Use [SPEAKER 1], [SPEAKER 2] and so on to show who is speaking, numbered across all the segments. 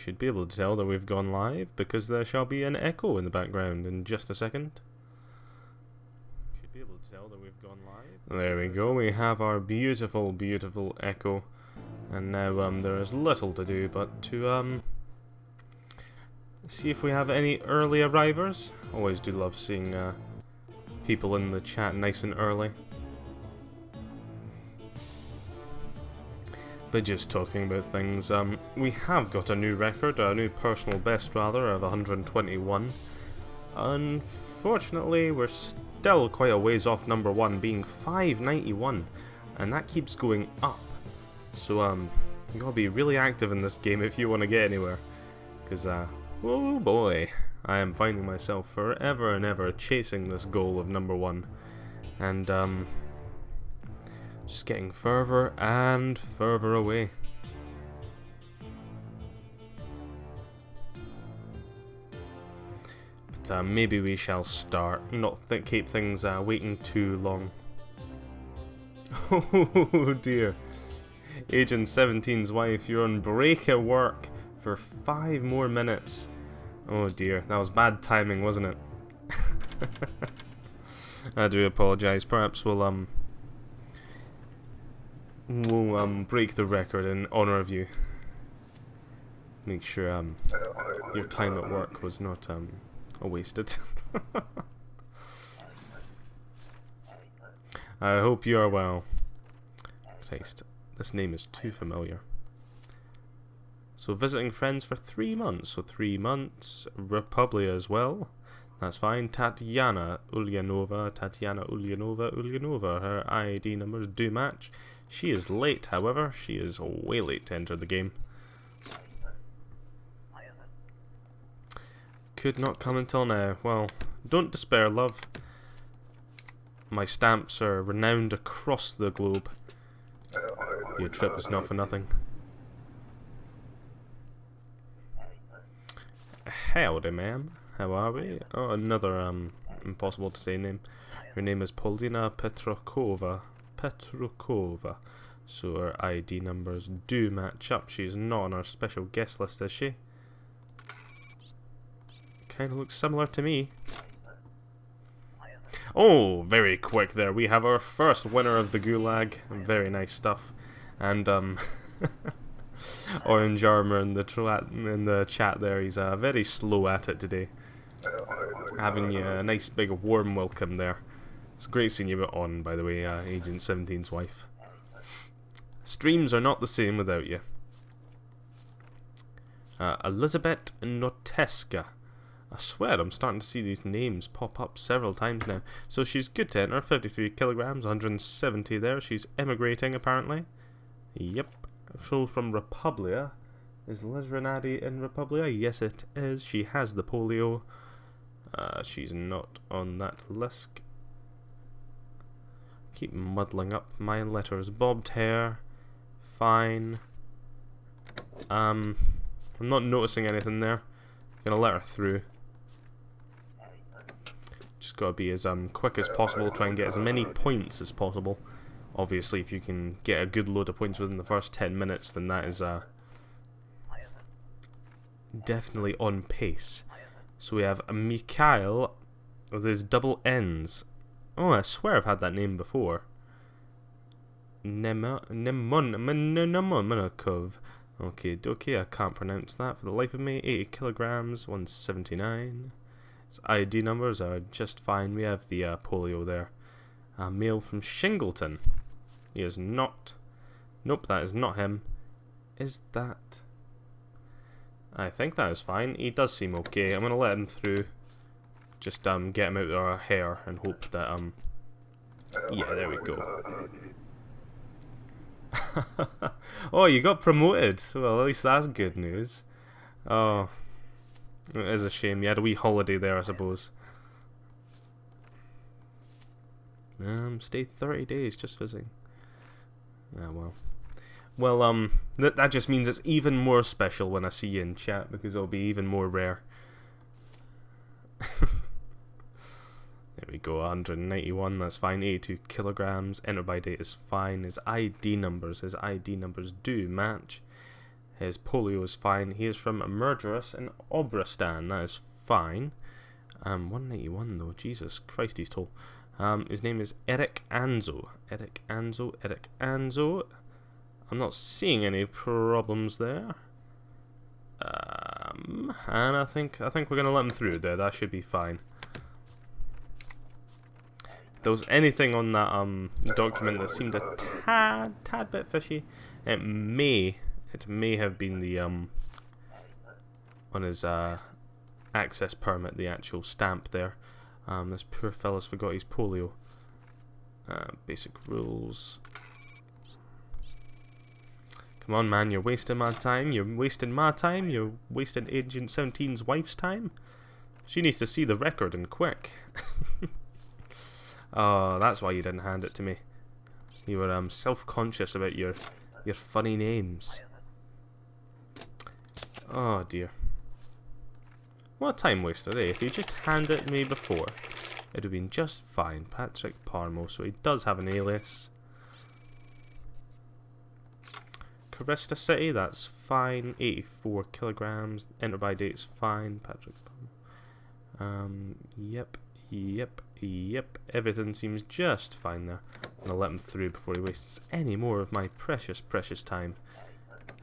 [SPEAKER 1] Should be able to tell that we've gone live because there shall be an echo in the background in just a second. Should be able to tell that we've gone live. There we go, we have our beautiful, beautiful echo. And now there is little to do but to see if we have any early arrivers. Always do love seeing people in the chat nice and early. But just talking about things, we have got a new record, a new personal best rather, of 121. Unfortunately, we're still quite a ways off number one, being 591, and that keeps going up. So you gotta be really active in this game if you want to get anywhere, because oh boy, I am finding myself forever and ever chasing this goal of number one, and just getting further and further away. But maybe we shall start, not keep things waiting too long. Oh dear. Agent 17's wife, you're on break at work for 5 more minutes. Oh dear, that was bad timing, wasn't it? I do apologise. Perhaps we'll break the record in honour of you. Make sure your time at work was not wasted. I hope you are well. Christ, this name is too familiar. So visiting friends for 3 months. So 3 months. Republia as well. That's fine. Tatiana Ulyanova. Her ID numbers do match. She is late, however. She is way late to enter the game. Could not come until now. Well, don't despair, love. My stamps are renowned across the globe. Your trip is not for nothing. Howdy, ma'am. How are we? Oh, another impossible to say name. Her name is Polina Petrokova. So her ID numbers do match up. She's not on our special guest list, is she? Kind of looks similar to me. Oh, very quick there. We have our first winner of the Gulag. Very nice stuff. And Orange Armor in the chat there. He's very slow at it today. Having you a nice big warm welcome there. It's great seeing you on, by the way, Agent 17's wife. Streams are not the same without you. Elizabeth Noteska. I swear I'm starting to see these names pop up several times now. So she's good to enter, 53 kilograms, 170 there. She's emigrating apparently. Yep. So from Republia. Is Liz Renati in Republia? Yes it is. She has the polio. She's not on that list. Keep muddling up my letters. Bobbed hair. Fine. I'm not noticing anything there. Gonna let her through. Just gotta be as quick as possible, try and get as many points as possible. Obviously, if you can get a good load of points within the first 10 minutes, then that is definitely on pace. So we have Mikhail with his double N's. Oh, I swear I've had that name before. Nemonikov. Okay, dokie, I can't pronounce that for the life of me. 80 kilograms, 179. His ID numbers are just fine. We have the polio there. A male from Shingleton. He is not. Nope, that is not him. Is that? I think that is fine. He does seem okay. I'm gonna let him through. Just get him out of our hair and hope that yeah, there we go. Oh, you got promoted. Well, at least that's good news. Oh, it is a shame. You had a wee holiday there, I suppose. Stay 30 days just visiting. Ah, well. Well, that just means it's even more special when I see you in chat, because it'll be even more rare. There we go, 191, that's fine. 82 kilograms, enter by date is fine. His ID numbers do match. His polio is fine. He is from Murderous in Obristan. That is fine. 191 though. Jesus Christ, he's tall. His name is Eric Anzo. Eric Anzo. I'm not seeing any problems there. And I think we're gonna let him through there. That should be fine. If there was anything on that document that seemed a tad bit fishy, it may have been the on his access permit, the actual stamp there. This poor fella's forgot his polio. Basic rules. Come on, man, you're wasting my time. You're wasting my time. You're wasting Agent 17's wife's time. She needs to see the record and quick. Oh, that's why you didn't hand it to me. You were self-conscious about your funny names. Oh dear. What a time waster, eh? If you just handed it to me before, it would have been just fine. Patrick Parmo, so he does have an alias. Carista City, that's fine. 84 kilograms. Enter by date's fine. Patrick Parmo. Yep. Everything seems just fine there. I'm gonna let him through before he wastes any more of my precious time.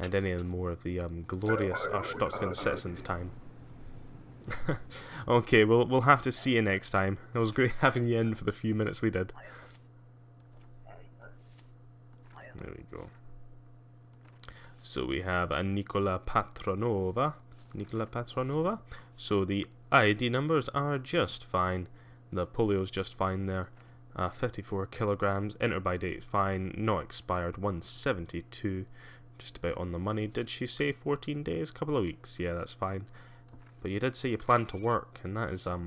[SPEAKER 1] And any more of the glorious Arstotzkan citizens' time. Okay, we'll have to see you next time. It was great having you in for the few minutes we did. There we go. So we have a Nicola Patronova. So the ID numbers are just fine. The polio's just fine there. 54 kilograms. Enter by date fine. Not expired. 172. Just about on the money. Did she say 14 days? Couple of weeks. Yeah, that's fine. But you did say you plan to work, and that is that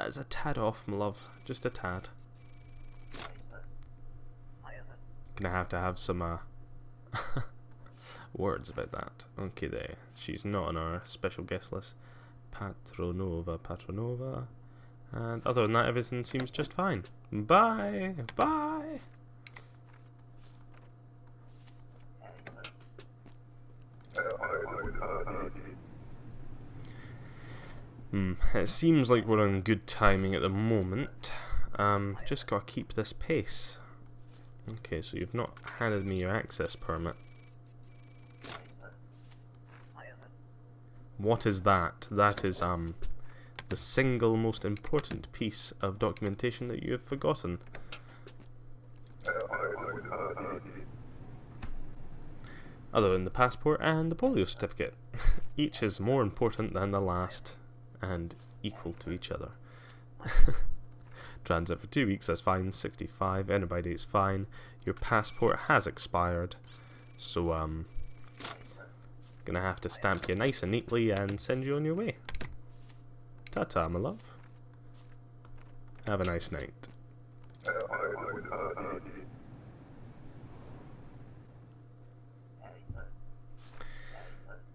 [SPEAKER 1] is a tad off, my love. Just a tad. Gonna have to have some words about that. Okay, there. She's not on our special guest list. Patronova. And other than that, everything seems just fine. Bye. It seems like we're on good timing at the moment. Just gotta keep this pace. Okay, so you've not handed me your access permit. What is that? That is the single most important piece of documentation that you have forgotten. Other than the passport and the polio certificate. Each is more important than the last and equal to each other. Transit for 2 weeks, that's fine. 65, enter by date's fine. Your passport has expired, so gonna have to stamp you nice and neatly and send you on your way. Ta-ta, my love. Have a nice night.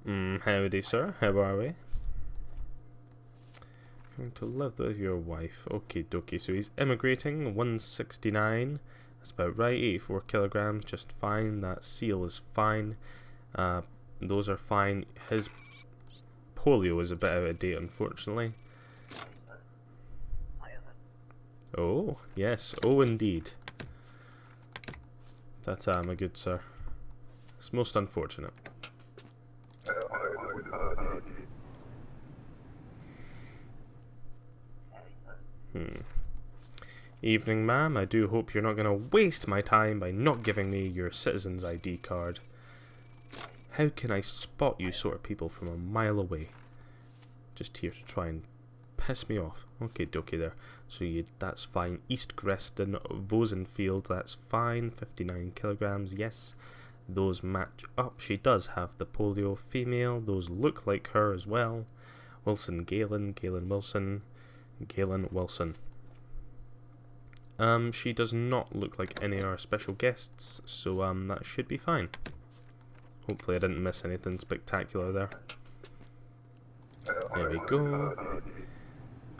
[SPEAKER 1] Howdy, sir. How are we? Going to live with your wife. Okie dokie. So he's immigrating. 169. That's about right. 84 kilograms. Just fine. That seal is fine. Those are fine. His polio is a bit out of date, unfortunately. Oh, yes. Oh, indeed. Ta-ta, my good sir. It's most unfortunate. Evening, ma'am. I do hope you're not going to waste my time by not giving me your citizen's ID card. How can I spot you sort of people from a mile away? Just here to try and piss me off. Okay, dokie there. So that's fine. East Greston, Vosenfield, that's fine. 59 kilograms, yes. Those match up. She does have the polio. Female, those look like her as well. Wilson, Galen Wilson. She does not look like any of our special guests, so that should be fine. Hopefully I didn't miss anything spectacular there. There we go.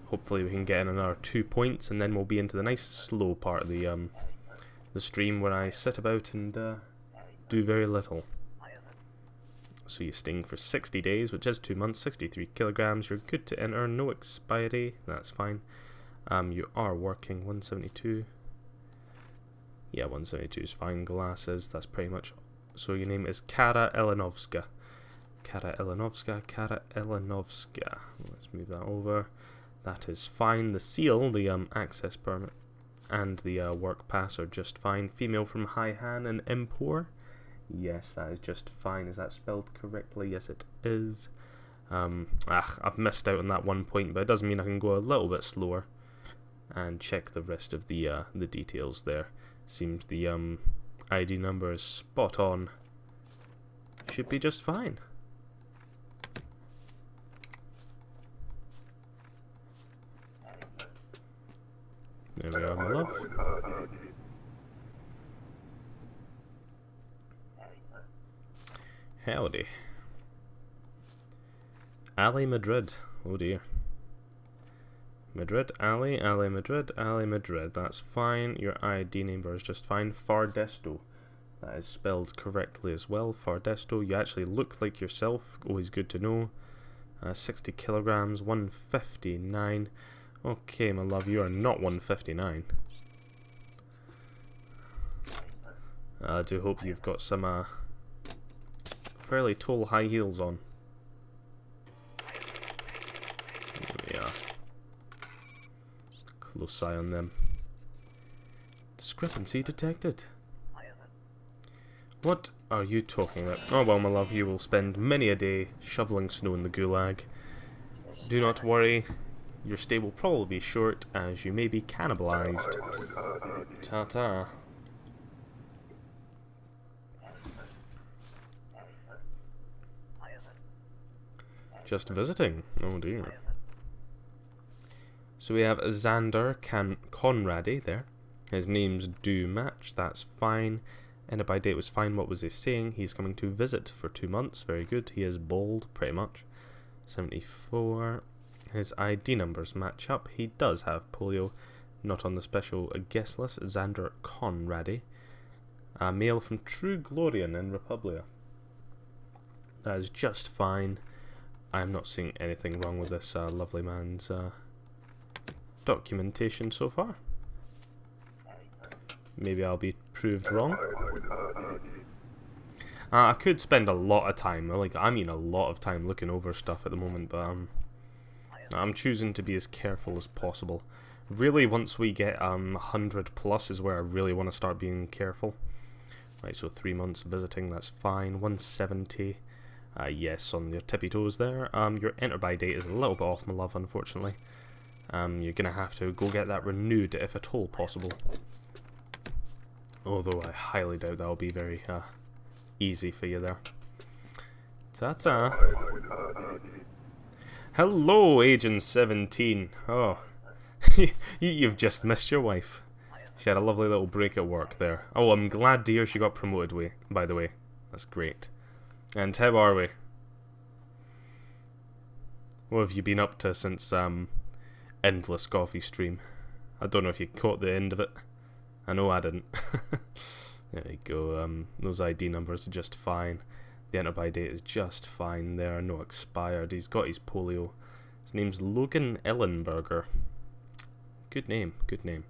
[SPEAKER 1] Hopefully we can get in another 2 points, and then we'll be into the nice slow part of the stream where I sit about and do very little. So you're staying for 60 days, which is 2 months, 63 kilograms. You're good to enter, no expiry, that's fine. You are working 172. Yeah, 172 is fine. Glasses, that's pretty much. So your name is Kara Elenovska. Kara Elenovska, Kara Elenovska. Let's move that over. That is fine. The seal, the access permit, and the work pass are just fine. Female from Haihan and Empor. Yes, that is just fine. Is that spelled correctly? Yes, it is. I've missed out on that one point, but it does mean I can go a little bit slower and check the rest of the details there. Seems the ID number is spot on. Should be just fine. There we are, my love. Howdy. Ali Madrid. Oh dear. Madrid, Ali, Ali Madrid, Ali Madrid. That's fine. Your ID number is just fine. Fardesto. That is spelled correctly as well. Fardesto. You actually look like yourself. Always good to know. 60 kilograms, 159. Okay, my love, you are not 159. I do hope you've got some fairly tall high heels on. There we are. Close eye on them. Discrepancy detected. What are you talking about? Oh well, my love, you will spend many a day shoveling snow in the gulag. Do not worry, your stay will probably be short, as you may be cannibalized. Ta-ta. Just visiting. Oh dear. So we have Xander Conradi there. His names do match, that's fine. Enter by date was fine. What was he saying? He's coming to visit for 2 months. Very good. He is bald, pretty much. 74. His ID numbers match up. He does have polio. Not on the special guest list. Xander Conradi. A male from True Glorian in Republia. That is just fine. I'm not seeing anything wrong with this lovely man's documentation so far. Maybe I'll be proved wrong. I could spend a lot of time, I mean a lot of time looking over stuff at the moment, but I'm choosing to be as careful as possible. Really, once we get 100 plus is where I really want to start being careful. Right, so 3 months visiting, that's fine. 170. Yes, on your tippy toes there. Your enter by date is a little bit off, my love, unfortunately. You're going to have to go get that renewed if at all possible. Although I highly doubt that'll be very easy for you there. Ta-ta. Hello, Agent 17. Oh, you've just missed your wife. She had a lovely little break at work there. Oh, I'm glad to hear she got promoted, by the way. That's great. And how are we? What have you been up to since Endless Coffee stream? I don't know if you caught the end of it. I know I didn't. There we go. Those ID numbers are just fine. The enter by date is just fine there. No expired. He's got his polio. His name's Logan Ellenberger. Good name. Good name.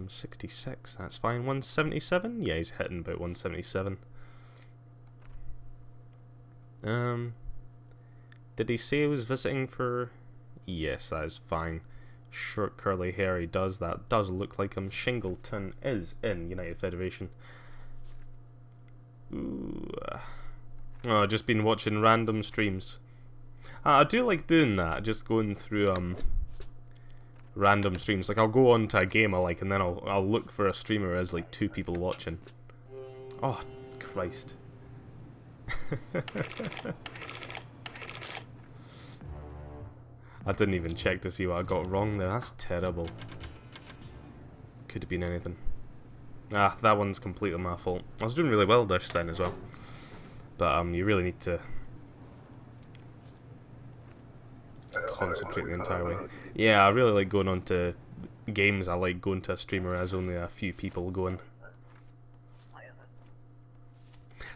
[SPEAKER 1] 66. That's fine. 177. Yeah, he's hitting about 177. Did he say he was visiting for? Yes, that is fine. Short curly hair, he does. That does look like him. Shingleton is in United Federation. Ooh. Oh, just been watching random streams. I do like doing that, just going through random streams. Like, I'll go on to a game I like, and then I'll look for a streamer as like 2 people watching. Oh, Christ. I didn't even check to see what I got wrong there. That's terrible. Could have been anything. Ah, that one's completely my fault. I was doing really well this time as well. But you really need to concentrate the entire way. Yeah, I really like going on to games. I like going to a streamer as only a few people going.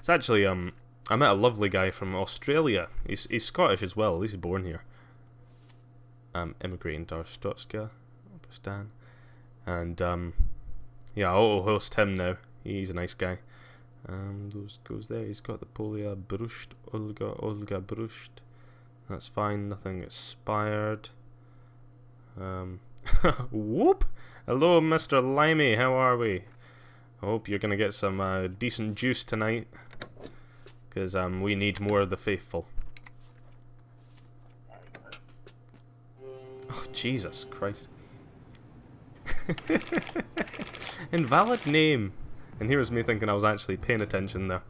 [SPEAKER 1] It's actually, I met a lovely guy from Australia. He's Scottish as well, at least he's born here. Immigrating to Arstotzka, Pakistan. And, yeah, I'll host him now. He's a nice guy. Goes there. He's got the Polia Brusht, Olga Brusht. That's fine, nothing expired. Whoop! Hello, Mr. Limey, how are we? I hope you're gonna get some decent juice tonight. Because we need more of the faithful. Oh, Jesus Christ. Invalid name. And here's me thinking I was actually paying attention there.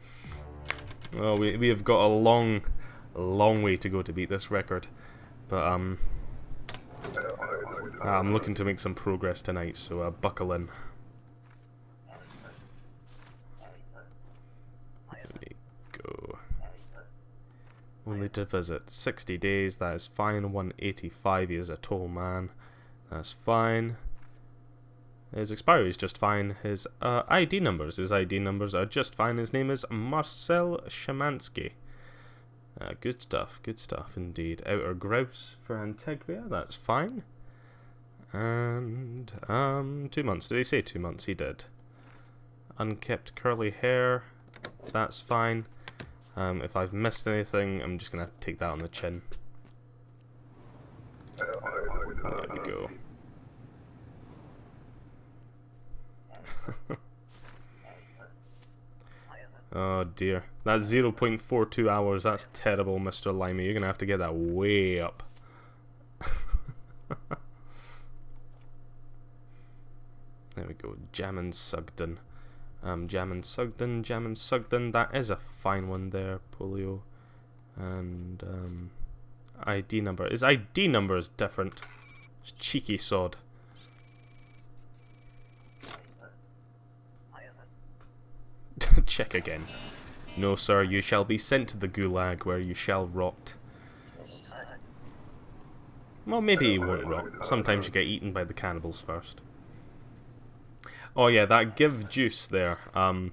[SPEAKER 1] Well, we have got a long way to go to beat this record. But, I'm looking to make some progress tonight, so buckle in. There we go. Only to visit. 60 days, that is fine. 185, he is a tall man. That's fine. His expiry is just fine. His ID numbers are just fine. His name is Marcel Shemansky. Good stuff indeed. Outer grouse for Antegria, that's fine. And 2 months. Did he say 2 months? He did. Unkept curly hair, that's fine. If I've missed anything, I'm just gonna take that on the chin. There we go. Oh dear. That's 0.42 hours. That's terrible, Mr. Limey. You're gonna have to get that way up. There we go. Jammin Sugden. Jammin Sugden. That is a fine one there. Polio. And ID number. His ID number is different. It's cheeky sod. Check again. No, sir, you shall be sent to the gulag where you shall rot. Well, maybe you won't rot. Sometimes you get eaten by the cannibals first. Oh yeah, that give juice there. I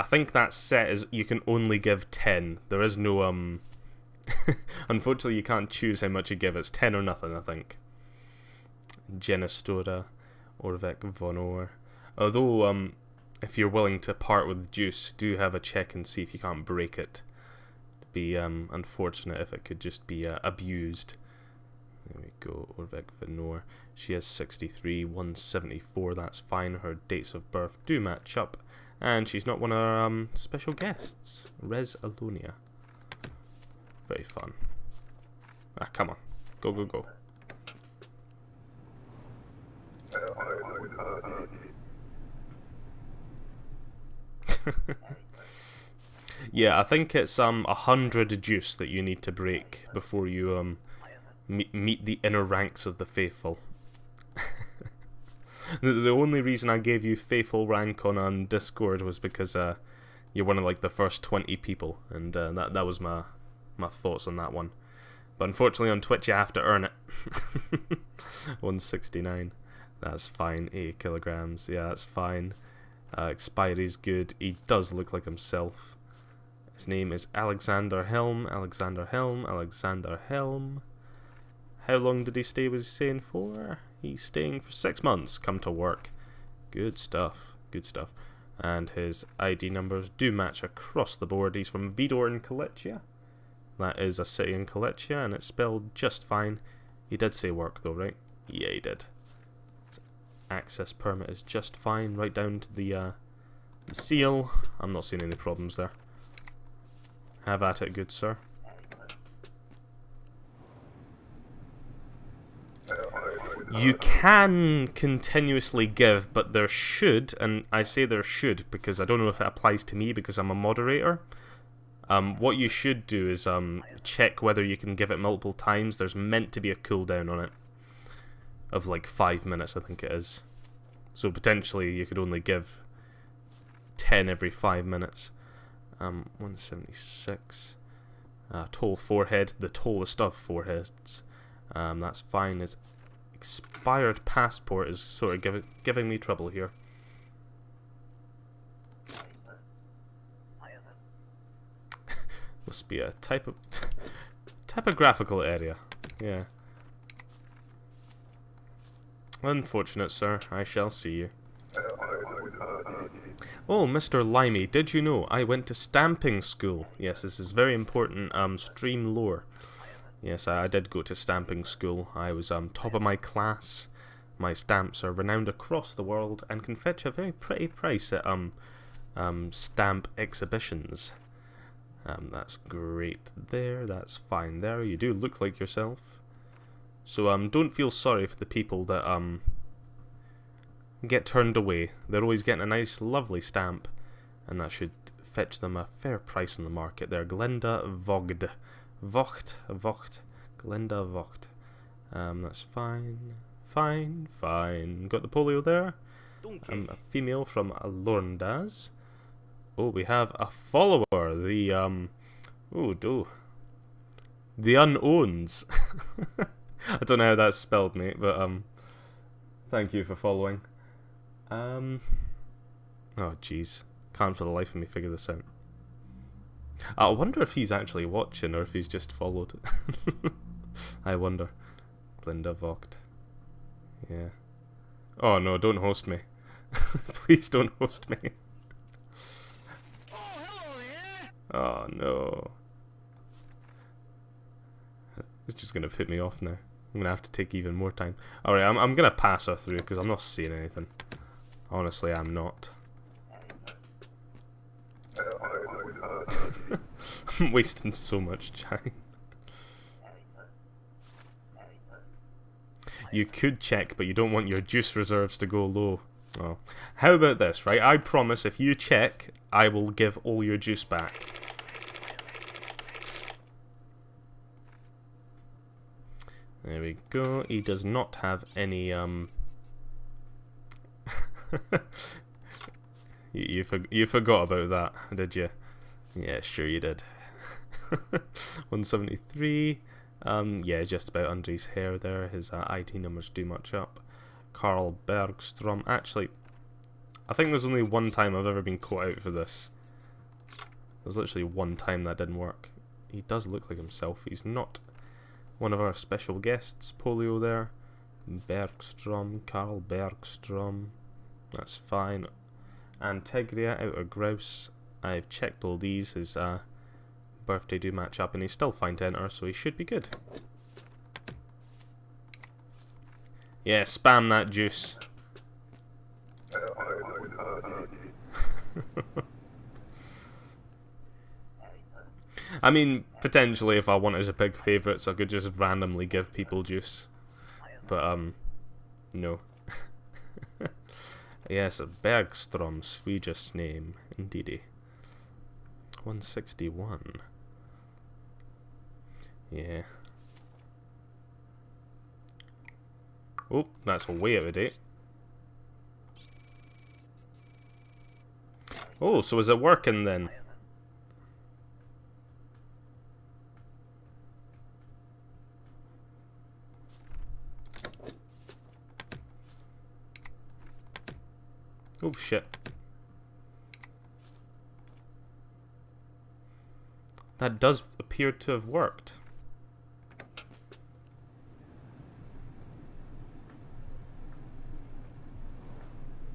[SPEAKER 1] think that set is you can only give 10. There is no unfortunately you can't choose how much you give. It's 10 or nothing, I think. Genestora, Orvek Vonor. Although if you're willing to part with juice, do have a check and see if you can't break it. It'd be unfortunate if it could just be abused. There we go, Orvek Venor. She has 63, 174, that's fine. Her dates of birth do match up. And she's not one of our special guests. Res Alonia. Very fun. Ah, come on. Go, go, go. Yeah, I think it's 100 juice that you need to break before you meet the inner ranks of the faithful. The only reason I gave you faithful rank on Discord was because you're one of like the first 20 people, and that was my thoughts on that one. But unfortunately on Twitch you have to earn it. 169. That's fine. 80 kilograms. Yeah, that's fine. Expiry's good. He does look like himself. His name is Alexander Helm. Alexander Helm. Alexander Helm. How long did he stay, was he staying for? He's staying for 6 months. Come to work. Good stuff. Good stuff. And his ID numbers do match across the board. He's from Vidor in Kalichia. That is a city in Kalichia, and it's spelled just fine. He did say work though, right? Yeah, he did. His access permit is just fine, right down to the seal. I'm not seeing any problems there. Have at it, good sir. You can continuously give, but there should, and I say there should because I don't know if it applies to me because I'm a moderator. What you should do is check whether you can give it multiple times. There's meant to be a cooldown on it of like 5 minutes, I think it is. So potentially you could only give 10 every 5 minutes. 176. Tall forehead, the tallest of foreheads. That's fine. His expired passport is sort of giving me trouble here. Must be a typographical area. Yeah. Unfortunate, sir. I shall see you. Oh, Mr. Limey, did you know I went to stamping school? Yes, this is very important stream lore. Yes, I did go to stamping school. I was top of my class. My stamps are renowned across the world and can fetch a very pretty price at stamp exhibitions. That's great there. That's fine there. You do look like yourself. So don't feel sorry for the people that get turned away. They're always getting a nice, lovely stamp, and that should fetch them a fair price on the market. There, Glenda Vogt. Glenda Vogt. That's fine. Fine. Got the polio there. A female from Lorndaz. Oh, we have a follower. The the Unknowns. I don't know how that's spelled, mate, but thank you for following. Oh jeez, can't for the life of me figure this out. I wonder if he's actually watching or if he's just followed. I wonder. Glinda Vogt. Yeah. Oh no, don't host me. Please don't host me. Oh no. It's just gonna put me off now. I'm gonna have to take even more time. Alright, I'm gonna pass her through because I'm not seeing anything. Honestly, I'm not. I'm wasting so much time. You could check, but you don't want your juice reserves to go low. Oh. How about this, right? I promise if you check, I will give all your juice back. There we go. He does not have any, You forgot about that, did you? Yeah, sure you did. 173. Yeah, just about under his hair there. His ID numbers do match up. Carl Bergstrom. Actually, I think there's only one time I've ever been caught out for this. There's literally one time that didn't work. He does look like himself. He's not one of our special guests. Polio there. Bergstrom. Carl Bergstrom. That's fine. Antegria, Outer Grouse. I've checked all these. His birthday do match up, and he's still fine to enter, so he should be good. Yeah, spam that juice. I mean, potentially if I wanted to pick favourites, I could just randomly give people juice. But, no. Yes, Bergstrom, Swedish name, indeedy. 161. Yeah. Oh, that's way out of date. Oh, so is it working then? Oh shit. That does appear to have worked.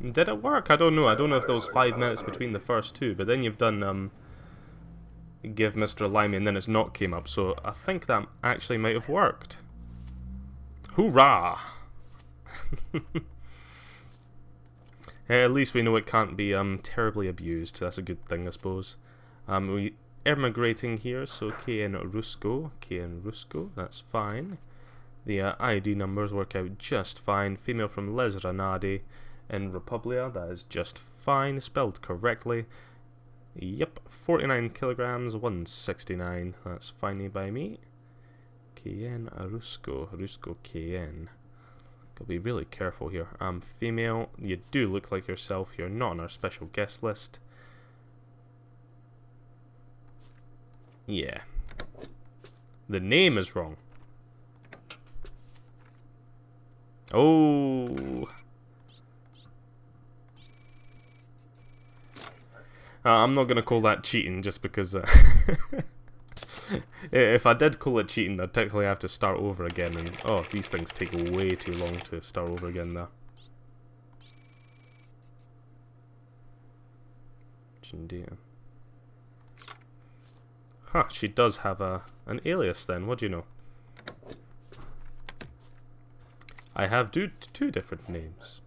[SPEAKER 1] Did it work? I don't know. I don't know if there was 5 minutes between the first two, but then you've done give Mr. Limey and then it's not came up, so I think that actually might have worked. Hoorah! At least we know it can't be terribly abused. That's a good thing, I suppose. We emigrating here, so KN Rusko, that's fine. The ID numbers work out just fine. Female from Les Renardi in Republia, that is just fine, spelled correctly. Yep, 49 kilograms, 169, that's fine by me. KN Rusko KN. Gotta be really careful here. Female, you do look like yourself, you're not on our special guest list. Yeah. The name is wrong. Oh. I'm not gonna call that cheating just because If I did call it cheating, I'd technically have to start over again, and oh, these things take way too long to start over again there. Indeed. Huh, she does have an alias then, what do you know? I have two different names.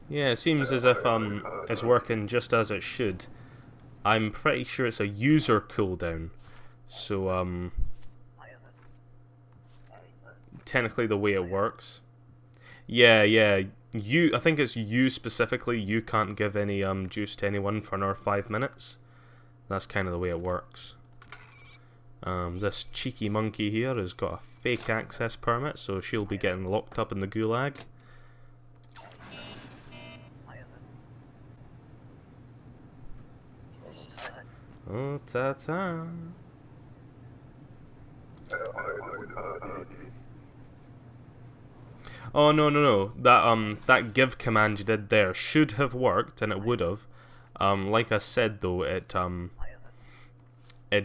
[SPEAKER 1] Yeah, it seems as if it's working just as it should. I'm pretty sure it's a user cooldown. So technically the way it works. Yeah, I think it's you specifically, you can't give any juice to anyone for another 5 minutes. That's kind of the way it works. This cheeky monkey here has got a fake access permit, so she'll be getting locked up in the gulag. Oh, ta-ta. Oh, no. That give command you did there should have worked, and it would have. Like I said though, it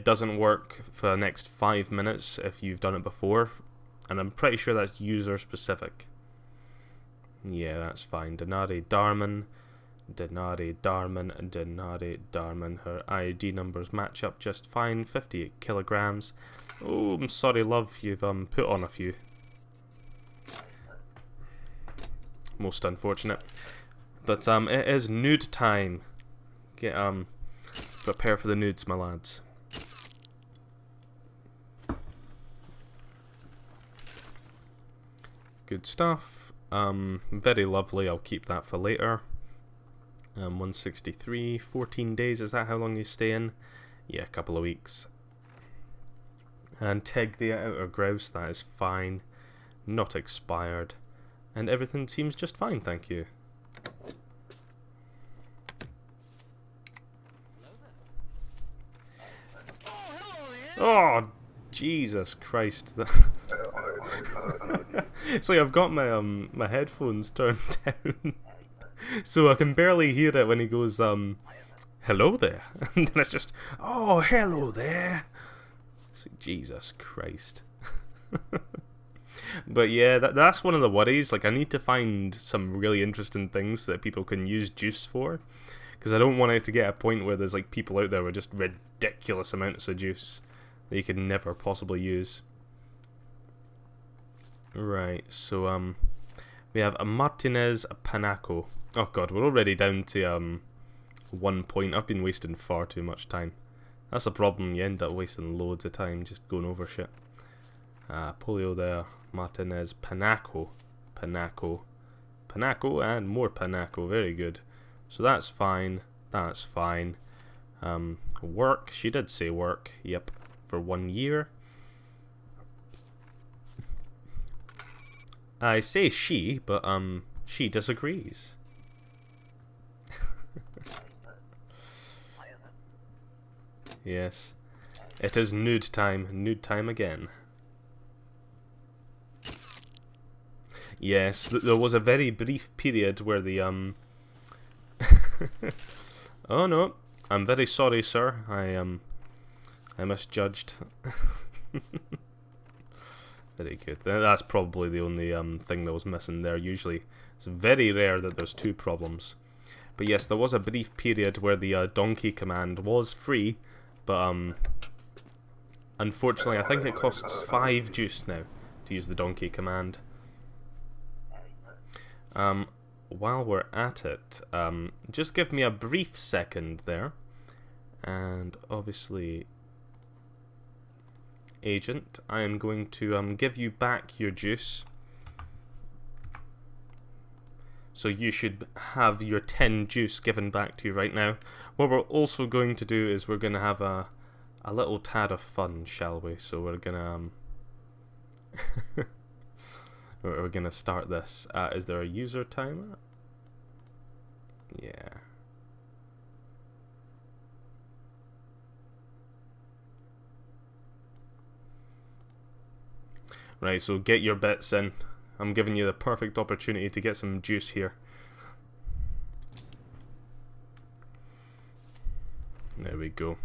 [SPEAKER 1] doesn't work for the next 5 minutes if you've done it before, and I'm pretty sure that's user specific. Yeah, that's fine. Denari Darman. Her ID numbers match up just fine. 58 kilograms. Oh, I'm sorry, love. You've put on a few. Most unfortunate. But it is nude time. Get prepare for the nudes, my lads. Good stuff. Very lovely. I'll keep that for later. 163, 14 days. Is that how long you stay in? Yeah, a couple of weeks. And Tig the outer grouse. That is fine. Not expired. And everything seems just fine, thank you. Oh, Jesus Christ. It's like I've got my my headphones turned down. So I can barely hear it when he goes, hello there. And then it's just, oh, hello there. It's like, Jesus Christ. But yeah, that's one of the worries. Like, I need to find some really interesting things that people can use juice for. Because I don't want it to get a point where there's like people out there with just ridiculous amounts of juice that you could never possibly use. Right, so we have a Martinez, a Panaco. Oh god, we're already down to 1 point. I've been wasting far too much time. That's the problem, you end up wasting loads of time just going over shit. Polio there, Martinez, Panaco, and more Panaco, very good. So that's fine, work, she did say work, yep, for 1 year. I say she, but she disagrees. Yes, it is nude time again. Yes, there was a very brief period where the oh no, I'm very sorry, sir. I misjudged. Very good. That's probably the only thing that was missing there. Usually, it's very rare that there's two problems. But yes, there was a brief period where the donkey command was free, but unfortunately, I think it costs 5 juice now to use the donkey command. While we're at it, just give me a brief second there, and obviously, agent, I am going to give you back your juice. So you should have your 10 juice given back to you right now. What we're also going to do is we're going to have a little tad of fun, shall we? So we're going to we're going to start this. Is there a user timer? Yeah. Right, so get your bets in. I'm giving you the perfect opportunity to get some juice here. There we go.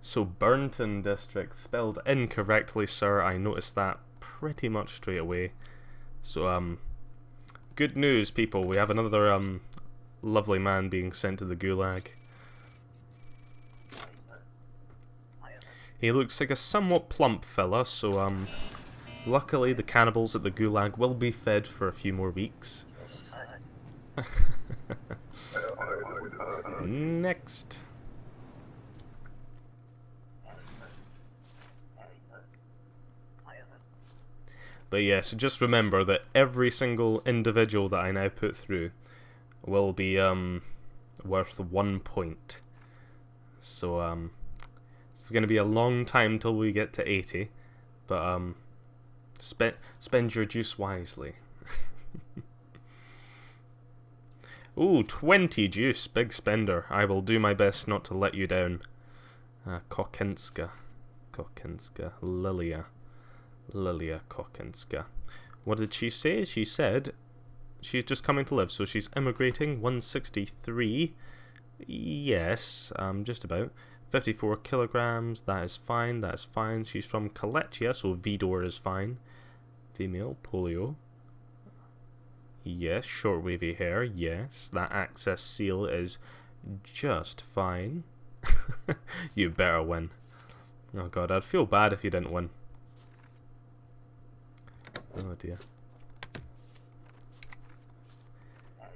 [SPEAKER 1] So Burnton District, spelled incorrectly, sir. I noticed that pretty much straight away. So, good news, people. We have another, lovely man being sent to the Gulag. He looks like a somewhat plump fella, so, luckily the cannibals at the Gulag will be fed for a few more weeks. Next. But yeah, so just remember that every single individual that I now put through will be worth 1 point. So it's going to be a long time till we get to 80, but spend your juice wisely. Ooh, 20 juice, big spender. I will do my best not to let you down. Kokinska, Lilia Kokinska. What did she say? She said she's just coming to live, so she's immigrating. 163. Yes, just about. 54 kilograms. That is fine. That is fine. She's from Kalechia, so Vidor is fine. Female, polio. Yes, short wavy hair. Yes, that access seal is just fine. You better win. Oh god, I'd feel bad if you didn't win. Oh dear.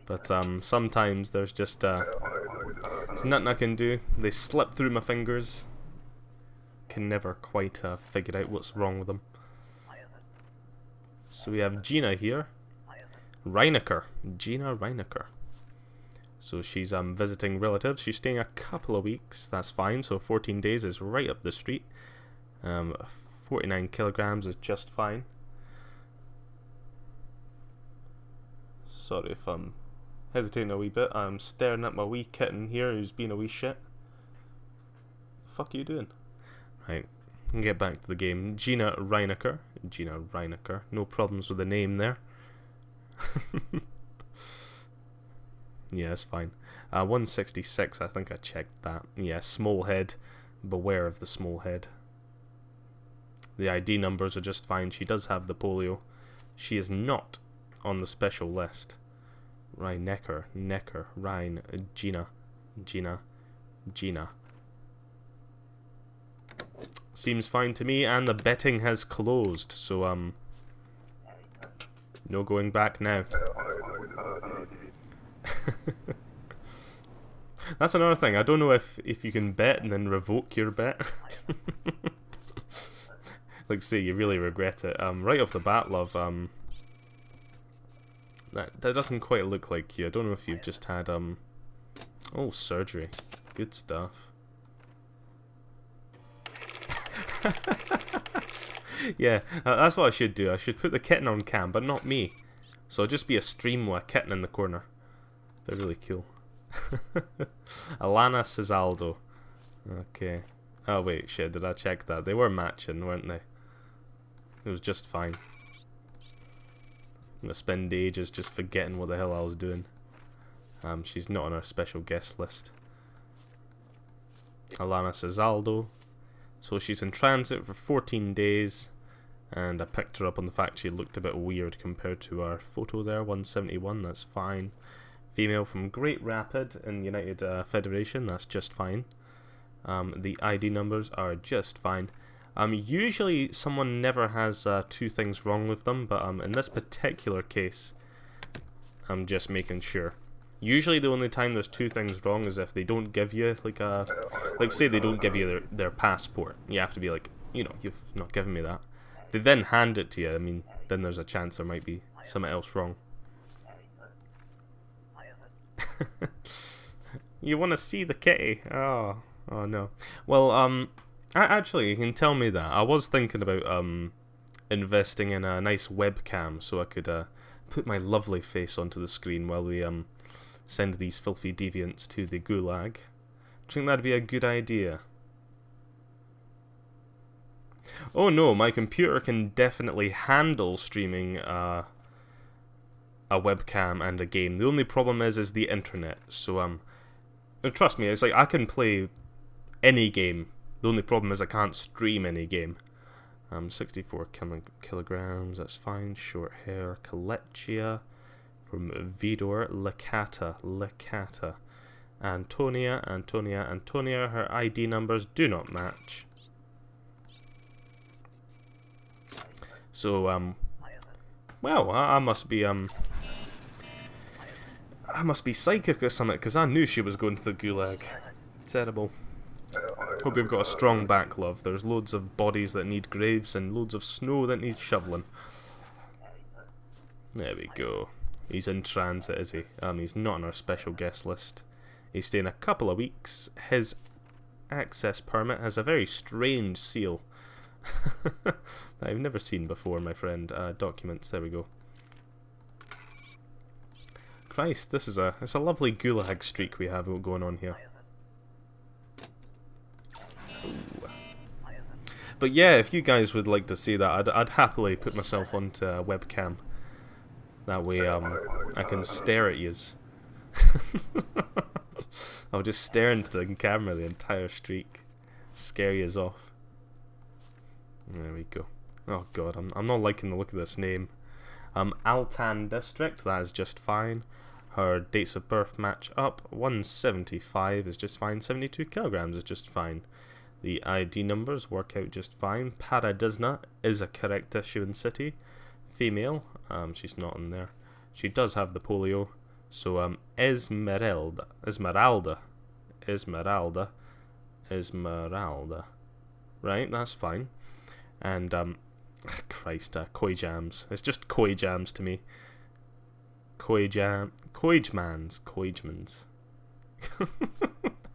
[SPEAKER 1] But sometimes there's just there's nothing I can do. They slip through my fingers. Can never quite figure out what's wrong with them. So we have Gina here. Reinecker. Gina Reinecker. So she's visiting relatives. She's staying a couple of weeks. That's fine. So 14 days is right up the street. 49 kilograms is just fine. Sorry if I'm hesitating a wee bit. I'm staring at my wee kitten here who's being a wee shit. The fuck are you doing? Right, get back to the game. Gina Reinecker. Gina Reinecker. No problems with the name there. Yeah, it's fine. 166, I think I checked that. Yeah, small head. Beware of the small head. The ID numbers are just fine. She does have the polio. She is not on the special list. Reinecker, Gina. Seems fine to me, and the betting has closed, so no going back now. That's another thing. I don't know if you can bet and then revoke your bet. Like, say you really regret it. Right off the bat, love. That doesn't quite look like you. I don't know if you've just had oh, surgery. Good stuff. Yeah, that's what I should do. I should put the kitten on cam, but not me. So it'll just be a stream with a kitten in the corner. They're really cool. Alana Cizaldo. Okay. Oh wait, shit, did I check that? They were matching, weren't they? It was just fine. I'm gonna spend ages just forgetting what the hell I was doing. She's not on our special guest list. Alana Cizaldo. So she's in transit for 14 days, and I picked her up on the fact she looked a bit weird compared to our photo there. 171, that's fine. Female from Great Rapid in United Federation, that's just fine. The ID numbers are just fine. Usually someone never has two things wrong with them, but in this particular case, I'm just making sure. Usually the only time there's two things wrong is if they don't give you, like say they don't give you their passport. You have to be like, you know, you've not given me that. They then hand it to you, I mean, then there's a chance there might be something else wrong. You want to see the kitty? Oh no. Well, actually, you can tell me that. I was thinking about investing in a nice webcam so I could put my lovely face onto the screen while we send these filthy deviants to the gulag. I think that'd be a good idea. Oh no, my computer can definitely handle streaming a webcam and a game. The only problem is the internet. So trust me, it's like I can play any game The only problem is I can't stream any game. 64 kilograms, that's fine. Short hair, Kalechia. From Vidor, Licata. Antonia, her ID numbers do not match. So, well, I must be psychic or something, because I knew she was going to the gulag. Terrible. Hope we've got a strong back, love. There's loads of bodies that need graves and loads of snow that needs shoveling. There we go. He's in transit, is he? He's not on our special guest list. He's staying a couple of weeks. His access permit has a very strange seal that I've never seen before, my friend. Documents, there we go. Christ, it's a lovely gulag streak we have going on here. Ooh. But yeah, if you guys would like to see that, I'd happily put myself onto a webcam. That way, I can stare at yous. I'll just stare into the camera the entire streak. Scare yous off. There we go. Oh god, I'm not liking the look of this name. Altan District, that is just fine. Her dates of birth match up. 175 is just fine. 72 kilograms is just fine. The ID numbers work out just fine. Paradisna is a correct issue in city. Female, she's not in there. She does have the polio. So, Esmeralda. Right, that's fine. And, Christ, Koi Jams. It's just Koi Jams to me. Koijmans.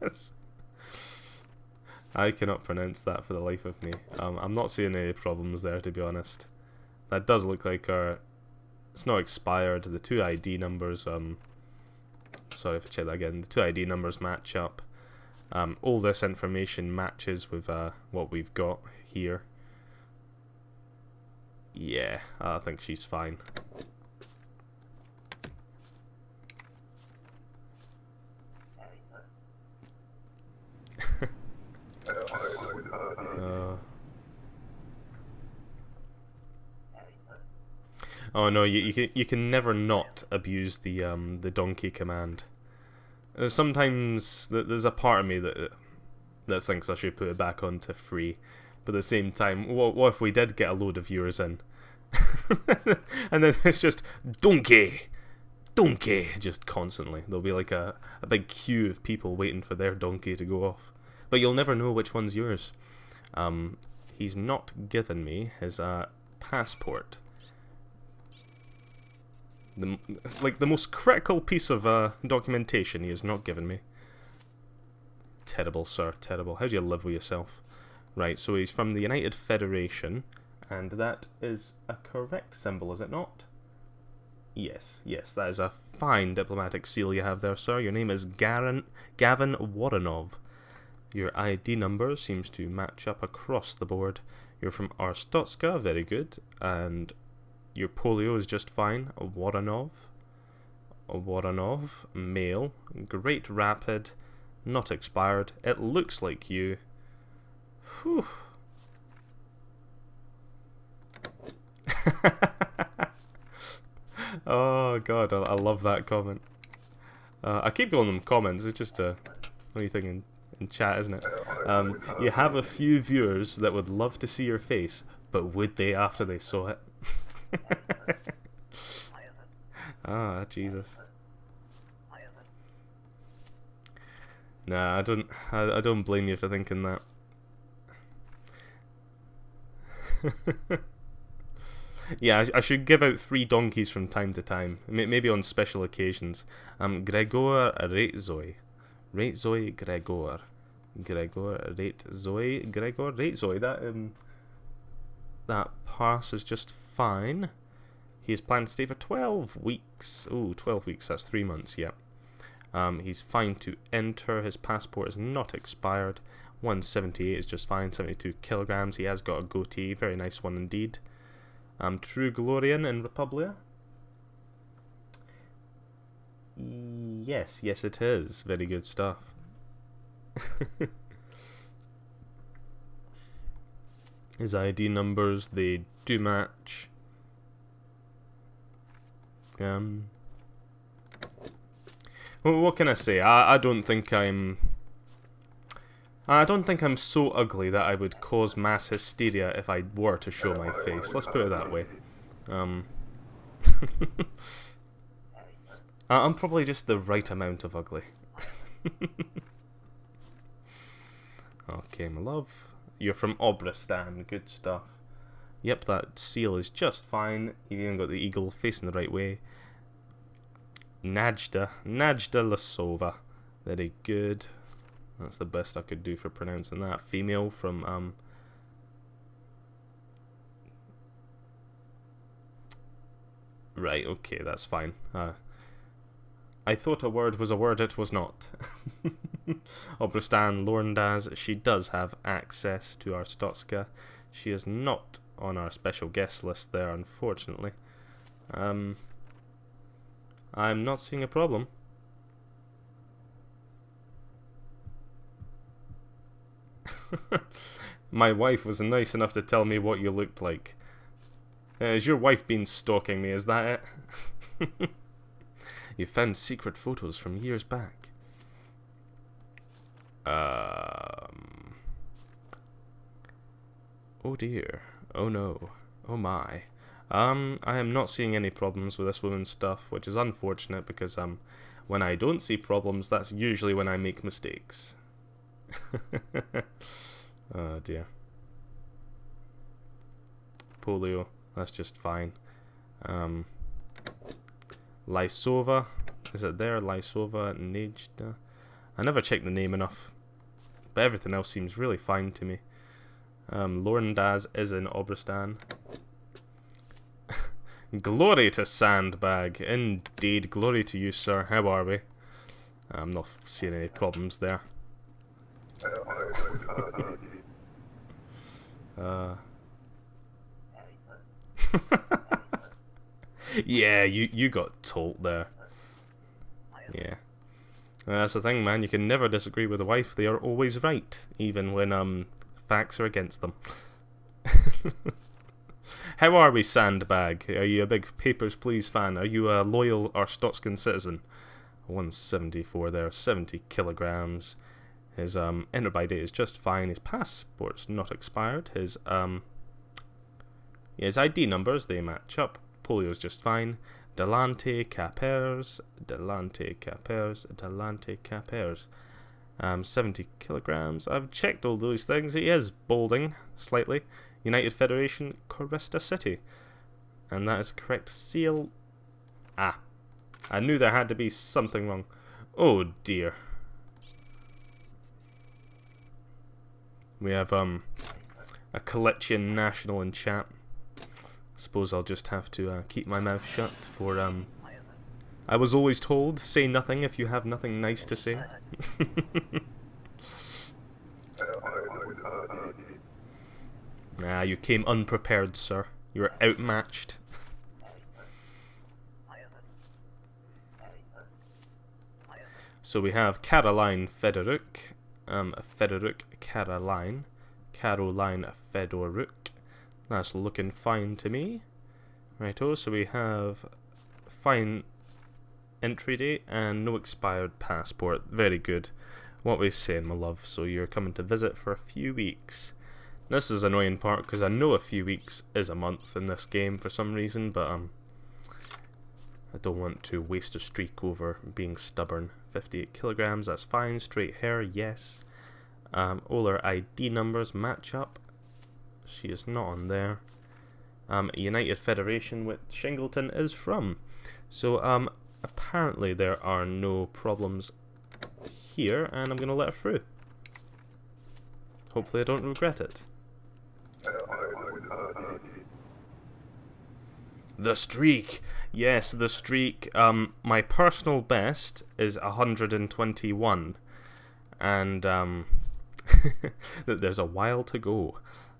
[SPEAKER 1] That's... I cannot pronounce that for the life of me. I'm not seeing any problems there, to be honest. That does look like our... It's not expired. The two ID numbers, sorry if I check that again. The two ID numbers match up. All this information matches with what we've got here. Yeah, I think she's fine. Oh no, you can never not abuse the donkey command. Sometimes there's a part of me that thinks I should put it back onto free, but at the same time, what if we did get a load of viewers in, and then it's just donkey, just constantly. There'll be like a big queue of people waiting for their donkey to go off, but you'll never know which one's yours. He's not given me his passport. The most critical piece of documentation he has not given me. Terrible, sir, terrible. How do you live with yourself? Right, so he's from the United Federation, and that is a correct symbol, is it not? Yes, that is a fine diplomatic seal you have there, sir. Your name is Gavin Woronov. Your ID number seems to match up across the board. You're from Arstotska, very good, and your polio is just fine. Woronov, male, great rapid, not expired. It looks like you. Whew. Oh god, I love that comment. I keep calling them comments. It's just a funny thing in chat, isn't it? You have a few viewers that would love to see your face, but would they after they saw it? Ah, Jesus. Nah, I don't blame you for thinking that. Yeah, I should give out free donkeys from time to time, maybe on special occasions. Gregor Reitzoi, Gregor Reitzoi. That pass is just fine. He is planned to stay for 12 weeks. Oh, 12 weeks, that's 3 months, yeah. He's fine to enter. His passport is not expired. 178 is just fine. 72 kilograms. He has got a goatee. Very nice one indeed. True Glorian in Republia. Yes it is. Very good stuff. His ID numbers, they do match. Well, what can I say? I don't think I'm so ugly that I would cause mass hysteria if I were to show my face. Let's put it that way. I'm probably just the right amount of ugly. Okay, my love. You're from Obristan. Good stuff. Yep, that seal is just fine. You've even got the eagle facing the right way. Najda Lasova. Very good. That's the best I could do for pronouncing that. Female from Right, okay, that's fine. I thought a word was a word, it was not. Obristan Lorndaz, she does have access to our Stotska. She is not on our special guest list there, unfortunately. I'm not seeing a problem. My wife was nice enough to tell me what you looked like. Has your wife been stalking me, is that it? You found secret photos from years back. Oh dear. Oh no. Oh my. I am not seeing any problems with this woman's stuff, which is unfortunate because when I don't see problems, that's usually when I make mistakes. Oh dear. Polio, that's just fine. Lysova, is it there? Lysova, Nejda. I never check the name enough, but everything else seems really fine to me. Lorndaz is in Obristan. Glory to Sandbag. Indeed, glory to you, sir. How are we? I'm not seeing any problems there. Yeah, you got told there. Yeah. That's the thing, man. You can never disagree with a wife. They are always right, even when facts are against them. How are we, Sandbag? Are you a big Papers, Please fan? Are you a loyal Arstotzkan citizen? 174 there, 70 kilograms. His enter by date is just fine. His passport's not expired. His ID numbers, they match up. Polio's just fine. Delante Capers. 70 kilograms. I've checked all those things. He is balding slightly. United Federation, Corista City. And that is the correct seal. Ah. I knew there had to be something wrong. Oh dear. We have a Collection National in chat. Suppose I'll just have to keep my mouth shut for I was always told, say nothing if you have nothing nice to say. You came unprepared, sir. You were outmatched. So we have Caroline Fedoruk, Caroline Fedoruk. That's looking fine to me. Righto, so we have fine entry date and no expired passport. Very good. What we saying, my love? So you're coming to visit for a few weeks. This is an annoying part because I know a few weeks is a month in this game for some reason, but I don't want to waste a streak over being stubborn. 58 kilograms, that's fine. Straight hair, yes. All her ID numbers match up. She is not on there. United Federation, which Shingleton is from. So apparently there are no problems here, and I'm going to let her through. Hopefully I don't regret it. The streak! Yes, the streak. My personal best is 121. And there's a while to go.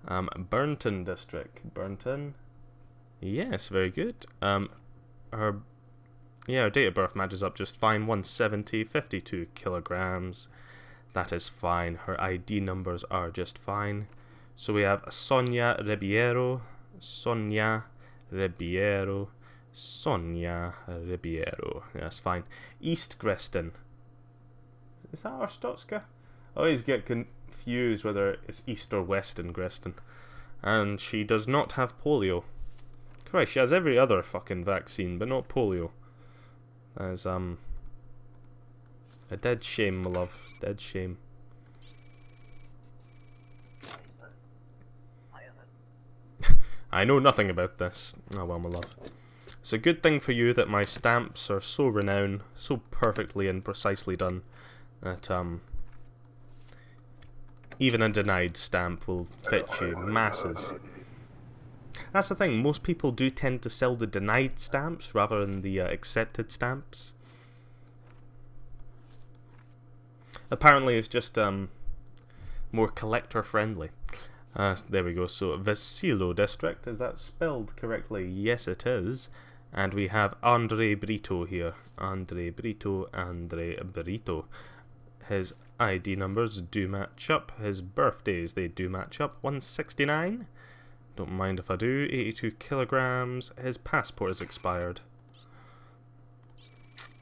[SPEAKER 1] Burnton district. Burnton. Yes, very good. Her date of birth matches up just fine. 170, 52 kilograms. That is fine. Her ID numbers are just fine. So we have Sonia Ribeiro, Sonia Ribeiro, Sonia Ribeiro. That's fine. East Greston. Is that Arstotzka? I always get confused whether it's East or West in Greston. And she does not have polio. Christ, she has every other fucking vaccine, but not polio. That is, a dead shame, my love. Dead shame. I know nothing about this. Oh well, my love. It's a good thing for you that my stamps are so renowned, so perfectly and precisely done, that, even a denied stamp will fetch you masses. That's the thing, most people do tend to sell the denied stamps rather than the accepted stamps. Apparently it's just more collector friendly. There we go, so Vasilo district, is that spelled correctly? Yes it is. And we have Andre Brito here. Andre Brito, Andre Brito. His ID numbers do match up. His birthdays, they do match up. 169. Don't mind if I do. 82 kilograms. His passport is expired.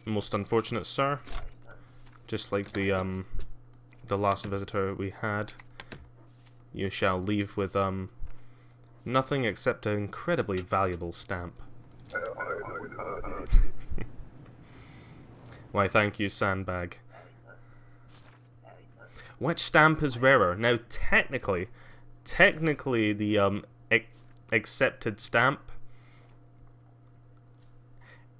[SPEAKER 1] Most unfortunate, sir. Just like the last visitor we had. You shall leave with nothing except an incredibly valuable stamp. Why, thank you, sandbag. Which stamp is rarer? Now, technically the accepted stamp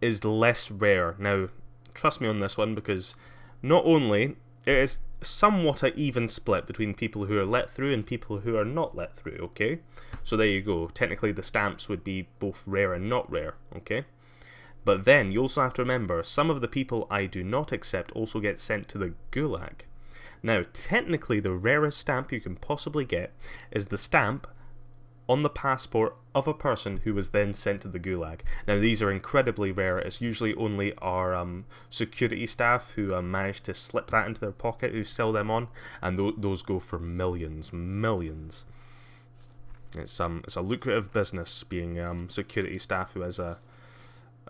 [SPEAKER 1] is less rare. Now, trust me on this one, because not only it is somewhat an even split between people who are let through and people who are not let through, okay? So there you go. Technically the stamps would be both rare and not rare, okay? But then you also have to remember, some of the people I do not accept also get sent to the Gulag. Now, technically the rarest stamp you can possibly get is the stamp on the passport of a person who was then sent to the Gulag. Now, these are incredibly rare. It's usually only our security staff who manage to slip that into their pocket, who sell them on, and those go for millions. It's a lucrative business being security staff who has a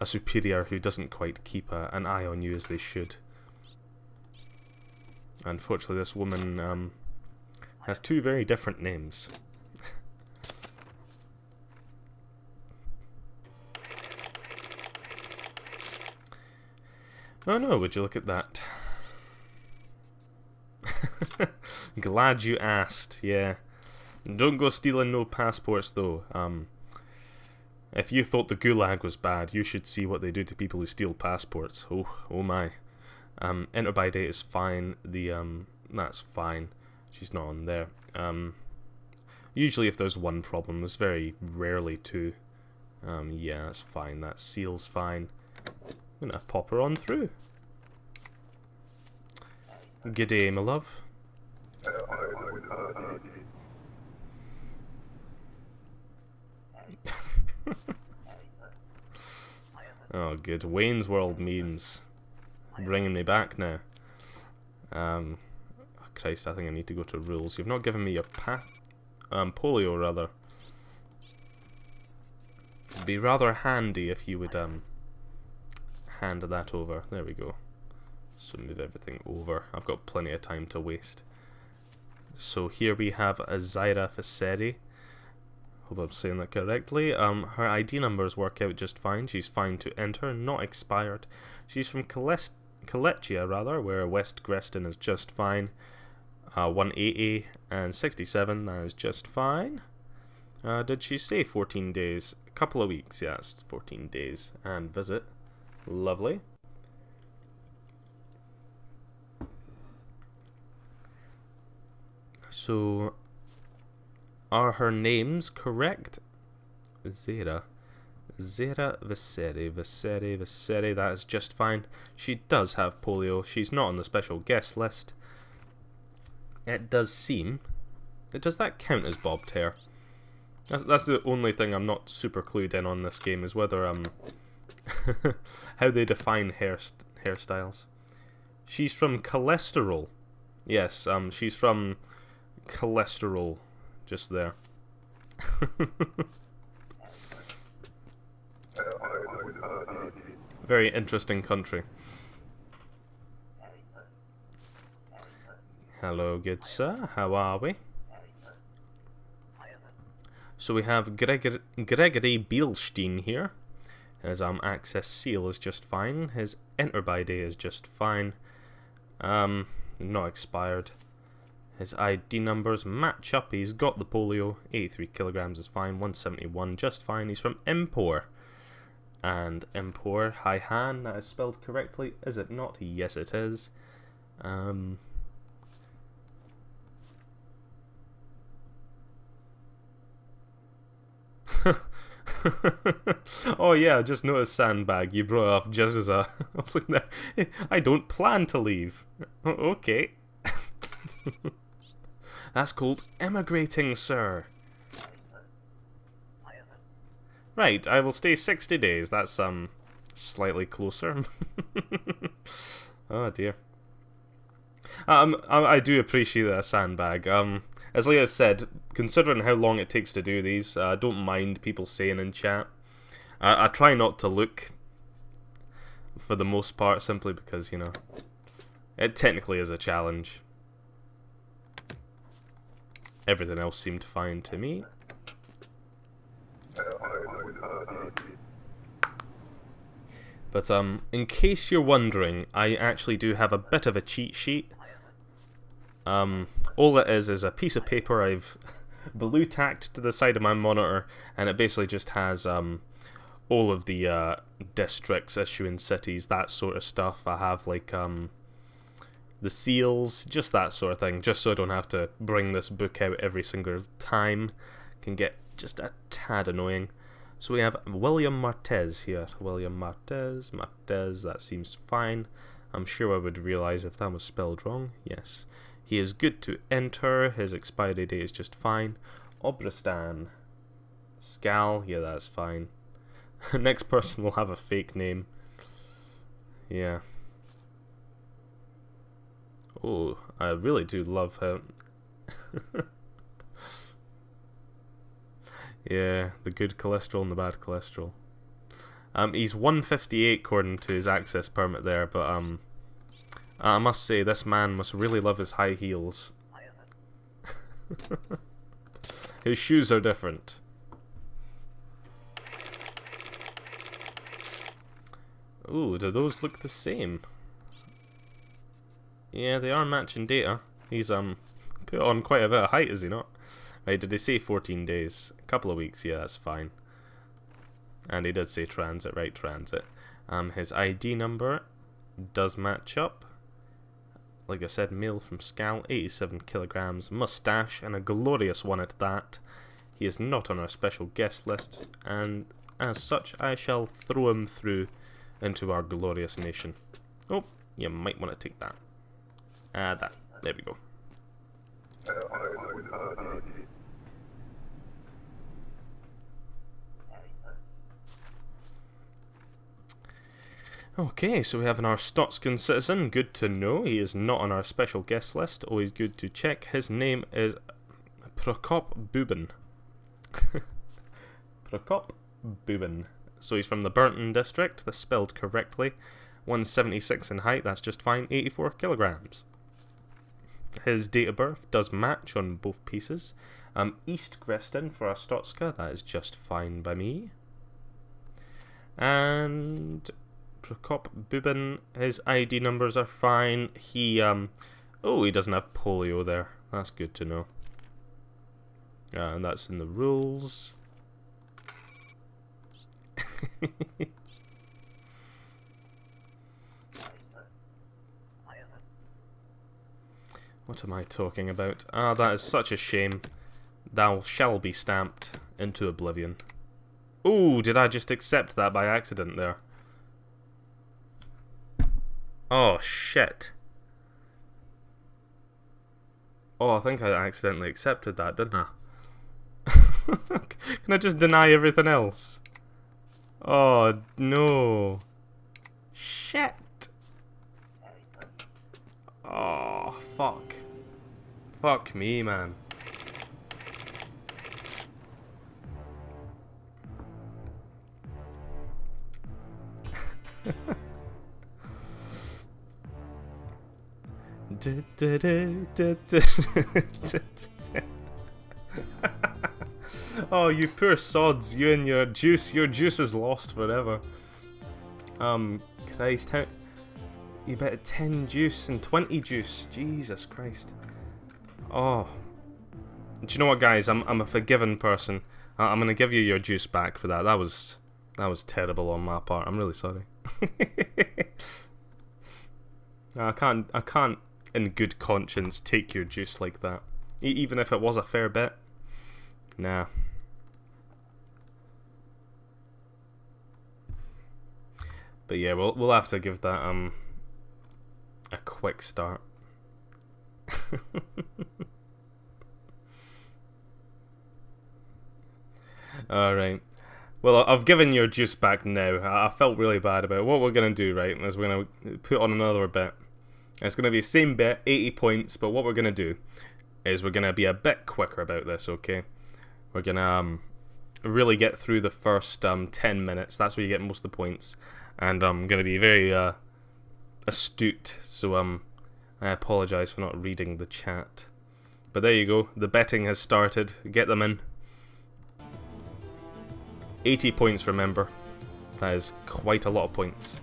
[SPEAKER 1] superior who doesn't quite keep an eye on you as they should. Unfortunately, this woman has two very different names. Oh no, would you look at that. Glad you asked, yeah. Don't go stealing no passports though. If you thought the Gulag was bad, you should see what they do to people who steal passports. Oh my. Enter by date is fine. That's fine. She's not on there. Usually if there's one problem, there's very rarely two. Yeah, that's fine. That seal's fine. I'm gonna pop her on through. G'day, my love. Oh, good. Wayne's World memes. Bringing me back now. Oh, Christ, I think I need to go to rules. You've not given me your polio, rather. It'd be rather handy if you would, hand that over. There we go. So move everything over. I've got plenty of time to waste. So here we have a Zaira Faceri. Hope I'm saying that correctly. Her ID numbers work out just fine. She's fine to enter, not expired. She's from Kolechia, rather, where West Greston is just fine. 180 and 67, that is just fine. Did she say 14 days? A couple of weeks, yes, 14 days. And visit. Lovely. So, are her names correct? Zera Viceri, that is just fine. She does have polio. She's not on the special guest list. It does seem... Does that count as bobbed hair? That's the only thing I'm not super clued in on this game, is whether how they define hairstyles. She's from cholesterol. Yes, she's from cholesterol just there. Very interesting country. Hello, good sir. How are we? So we have Gregory Bielstein here. His access seal is just fine. His enter by day is just fine. Not expired. His ID numbers match up. He's got the polio. 83 kilograms is fine. 171 just fine. He's from Empor. And Empor, Haihan, that is spelled correctly. Is it not? Yes, it is. Oh yeah, I just noticed sandbag. You brought up just as a... I was like, I don't plan to leave. Okay. That's called emigrating, sir. Right, I will stay 60 days. That's, slightly closer. Oh, dear. I do appreciate a sandbag. As Leah said, considering how long it takes to do these, I don't mind people saying in chat. I try not to look, for the most part, simply because, you know, it technically is a challenge. Everything else seemed fine to me. But, in case you're wondering, I actually do have a bit of a cheat sheet. All it is a piece of paper I've blue tacked to the side of my monitor, and it basically just has, all of the, districts, issuing cities, that sort of stuff. I have, like, the seals, just that sort of thing, just so I don't have to bring this book out every single time. Can get just a tad annoying. So we have William Martez here. William Martez, that seems fine. I'm sure I would realise if that was spelled wrong. Yes. He is good to enter. His expiry date is just fine. Obristan. Scal, yeah, that's fine. Next person will have a fake name. Yeah. Oh, I really do love him. Yeah, the good cholesterol and the bad cholesterol. He's 158 according to his access permit there, but I must say this man must really love his high heels. His shoes are different. Ooh, do those look the same? Yeah, they are matching data. He's put on quite a bit of height, is he not? Right, did they say 14 days? A couple of weeks, yeah, that's fine. And he did say transit, right, transit. His ID number does match up. Like I said, male from Scal, 87 kilograms, mustache, and a glorious one at that. He is not on our special guest list, and as such, I shall throw him through into our glorious nation. Oh, you might want to take that. There we go. Okay, so we have an Arstotzkan citizen, good to know. He is not on our special guest list, always good to check. His name is Prokop Bubin. Prokop Bubin. So he's from the Burnton district, that's spelled correctly. 176 in height, that's just fine, 84 kilograms. His date of birth does match on both pieces. East Grestin for Arstotzka, that is just fine by me. And Prokop Bubin, his ID numbers are fine. He, oh, he doesn't have polio there. That's good to know. And that's in the rules. What am I talking about? Ah, that is such a shame. Thou shall be stamped into oblivion. Ooh, did I just accept that by accident there? Oh, shit. Oh, I think I accidentally accepted that, didn't I? Can I just deny everything else? Oh, no. Shit. Oh, fuck. Fuck me, man. Oh, you poor sods, you and your juice is lost forever. Christ, how... You bet 10 juice and 20 juice, Jesus Christ. Oh. Do you know what, guys, I'm a forgiving person. I'm gonna give you your juice back for that. That was terrible on my part, I'm really sorry. I can't in good conscience take your juice like that. Even if it was a fair bit. Nah. But yeah, we'll have to give that a quick start. Alright. Well, I've given your juice back now. I felt really bad about it. What we're going to do, right, is we're going to put on another bit. It's going to be the same bit, 80 points, but what we're going to do is we're going to be a bit quicker about this, okay? We're going to really get through the first 10 minutes. That's where you get most of the points. And I'm going to be very astute, so I apologise for not reading the chat. But there you go, the betting has started. Get them in. 80 points, remember. That is quite a lot of points.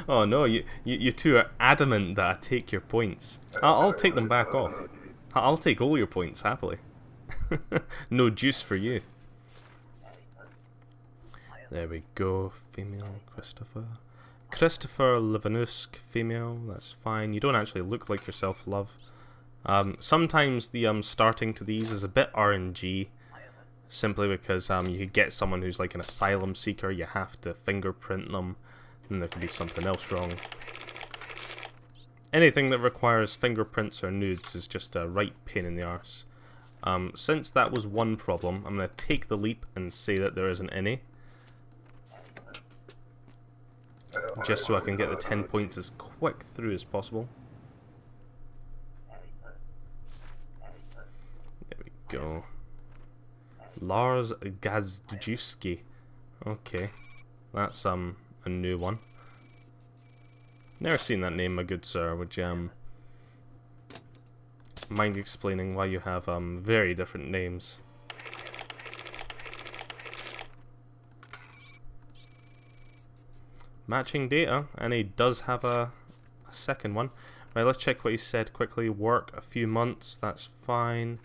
[SPEAKER 1] Oh no, you two are adamant that I take your points. I'll take them back off. I'll take all your points, happily. No juice for you. There we go, female Christopher. Christopher Levanusk, female, that's fine. You don't actually look like yourself, love. Sometimes the starting to these is a bit RNG, simply because you could get someone who's like an asylum seeker, you have to fingerprint them, and there could be something else wrong. Anything that requires fingerprints or nudes is just a right pain in the arse. Since that was one problem, I'm going to take the leap and say that there isn't any. Just so I can get the 10 points as quick through as possible. There we go. Lars Gazdjuski. Okay. That's a new one. Never seen that name, my good sir. Would you mind explaining why you have very different names? Matching data, and he does have a second one. Right, let's check what he said quickly. Work a few months, that's fine.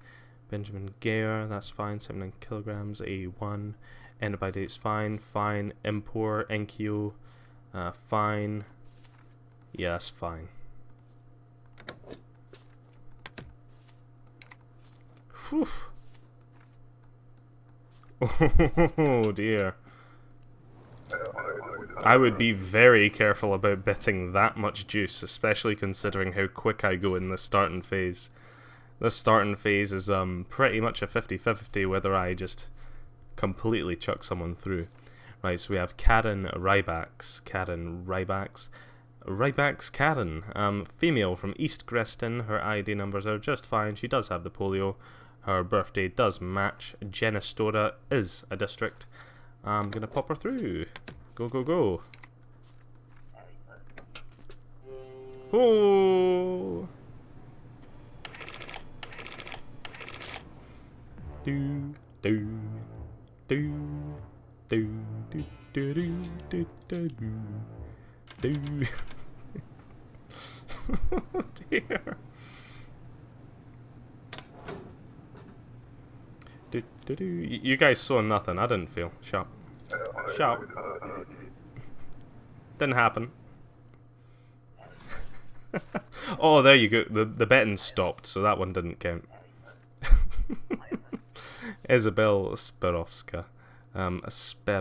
[SPEAKER 1] Benjamin Gare, that's fine. 79 kilograms, A1. End by date's fine. Fine. Import, NQ, fine. Yeah, that's fine. Whew. Oh dear. I would be very careful about betting that much juice, especially considering how quick I go in the starting phase. This starting phase is pretty much a 50-50 whether I just completely chuck someone through. Right, so we have Karen Rybax. Rybax Karen. Female from East Greston. Her ID numbers are just fine. She does have the polio. Her birthday does match. Genestora is a district. I'm gonna pop her through. Go, go, go. Oh! Do, do, do, do, do, do, do, do, do, do. Oh dear. You guys saw nothing. I didn't feel. Shut up. Shut up. Didn't happen. Oh, there you go. The betting stopped, so that one didn't count. Isabel Sperovska. Isabel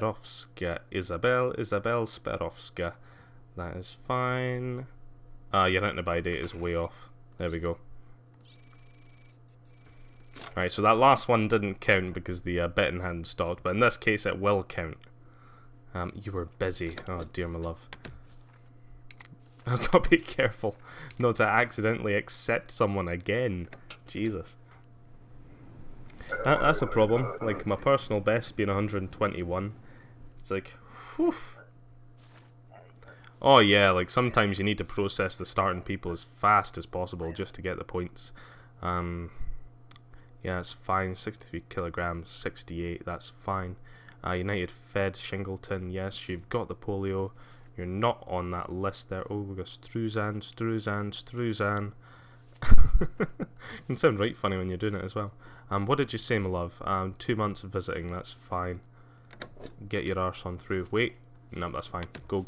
[SPEAKER 1] Sperovska. That is fine. Your buy date is way off. There we go. Right, so that last one didn't count because the betting hadn't stopped, but in this case it will count. You were busy. Oh dear my love. I've got to be careful not to accidentally accept someone again. Jesus. That's a problem. Like, my personal best being 121. It's like, whew. Oh yeah, like sometimes you need to process the starting people as fast as possible just to get the points. Yeah, it's fine. 63 kilograms, 68, that's fine. United Fed, Shingleton, yes, you've got the polio. You're not on that list there. Oh, look at Struzan. Can sound right funny when you're doing it as well. What did you say, my love? 2 months visiting, that's fine. Get your arse on through. Wait, no, that's fine. Go.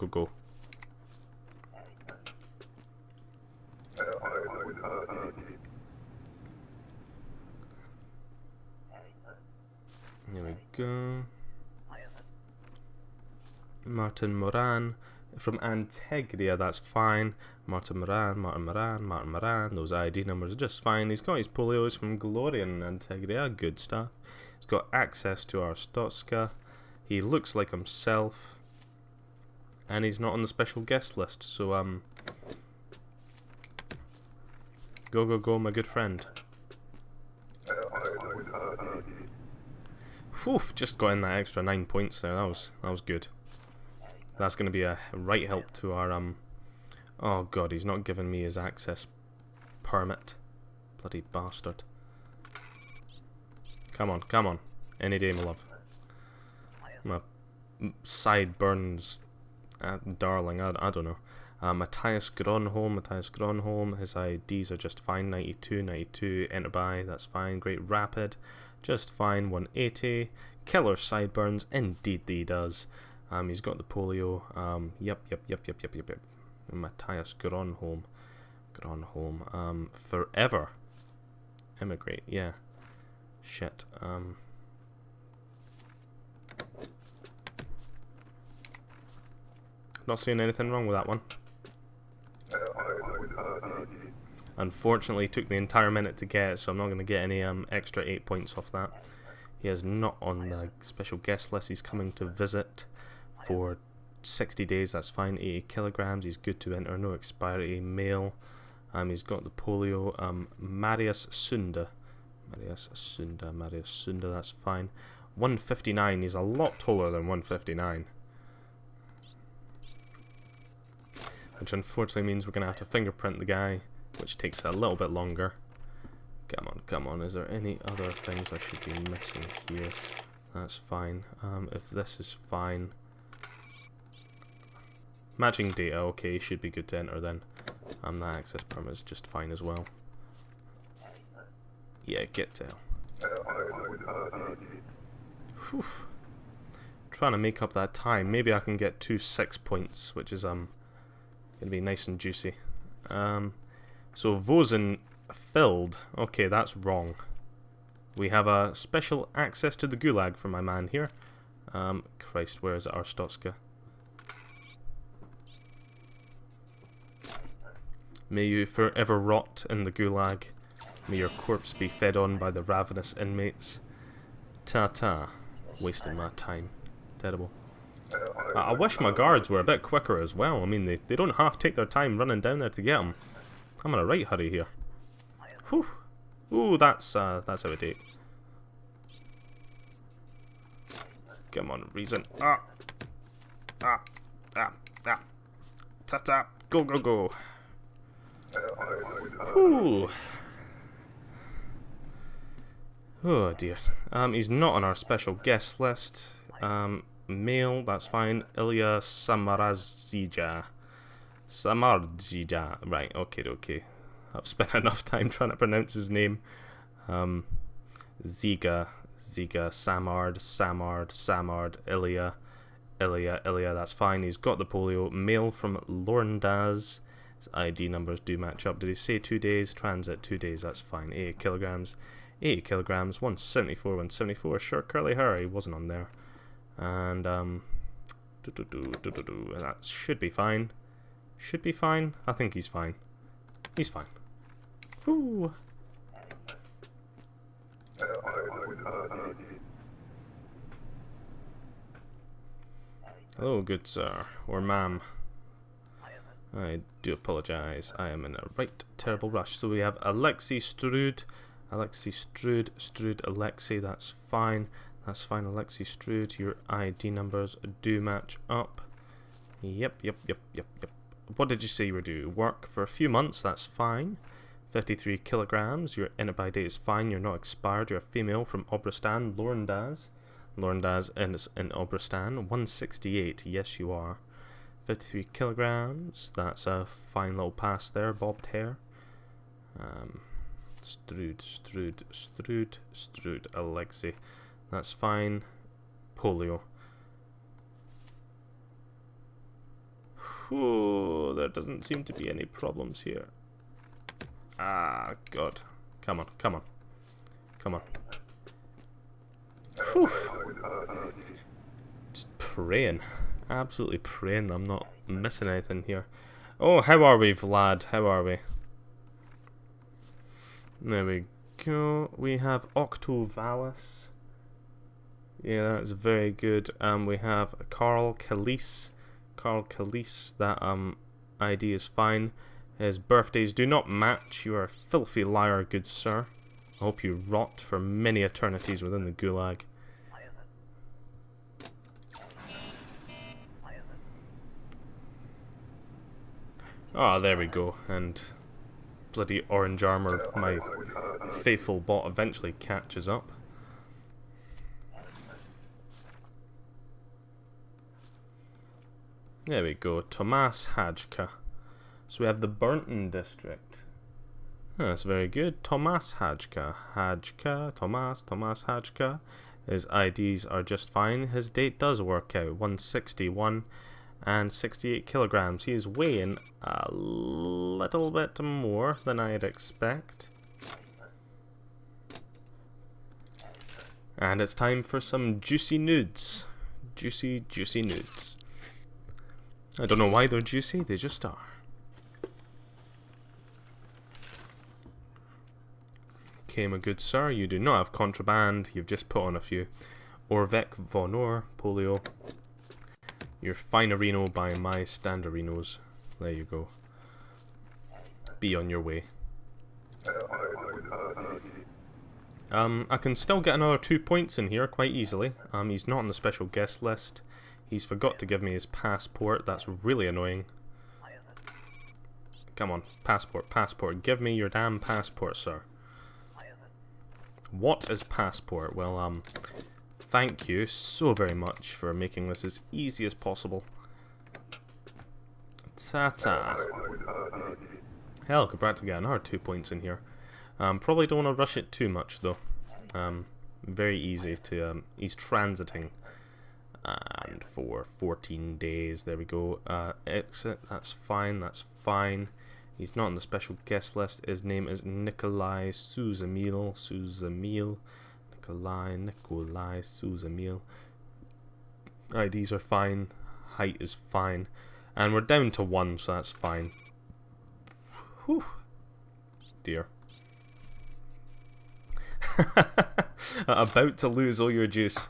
[SPEAKER 1] Here we go. Martin Moran from Antegria, that's fine. Martin Moran. Those ID numbers are just fine. He's got his polios from Glorian Antegria, good stuff. He's got access to our Stotska. He looks like himself. And he's not on the special guest list, so go, my good friend. Whew, just got in that extra 9 points there. That was good. That's going to be a right help to our oh god, he's not giving me his access permit. Bloody bastard. Come on. Any day, my love. My sideburns darling, I don't know. Matthias Gronholm, his IDs are just fine. 92, enter by, that's fine. Great Rapid, just fine. 180, killer sideburns, indeed he does. He's got the polio. Yep. Matthias Gronholm. Forever. Immigrate, yeah. Shit. Not seeing anything wrong with that one. Unfortunately, it took the entire minute to get it, so I'm not going to get any extra 8 points off that. He is not on the special guest list. He's coming to visit for 60 days, that's fine. 80 kilograms, he's good to enter, no expiry, male. He's got the polio. Marius Sunda, that's fine. 159, he's a lot taller than 159. Which unfortunately means we're going to have to fingerprint the guy, which takes a little bit longer. Come on, is there any other things I should be missing here? That's fine. If this is fine. Matching data, okay, should be good to enter then. That access permit is just fine as well. Yeah, get tail. Whew. Trying to make up that time. Maybe I can get 2 6 points, which is gonna be nice and juicy. So Vosen filled. Okay, that's wrong. We have a special access to the gulag for my man here. Christ, where is it? Arstotska. May you forever rot in the gulag. May your corpse be fed on by the ravenous inmates. Ta-ta. Wasting my time. Terrible. I wish my guards were a bit quicker as well. I mean, they don't half take their time running down there to get them. I'm in a right hurry here. Whew. Ooh, that's out of date. Come on, reason. Ta-ta. Go. Whew. Oh dear. He's not on our special guest list. Male, that's fine. Ilya Samardžija. Right, okay. I've spent enough time trying to pronounce his name. Ziga, Samard, Ilya, that's fine. He's got the polio. Male from Lorndaz. His ID numbers do match up. Did he say 2 days? Transit, 2 days, that's fine. 80 kilograms, 174. Sure, curly hair, he wasn't on there. And, that should be fine. I think he's fine. He's fine. Woo! Hello, good sir, or ma'am. I do apologise. I am in a right terrible rush. So we have Alexei Strud, Alexei Strood, Alexei, that's fine. That's fine, Alexei Strood. Your ID numbers do match up. Yep. What did you say you were doing? Work for a few months, that's fine. 53 kilograms, your in it by date is fine, you're not expired, you're a female from Obristan, Lauren Daz. Lauren Daz is in Obristan. 168, yes you are. 53 kilograms, that's a fine little pass there, bobbed hair. Strood, Alexei. That's fine. Polio. Whew, there doesn't seem to be any problems here. Ah, God. Come on. Whew. Just praying. Absolutely praying I'm not missing anything here. Oh, how are we, Vlad? How are we? There we go. We have Octovalis. Yeah, that's very good. We have Carl Calise. That ID is fine. His birthdays do not match. You are a filthy liar, good sir. I hope you rot for many eternities within the gulag. Ah, there we go. And bloody orange armor, my faithful bot eventually catches up. There we go, Tomas Hajka. So we have the Burnton district. Oh, that's very good. Tomas Hajka. Tomas Hajka. His IDs are just fine. His date does work out. 161 and 68 kilograms. He is weighing a little bit more than I'd expect. And it's time for some juicy nudes. Juicy nudes. I don't know why they're juicy, they just are. Okay, my good sir, you do not have contraband, you've just put on a few. Orvek Vonor, Polio. You're Finerino by my Standarinos. There you go. Be on your way. I can still get another 2 points in here quite easily. He's not on the special guest list. He's forgot to give me his passport. That's really annoying. Come on, passport. Give me your damn passport, sir. What is passport? Well, thank you so very much for making this as easy as possible. Ta-ta. Hell, could practically get another 2 points in here. Probably don't want to rush it too much, though. Very easy to... he's transiting. And for 14 days, there we go. Exit, that's fine. He's not on the special guest list. His name is Nikolai Suzamil. Nikolai Suzamil. IDs are fine. Height is fine. And we're down to 1, so that's fine. Whew. Dear. About to lose all your juice.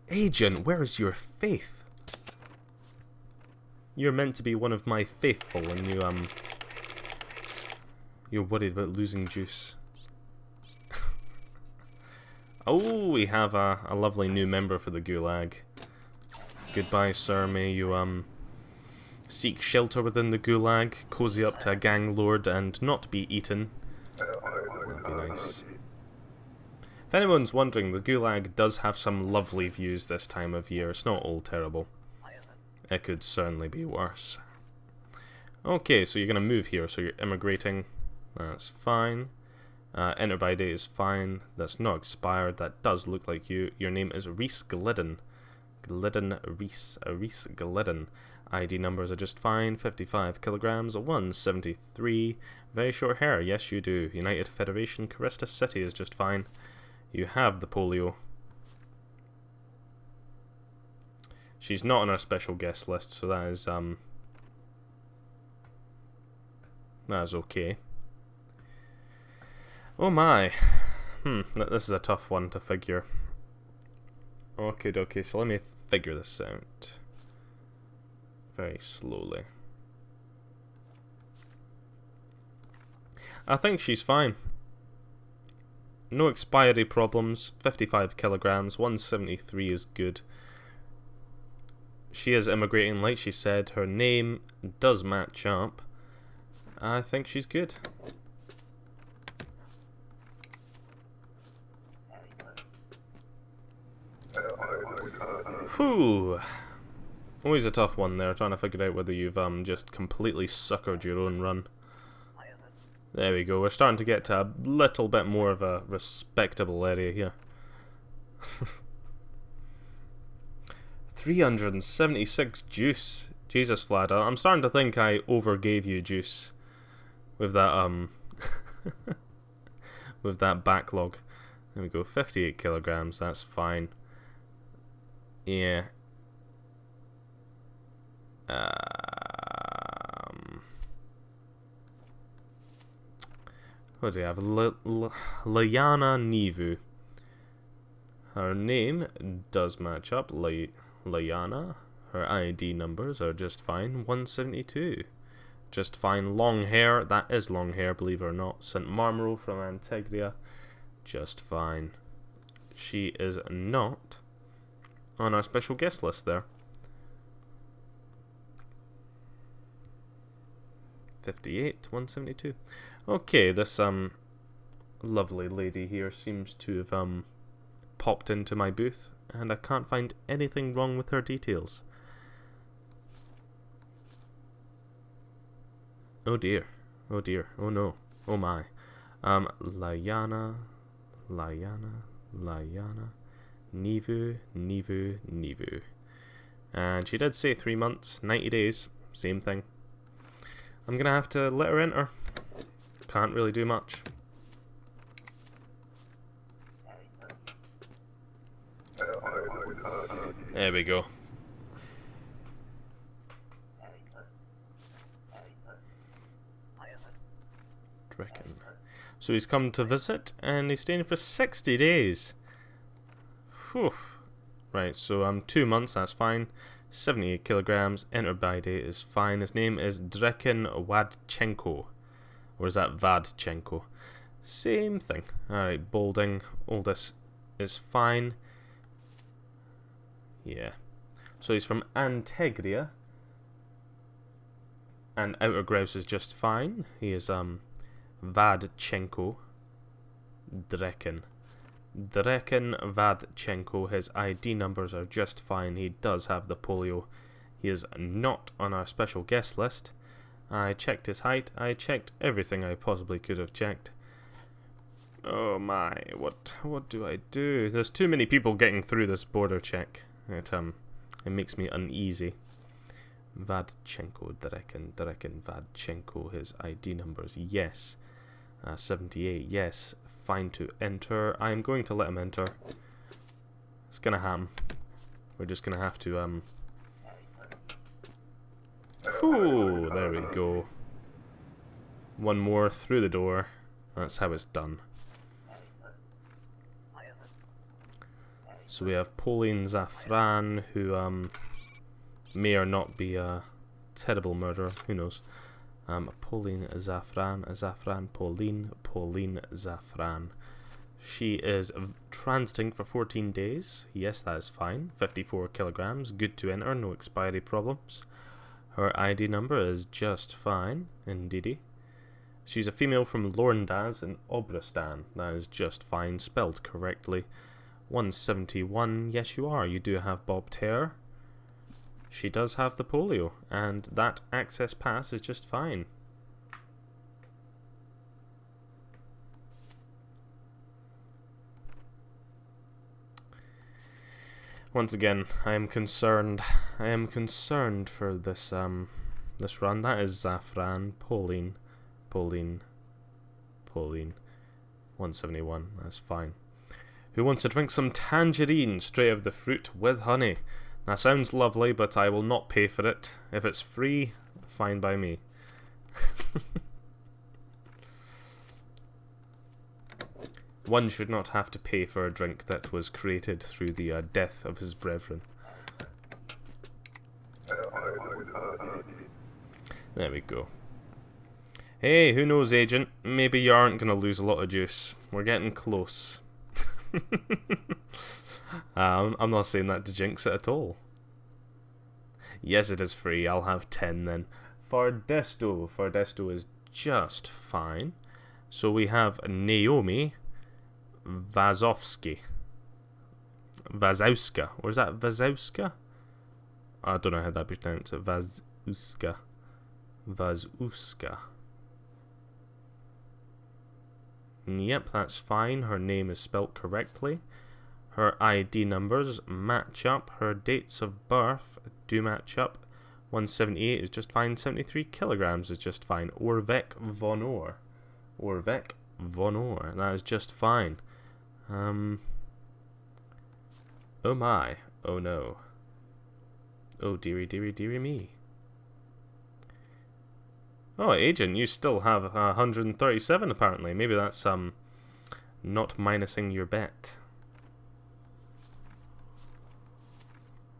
[SPEAKER 1] Agent, where is your faith? You're meant to be one of my faithful, and you're worried about losing juice. Oh, we have a lovely new member for the Gulag. Goodbye, sir. May you seek shelter within the Gulag, cozy up to a gang lord, and not be eaten. That'd be nice. If anyone's wondering, the Gulag does have some lovely views this time of year. It's not all terrible. It could certainly be worse. Okay, so you're going to move here, so you're immigrating. That's fine. Enter by date is fine. That's not expired. That does look like you. Your name is Reese Glidden. Reese Glidden. ID numbers are just fine. 55 kilograms, 173. Very short hair. Yes, you do. United Federation, Carista City is just fine. You have the polio. She's not on our special guest list, so that is okay. Oh my. This is a tough one to figure. Okay, so let me figure this out. Very slowly. I think she's fine. No expiry problems. 55 kilograms. 173 is good. She is immigrating, like she said. Her name does match up. I think she's good. Whew. Always a tough one there, trying to figure out whether you've just completely suckered your own run. There we go, we're starting to get to a little bit more of a respectable area here. 376 juice. Jesus, Vlada, I'm starting to think I overgave you juice with that with that backlog. There we go, 58 kilograms, that's fine. Yeah. What do you have? Liana Nivu. Her name does match up. Liana. Her ID numbers are just fine. 172. Just fine. Long hair. That is long hair, believe it or not. St. Marmaro from Antegria. Just fine. She is not on our special guest list there. 58, 172. Okay, this lovely lady here seems to have popped into my booth, and I can't find anything wrong with her details. Oh dear, oh dear, oh no, oh my. Liana, Nivu. And she did say 3 months, 90 days, same thing. I'm gonna have to let her enter. Can't really do much. There we go. Reckon. So he's come to visit, and he's staying for 60 days. Whew. Right, so 2 months, that's fine. 78 kilograms, enter by date is fine. His name is Drekin Wadchenko. Or is that Vadchenko? Same thing. Alright, bolding. All this is fine. Yeah. So he's from Antegria. And Outer Grouse is just fine. He is Vadchenko. Drekin Vadchenko. His ID numbers are just fine. He does have the polio. He is not on our special guest list. I checked his height. I checked everything I possibly could have checked. Oh my, what do I do? There's too many people getting through this border check. It makes me uneasy. Vadchenko, Drekin Vadchenko. His ID numbers, yes. 78, yes. Fine to enter. I'm going to let him enter. It's gonna happen. We're just gonna have to Ooh, there we go. One more through the door. That's how it's done. So we have Pauline Zafran, who may or not be a terrible murderer. Who knows? Pauline Zafran, Pauline Zafran. She is transiting for 14 days. Yes, that is fine. 54 kilograms. Good to enter. No expiry problems. Her ID number is just fine, indeedy. She's a female from Lorndaz in Obristan. That is just fine, spelled correctly. 171, yes you are. You do have bobbed hair. She does have the polio, and that access pass is just fine. Once again, I am concerned. I am concerned for this this run. That is Zafran, Pauline. 171. That's fine. Who wants to drink some tangerine straight out of the fruit with honey? That sounds lovely, but I will not pay for it. If it's free, fine by me. One should not have to pay for a drink that was created through the death of his brethren. There we go. Hey, who knows, agent? Maybe you aren't going to lose a lot of juice. We're getting close. I'm not saying that to jinx it at all. Yes, it is free. I'll have 10 then. Fardesto. Fardesto is just fine. So we have Naomi Wazowska. Wazowska. Or is that Wazowska? I don't know how that be pronounced. Wazowska. Wazowska. Yep, that's fine. Her name is spelt correctly. Her ID numbers match up. Her dates of birth do match up. 178 is just fine. 73 kilograms is just fine. Orvek von Or. Orvek von Or. That is just fine. Oh my. Oh no. Oh dearie, dearie, dearie me. Oh, agent, you still have 137 apparently. Maybe that's not minusing your bet.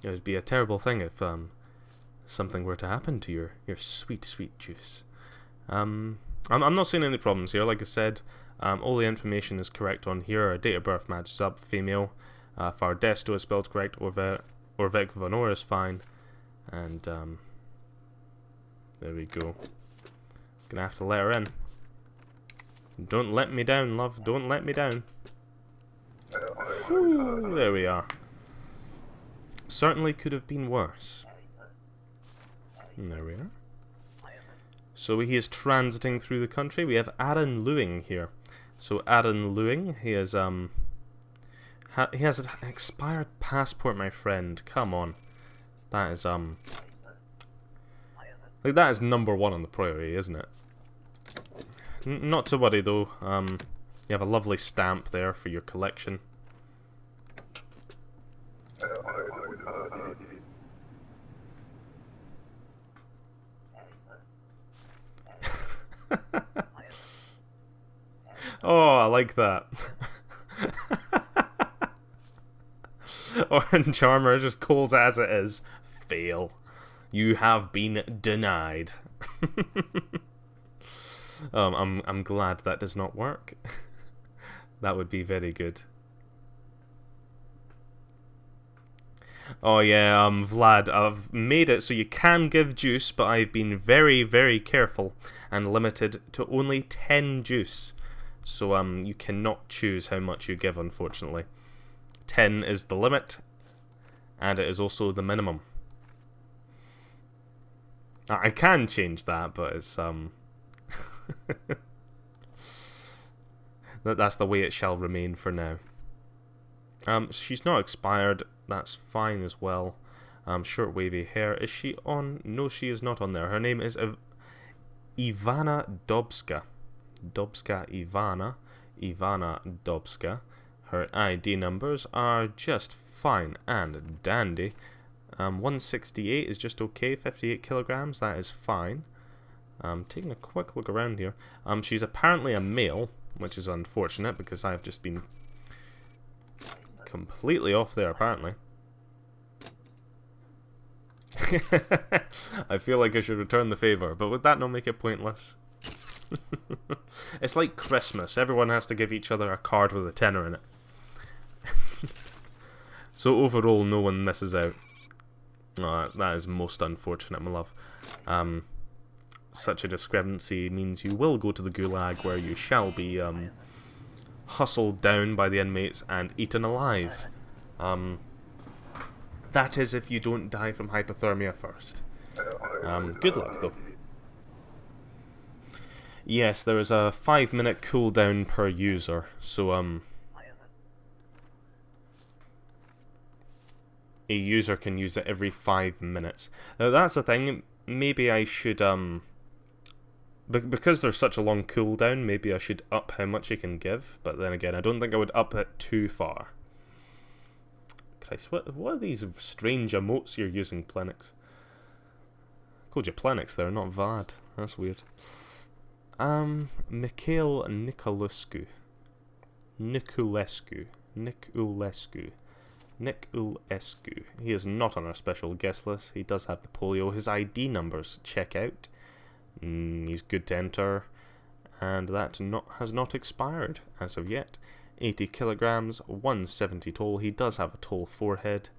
[SPEAKER 1] It would be a terrible thing if something were to happen to your sweet, sweet juice. I'm not seeing any problems here. Like I said, all the information is correct on here. Our date of birth matches up. Female. Fardesto is spelled correct. Orvek von Or is fine. And there we go. Gonna have to let her in. Don't let me down, love. Don't let me down. Whew, there we are. Certainly could have been worse. There we are. So he is transiting through the country. We have Aaron Lewing here. So Aaron Lewing, he has an expired passport, my friend. Come on, that is like that is #1 on the priority, isn't it? Not to worry though. You have a lovely stamp there for your collection. Oh, I like that. Orange armor, just cold as it is. Fail. You have been denied. I'm glad that does not work. That would be very good. Oh yeah, Vlad, I've made it so you can give juice, but I've been very, very careful and limited to only 10 juice. So you cannot choose how much you give, unfortunately. 10 is the limit, and it is also the minimum. I can change that, but it's that's the way it shall remain for now. She's not expired. That's fine as well. Short wavy hair. Is she on? No, she is not on there. Her name is Ivana Dobska. Dobska Ivana. Ivana Dobska. Her ID numbers are just fine and dandy. 168 is just okay. 58 kilograms. That is fine. Taking a quick look around here. She's apparently a male, which is unfortunate because I've just been completely off there apparently. I feel like I should return the favour, but would that not make it pointless? It's like Christmas. Everyone has to give each other a card with a tenner in it. So overall, no one misses out. Oh, that is most unfortunate, my love. Such a discrepancy means you will go to the gulag, where you shall be hustled down by the inmates and eaten alive. That is if you don't die from hypothermia first. Good luck, though. Yes, there is a 5-minute cooldown per user, so a user can use it every 5 minutes. Now that's the thing, maybe I should, because there's such a long cooldown, maybe I should up how much you can give, but then again, I don't think I would up it too far. Christ, what are these strange emotes you're using, Plenix? I called you Plenix there, not Vlad. That's weird. Mikhail Niculescu. Niculescu. He is not on our special guest list. He does have the polio. His ID numbers check out. He's good to enter. and that has not expired as of yet. 80 kilograms, 170 tall. He does have a tall forehead.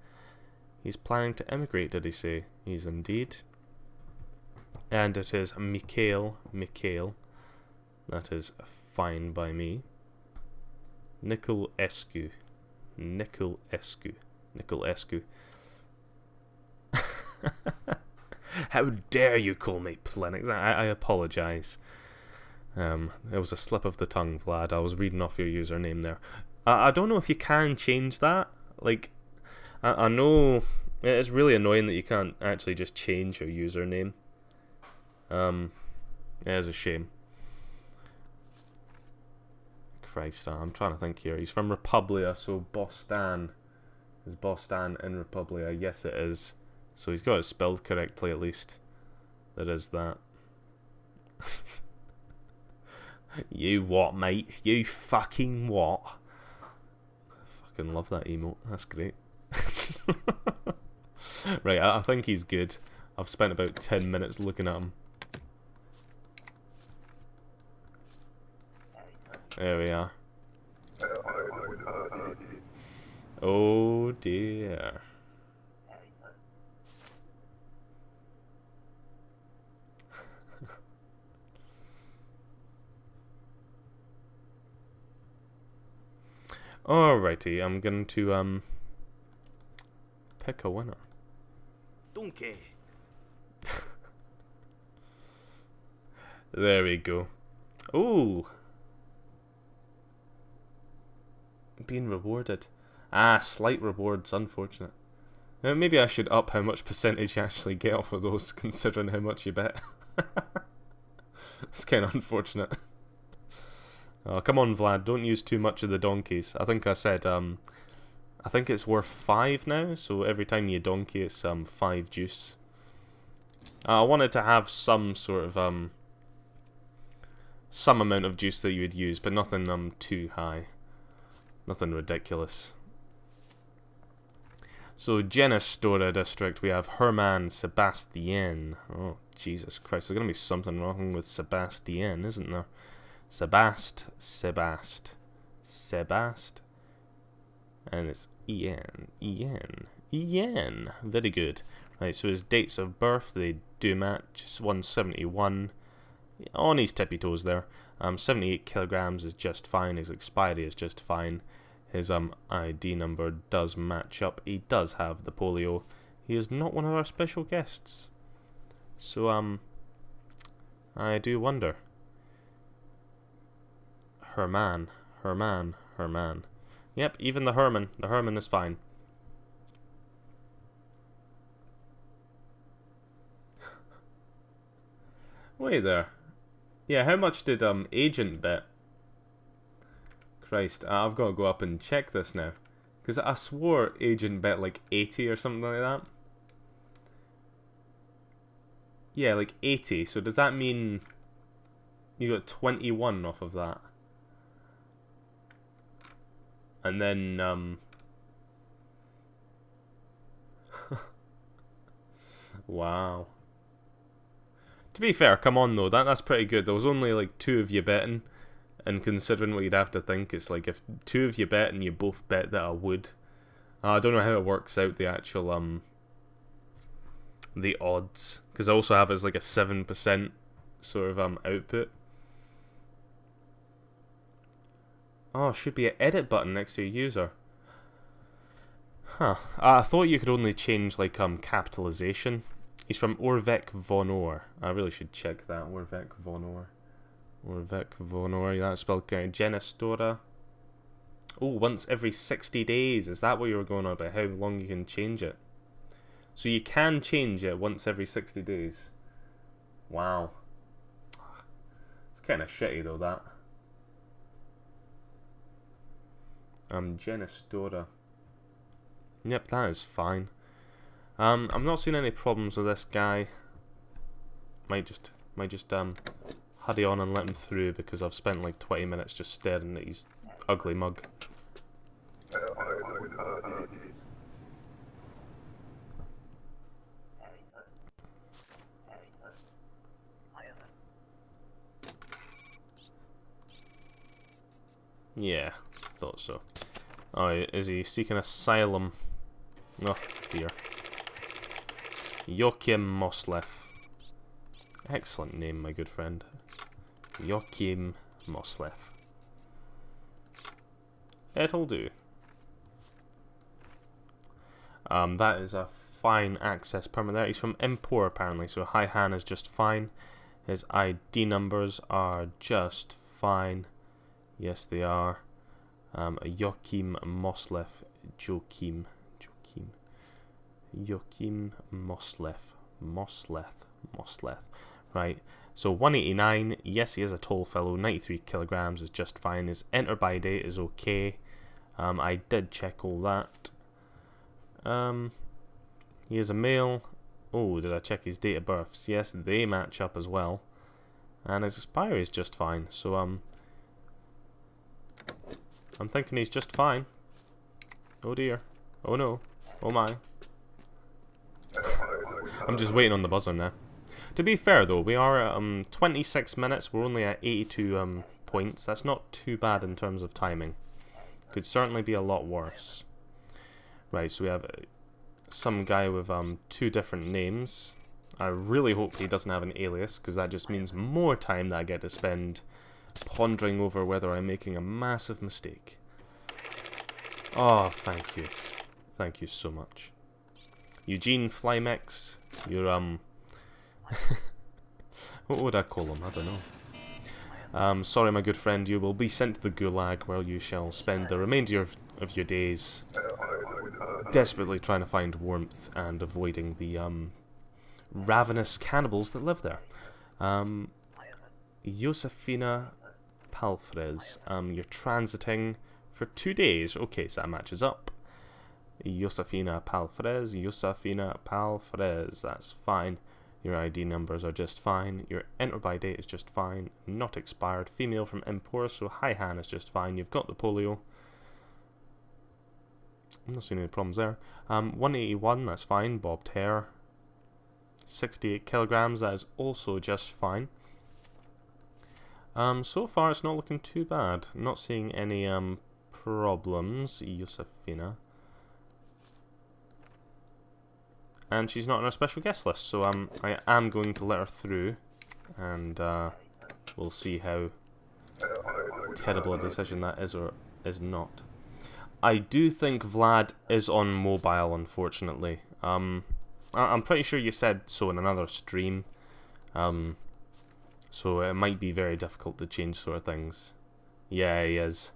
[SPEAKER 1] He's planning to emigrate, did he say? He's indeed. And it is Mikhail. That is fine by me. Nicolescu. How dare you call me Plenix? I apologise. It was a slip of the tongue, Vlad. I was reading off your username there. I don't know if you can change that. Like, I know it's really annoying that you can't actually just change your username. It is a shame. Christ, I'm trying to think here. He's from Republia, so Bostan. Is Bostan in Republia? Yes, it is. So he's got it spelled correctly, at least. There is that. You what, mate? You fucking what? I fucking love that emote. That's great. Right, I think he's good. I've spent about 10 minutes looking at him. There we are. Oh dear. Alrighty, I'm going to pick a winner.
[SPEAKER 2] Donkey.
[SPEAKER 1] There we go. Ooh. Being rewarded. Ah, slight rewards, unfortunate. Maybe I should up how much percentage you actually get off of those, considering how much you bet. It's kind of unfortunate. Oh, come on, Vlad, don't use too much of the donkeys. I think I said, I think it's worth 5 now, so every time you donkey, it's 5 juice. I wanted to have some sort of, some amount of juice that you would use, but nothing too high. Nothing ridiculous. So, Genestora district, we have Herman Sebastien. Oh, Jesus Christ, there's going to be something wrong with Sebastien, isn't there? Sebast. And it's En. Very good. Right, so his dates of birth, they do match. 171. On his tippy toes there. 78 kilograms is just fine. His expiry is just fine. His ID number does match up. He does have the polio. He is not one of our special guests. So I do wonder. Herman. Yep, even the Herman. The Herman is fine. Wait there. Yeah, how much did Agent bet? Christ, I've got to go up and check this now. Because I swore Agent bet like 80 or something like that. Yeah, like 80. So does that mean you got 21 off of that? And then, wow. To be fair, come on though, that's pretty good. There was only like 2 of you betting, and considering what you'd have to think, it's like if 2 of you bet and you both bet that I would. I don't know how it works out, the actual, the odds. Because I also have it as like a 7% sort of, output. Oh, should be an edit button next to a user. Huh. I thought you could only change, like, capitalization. He's from Orvek von Or. I really should check that. Orvek von Or. Orvek von Or. That's spelled Genestora. Oh, once every 60 days. Is that what you were going on about? How long you can change it? So you can change it once every 60 days. Wow. It's kind of shitty, though, that. Genestora. Yep, that is fine. I'm not seeing any problems with this guy. Might just hurry on and let him through because I've spent like 20 minutes just staring at his ugly mug. Yeah, thought so. Oh, is he seeking asylum? Oh, dear. Joachim Moslev. Excellent name, my good friend. Joachim Moslev. It'll do. That is a fine access permit there. He's from Empor, apparently, so High Han is just fine. His ID numbers are just fine. Yes, they are. Joachim Moslev. Joachim Moslev. Right. So 189. Yes, he is a tall fellow. 93 kilograms is just fine. His enter by date is okay. I did check all that. He is a male. Oh, did I check his date of births? Yes, they match up as well. And his expiry is just fine. So I'm thinking he's just fine. Oh dear. Oh no. Oh my. I'm just waiting on the buzzer now. To be fair though, we are at 26 minutes. We're only at 82 points. That's not too bad in terms of timing. Could certainly be a lot worse. Right, so we have some guy with 2 different names. I really hope he doesn't have an alias, because that just means more time that I get to spend pondering over whether I'm making a massive mistake. Oh, thank you. Thank you so much. Eugene Flymex, you're, what would I call him? I don't know. Sorry, my good friend, you will be sent to the Gulag, where you shall spend the remainder of your days desperately trying to find warmth and avoiding the, ravenous cannibals that live there. Josefina Palfrez, you're transiting for 2 days. Okay, so that matches up. Josefina Palfrez, that's fine. Your ID numbers are just fine. Your enter by date is just fine. Not expired. Female from Empor, so High Han is just fine. You've got the polio. I'm not seeing any problems there. 181, that's fine. Bobbed hair. 68 kilograms, that is also just fine. So far it's not looking too bad. Not seeing any problems. Josefina. And she's not on our special guest list, so I am going to let her through, and we'll see how terrible a decision that is or is not. I do think Vlad is on mobile, unfortunately. I'm pretty sure you said so in another stream, so it might be very difficult to change sort of things. Yeah, he is.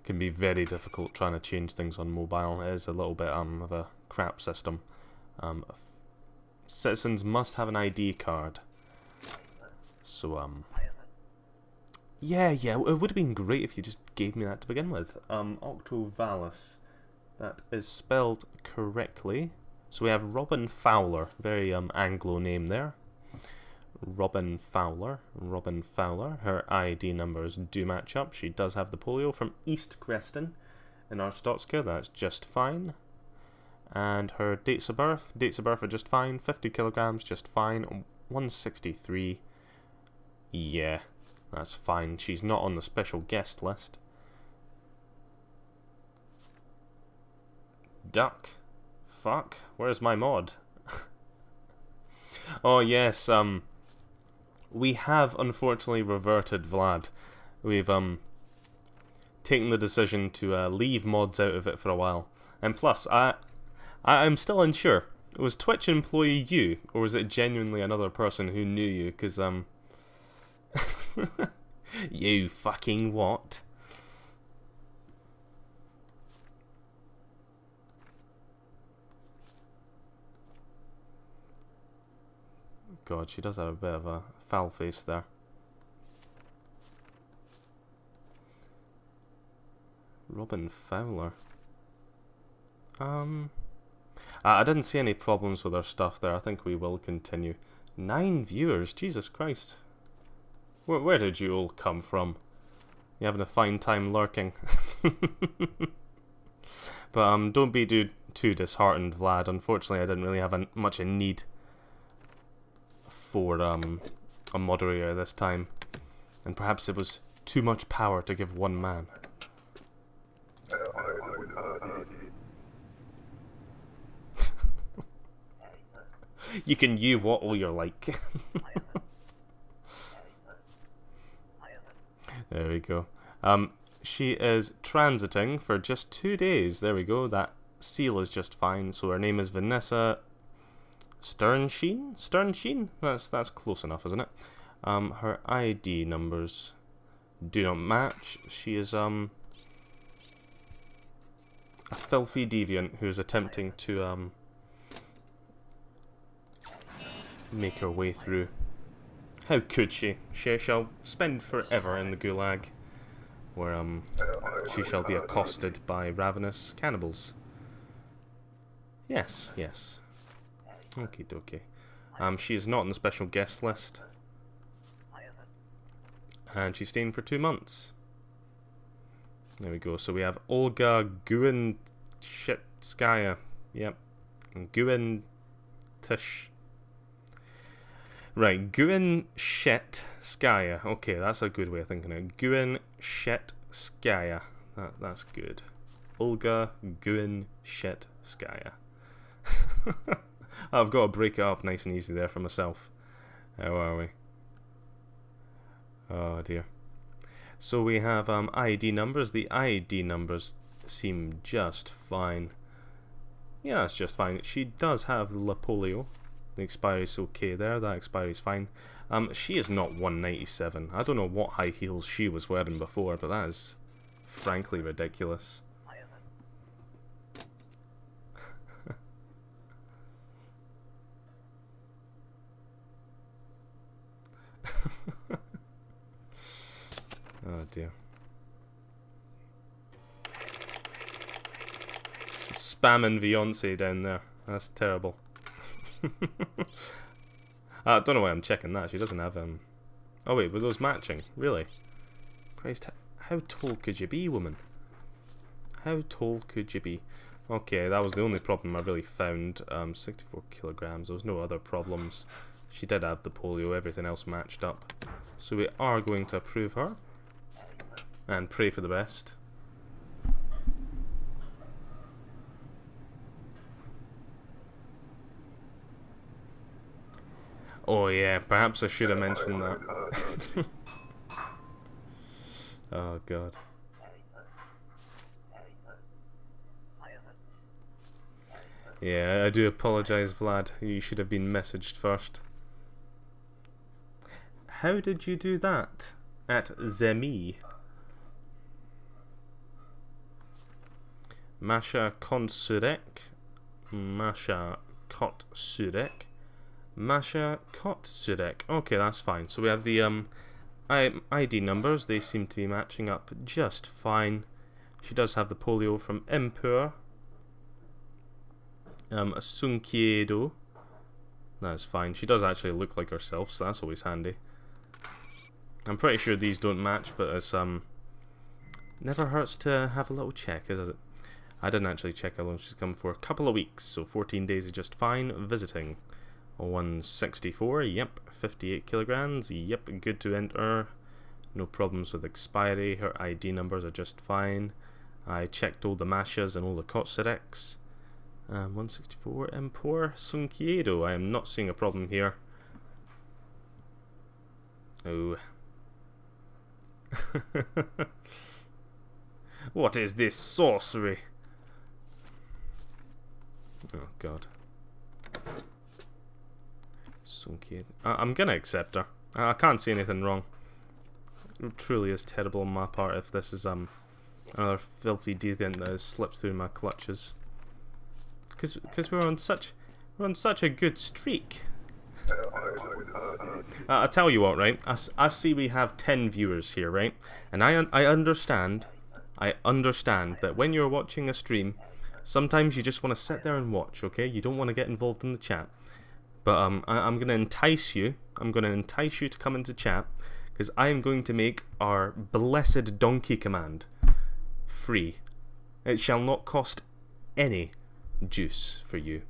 [SPEAKER 1] It can be very difficult trying to change things on mobile. It is a little bit of a crap system. Citizens must have an ID card. So, yeah, it would have been great if you just gave me that to begin with. Octovalis. That is spelled correctly. So we have Robin Fowler. Very, Anglo name there. Robin Fowler. Her ID numbers do match up. She does have the polio from East Creston in Arstotzka. That's just fine. And her dates of birth are just fine. 50 kilograms, just fine. 163. Yeah, that's fine. She's not on the special guest list. Duck. Fuck. Where's my mod? Oh yes, we have unfortunately reverted Vlad. We've taken the decision to leave mods out of it for a while. And plus, I'm still unsure. Was Twitch employee you, or was it genuinely another person who knew you? Because, you fucking what? God, she does have a bit of a foul face there. Robin Fowler. I didn't see any problems with our stuff there. I think we will continue. 9 viewers, Jesus Christ. Where did you all come from? You having a fine time lurking? But don't be too disheartened, Vlad. Unfortunately, I didn't really have much in need for a moderator this time, and perhaps it was too much power to give one man. You can you what all you're like. There we go. She is transiting for just 2 days. There we go. That seal is just fine. So her name is Vanessa Sternsheen? Sternsheen? That's close enough, isn't it? Her ID numbers do not match. She is a filthy deviant who is attempting to make her way through. How could she? She shall spend forever in the gulag, where she shall be accosted by ravenous cannibals. Yes, yes. Okie dokie. She is not on the special guest list. And she's staying for 2 months. There we go. So we have Olga Guinshitskaya. Yep. Guintish. Right, Guinshitskaya. Okay, that's a good way of thinking it. Guinshitskaya. That's good. Olga Guinshitskaya. I've got to break it up nice and easy there for myself. How are we? Oh dear. So we have ID numbers. The ID numbers seem just fine. Yeah, that's just fine. She does have La Polio. The expiry's okay there. That expiry's fine. She is not 197. I don't know what high heels she was wearing before, but that is frankly ridiculous. Oh dear. Spamming Beyonce down there. That's terrible. I don't know why I'm checking that. She doesn't have Oh wait, were those matching? Really? Christ, how tall could you be, woman? How tall could you be? Okay, that was the only problem I really found. 64 kilograms. There was no other problems. She did have the polio. Everything else matched up. So we are going to approve her and pray for the best. Oh yeah, perhaps I should have mentioned that. Oh god. Yeah, I do apologise, Vlad. You should have been messaged first. How did you do that? At Zemi. Masha Kotsurek. Masha Kotsurek. Masha Kotsurek. Okay, that's fine. So we have the ID numbers. They seem to be matching up just fine. She does have the polio from Impur. Sunkiedo. That's fine. She does actually look like herself, so that's always handy. I'm pretty sure these don't match, but it's never hurts to have a little check, does it? I didn't actually check how long she's come for. A couple of weeks, so 14 days is just fine. Visiting. 164, yep. 58 kilograms, yep. Good to enter. No problems with expiry. Her ID numbers are just fine. I checked all the Mashas and all the Kotsureks. 164, Empor Sunkiedo. I am not seeing a problem here. Oh. What is this sorcery? Oh god. Sunkiedo. I'm gonna accept her. I can't see anything wrong. It truly is terrible on my part if this is another filthy deviant that has slipped through my clutches. Because we're on such a good streak. I tell you what, right? I see we have 10 viewers here, right? And I understand that when you're watching a stream, sometimes you just want to sit there and watch, okay? You don't want to get involved in the chat. But I'm going to entice you. I'm going to entice you to come into chat, because I am going to make our blessed donkey command free. It shall not cost any juice for you.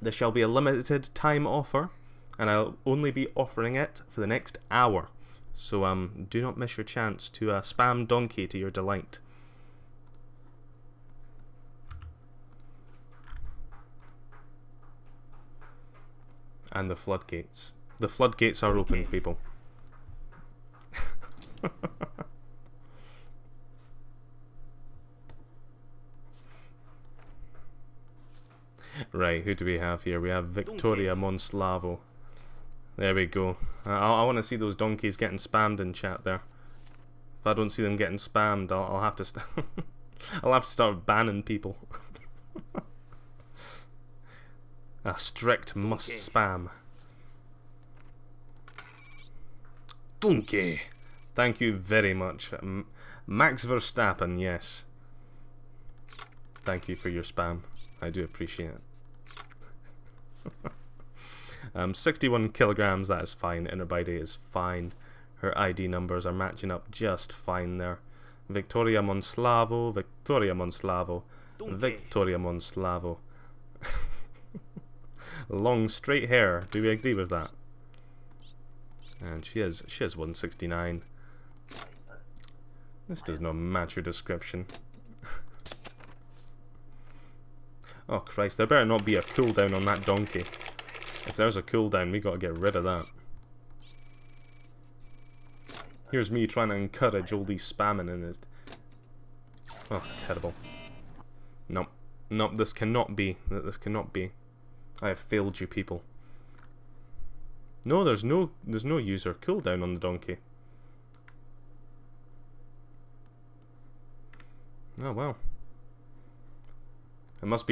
[SPEAKER 1] There shall be a limited time offer, and I'll only be offering it for the next hour. So do not miss your chance to spam donkey to your delight. And the floodgates. The floodgates are open, people. Right, who do we have here? We have Victoria Monslavo. There we go. I want to see those donkeys getting spammed in chat there. If I don't see them getting spammed, I'll have to I'll have to start banning people. A strict must spam. Donkey. Thank you very much. Max Verstappen, yes. Thank you for your spam. I do appreciate it. 61 kilograms, that is fine. Inner body is fine. Her ID numbers are matching up just fine there. Victoria Monslavo, Victoria Monslavo, Victoria Monslavo. Long straight hair. Do we agree with that? And she has 169. This does not match your description. Oh Christ, there better not be a cooldown on that donkey. If there's a cooldown, we gotta get rid of that. Here's me trying to encourage all these spamming in his... Oh, terrible. Nope. Nope, this cannot be. This cannot be. I have failed you people. No, there's no user cooldown on the donkey. Oh well. It must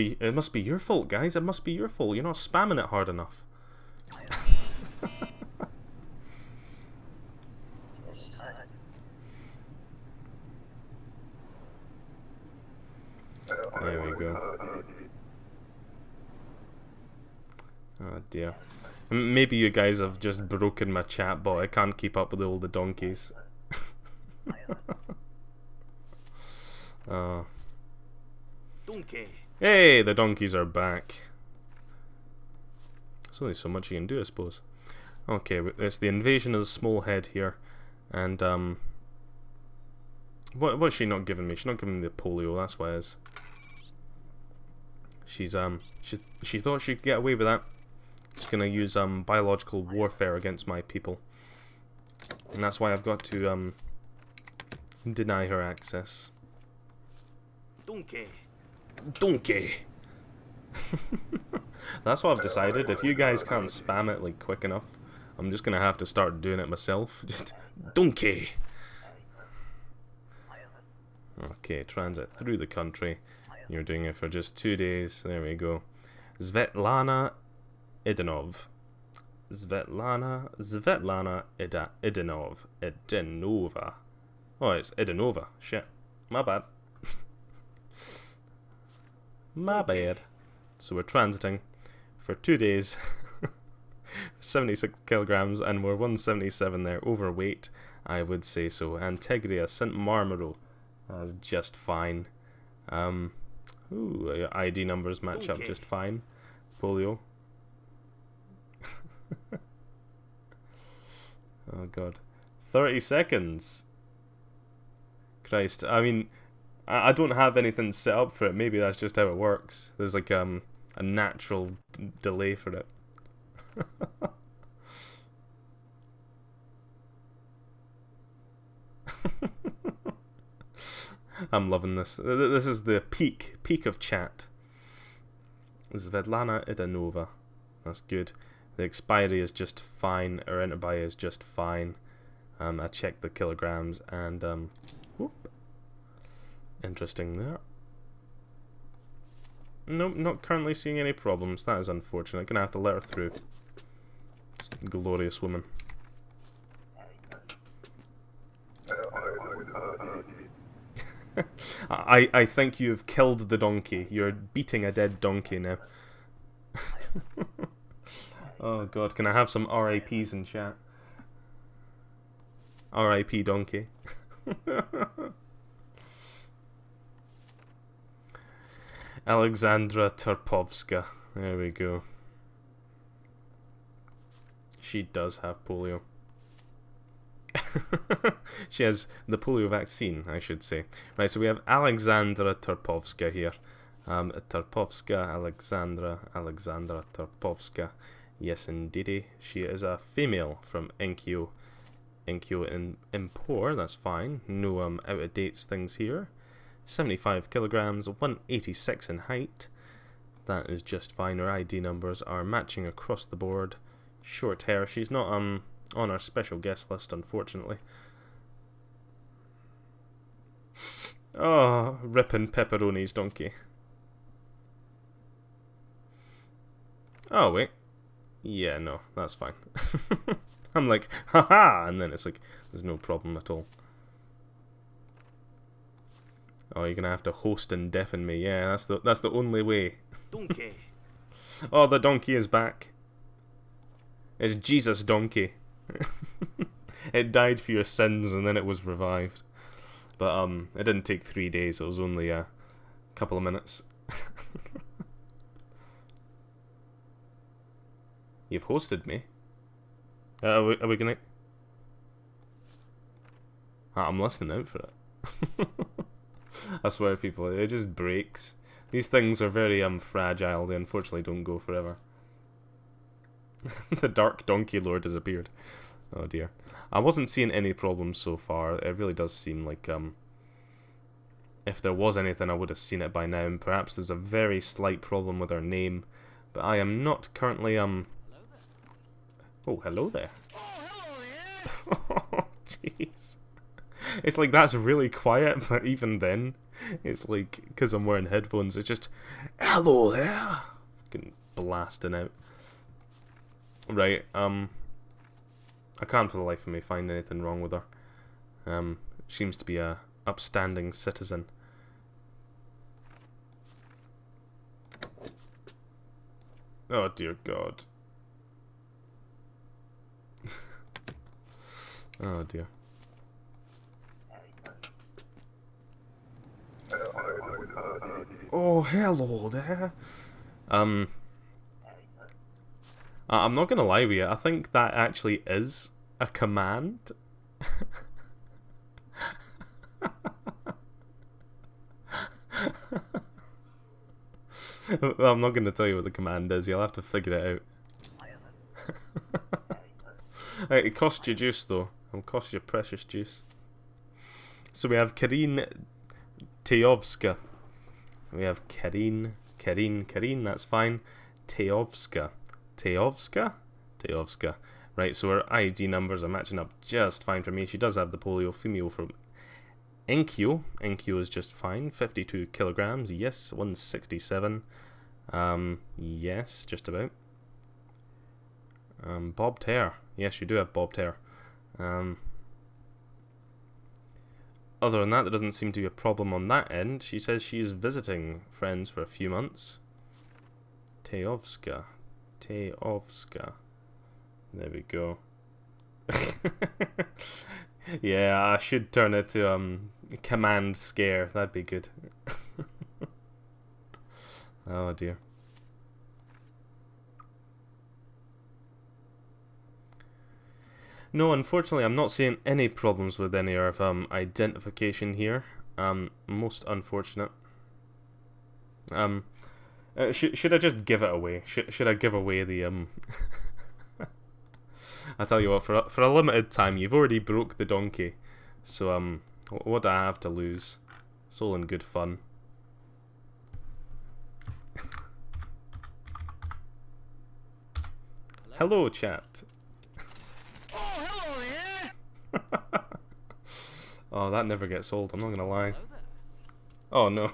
[SPEAKER 1] be your fault, guys. It must be your fault. You're not spamming it hard enough. There we go. Oh dear. Maybe you guys have just broken my chat bot. I can't keep up with all the donkeys.
[SPEAKER 2] Donkey.
[SPEAKER 1] Hey, the donkeys are back. There's only so much you can do, I suppose. Okay, it's the invasion of the small head here, and what's she not giving me? She's not giving me the polio. That's why it is. She thought she could get away with that. She's gonna use biological warfare against my people, and that's why I've got to deny her access.
[SPEAKER 2] Donkey.
[SPEAKER 1] Donkey. That's what I've decided. If you guys can't spam it like quick enough, I'm just gonna have to start doing it myself. Just donkey. Okay, transit through the country. You're doing it for just 2 days. There we go. Svetlana Idanov. Svetlana Idanov. Idanova. Oh, it's Idanova. Shit. My bad. My bad. So we're transiting for 2 days. 76 kilograms, and we're 177 there. Overweight, I would say so. Antegria St. Marmaro. That's just fine. Ooh, ID numbers match up just fine. Folio. Oh god. 30 seconds. Christ. I mean, I don't have anything set up for it. Maybe that's just how it works. There's like a natural delay for it. I'm loving this. This is the peak of chat. Svetlana Idanova. That's good. The expiry is just fine. Our enter buy is just fine. I checked the kilograms and whoop. Interesting there. Nope, not currently seeing any problems. That is unfortunate. Gonna have to let her through. This glorious woman. I think you've killed the donkey. You're beating a dead donkey now. Oh god, can I have some RIPs in chat? RIP donkey. Alexandra Turpovska. There we go. She does have polio. She has the polio vaccine, I should say. Right, so we have Alexandra Turpovska here. Turpovska, Alexandra Turpovska. Yes, indeedy. She is a female from Enkyo in Empor, that's fine. No out of dates things here. 75 kilograms, 186 in height. That is just fine. Her ID numbers are matching across the board. Short hair. She's not on our special guest list, unfortunately. Oh, ripping pepperonis, donkey. Oh, wait. Yeah, no, that's fine. I'm like, haha, and then it's like, there's no problem at all. Oh, you're gonna have to host and deafen me. Yeah, that's the only way.
[SPEAKER 2] Donkey.
[SPEAKER 1] Oh, the donkey is back. It's Jesus donkey. It died for your sins and then it was revived. But it didn't take 3 days. It was only a couple of minutes. You've hosted me. Are we gonna? I'm listening out for it. I swear, people, it just breaks. These things are very fragile. They unfortunately don't go forever. The Dark Donkey Lord has appeared. Oh dear. I wasn't seeing any problems so far. It really does seem like if there was anything, I would have seen it by now. And perhaps there's a very slight problem with her name, but I am not currently Oh, hello there. Oh, jeez. It's like that's really quiet, but even then, it's like, because I'm wearing headphones, it's just, hello there. Fucking blasting out. Right, I can't for the life of me find anything wrong with her. Seems to be a upstanding citizen. Oh dear God. Oh dear. Oh, hello there. I'm not gonna lie with you, I think that actually is a command. I'm not gonna tell you what the command is, you'll have to figure it out. It costs you juice though, it'll cost you precious juice. So we have Karine Teyovska. We have Karine, that's fine. Teyovska. Right, so her ID numbers are matching up just fine for me. She does have the polio female from Enkyo. Enkyo is just fine. 52 kilograms, yes. 167. Yes, just about. Bobbed hair. Yes, you do have bobbed hair. Other than that, there doesn't seem to be a problem on that end. She says she is visiting friends for a few months. Teyovska. There we go. Yeah, I should turn it to command scare. That'd be good. Oh dear. No, unfortunately, I'm not seeing any problems with any of identification here. Most unfortunate. Should I just give it away? Should I give away the I tell you what, for a limited time, you've already broke the donkey. So what do I have to lose? It's all in good fun. Hello, chat. Oh, that never gets old, I'm not gonna lie. Oh no.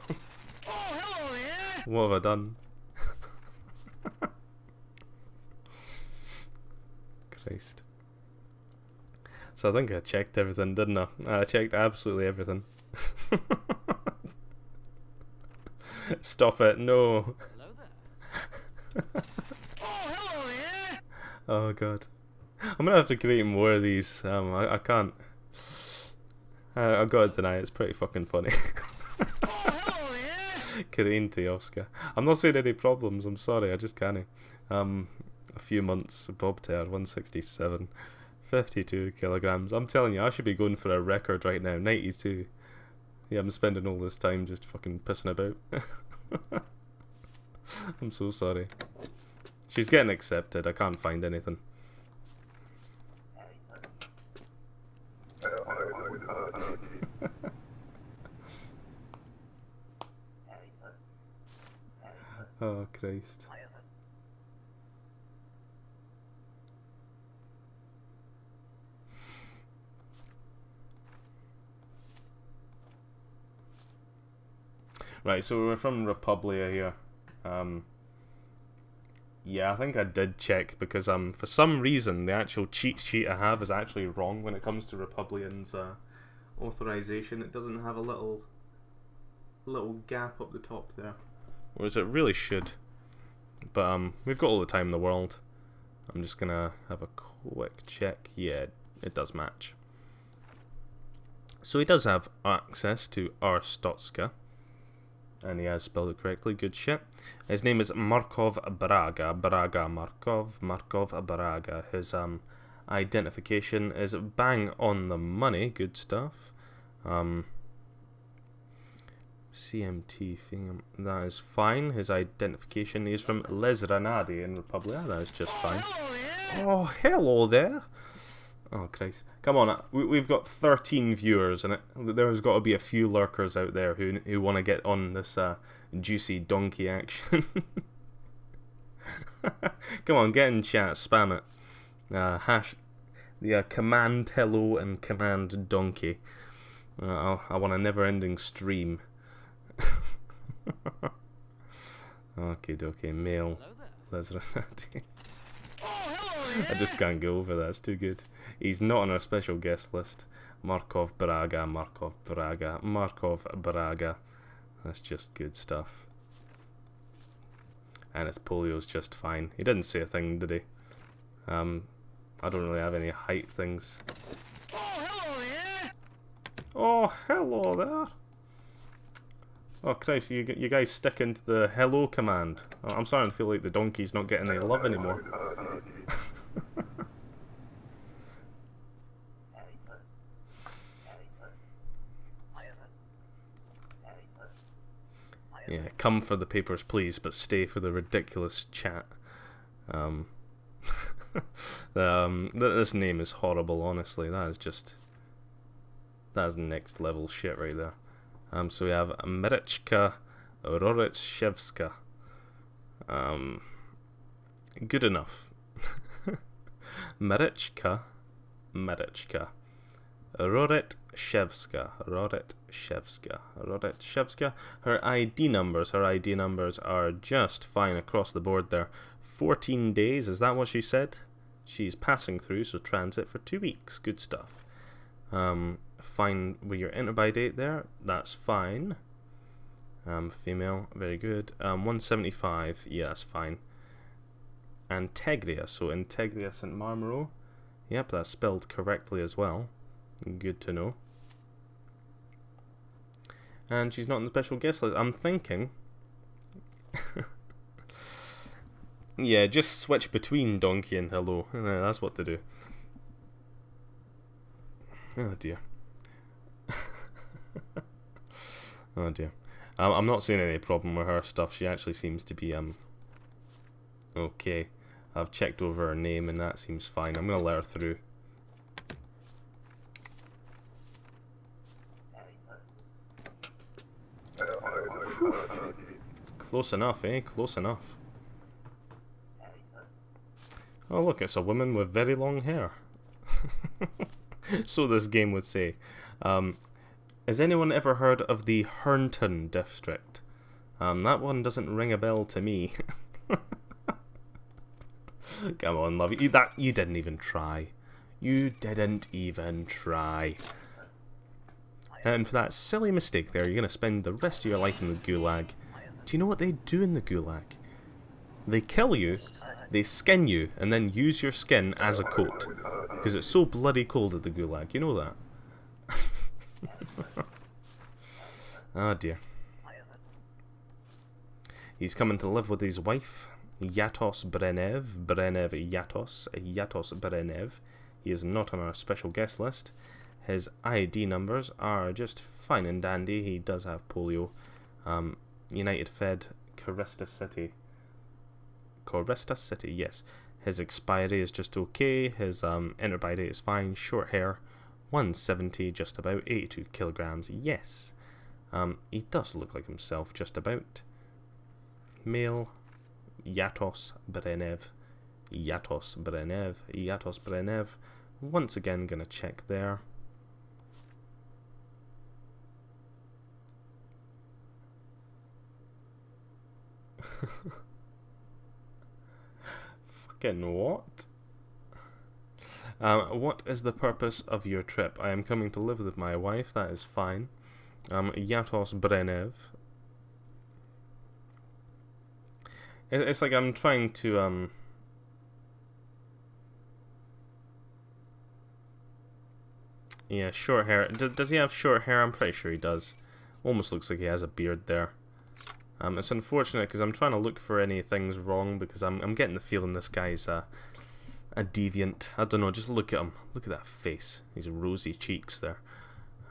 [SPEAKER 1] What have I done? Christ. So I think I checked everything, didn't I? I checked absolutely everything. Stop it, no. Oh god. I'm gonna have to create more of these. I can't. I've got to deny it's pretty fucking funny. Karine Teyovska. I'm not seeing any problems, I'm sorry, I just can't. A few months, bobbed hair, 167, 52 kilograms. I'm telling you, I should be going for a record right now. 92. Yeah, I'm spending all this time just fucking pissing about. I'm so sorry. She's getting accepted. I can't find anything. Oh, Christ. Right, so we're from Republia here. Yeah, I think I did check because for some reason the actual cheat sheet I have is actually wrong when it comes to Republian's authorization. It doesn't have a little gap up the top there, whereas it really should. But we've got all the time in the world. I'm just gonna have a quick check. Yeah, it does match. So he does have access to Arstotska. And he has spelled it correctly. Good shit. His name is Markov Braga. Braga Markov. Markov Braga. His identification is bang on the money. Good stuff. CMT thing. That is fine. His identification is from Les Renardi in Republia. That is just fine. Oh, hello there. Oh, Christ. Come on, we've got 13 viewers, and there's got to be a few lurkers out there who want to get on this juicy donkey action. Come on, get in chat, spam it. The command hello and command donkey. I want a never-ending stream. Okay, dokie, male. I just can't go over that, it's too good. He's not on our special guest list. Markov Braga, Markov Braga, Markov Braga. That's just good stuff. And his polio's just fine. He didn't say a thing, did he? I don't really have any height things.
[SPEAKER 2] Oh, hello there!
[SPEAKER 1] Oh, hello there! Oh, Christ, you guys stick into the hello command. I'm starting to feel like the donkey's not getting any love anymore. Yeah, come for the papers, please, but stay for the ridiculous chat. This name is horrible, honestly. That is next level shit right there. So we have Mirechka Rorechevska. Good enough. Mirechka Rorechevska. Her ID numbers are just fine across the board there. 14 days, is that what she said? She's passing through, so transit for 2 weeks. Good stuff. Fine with your enter by date there. That's fine. Female, very good. 175, yeah, that's fine. Antegria, so Integria St. Marmaro. Yep, that's spelled correctly as well. Good to know. And she's not in the special guest list. I'm thinking... yeah, just switch between donkey and hello. That's what to do. Oh dear. Oh dear. I'm not seeing any problem with her stuff. She actually seems to be okay. I've checked over her name and that seems fine. I'm gonna let her through. Close enough, eh? Close enough. Oh look, it's a woman with very long hair. So this game would say. Has anyone ever heard of the Hernton district? That one doesn't ring a bell to me. Come on, love. You didn't even try. You didn't even try. And for that silly mistake there, you're going to spend the rest of your life in the gulag. Do you know what they do in the gulag? They kill you, they skin you, and then use your skin as a coat. Because it's so bloody cold at the gulag. You know that? Oh dear. He's coming to live with his wife, Yatos Brenev. Brenev Yatos. Yatos Brenev. He is not on our special guest list. His ID numbers are just fine and dandy. He does have polio. United Fed, Coresta City. Coresta City, yes. His expiry is just okay. His enter by date is fine. Short hair, 170, just about 82 kilograms. Yes. He does look like himself, just about. Male, Yatos Brenev. Yatos Brenev. Yatos Brenev. Once again, gonna check there. Fucking what? What is the purpose of your trip? I am coming to live with my wife. That is fine. Yatos Brenev. It's like I'm trying to yeah, short hair. Does he have short hair? I'm pretty sure he does. Almost looks like he has a beard there. It's unfortunate because I'm trying to look for any things wrong because I'm getting the feeling this guy's a deviant. I don't know, just look at him. Look at that face. His rosy cheeks there.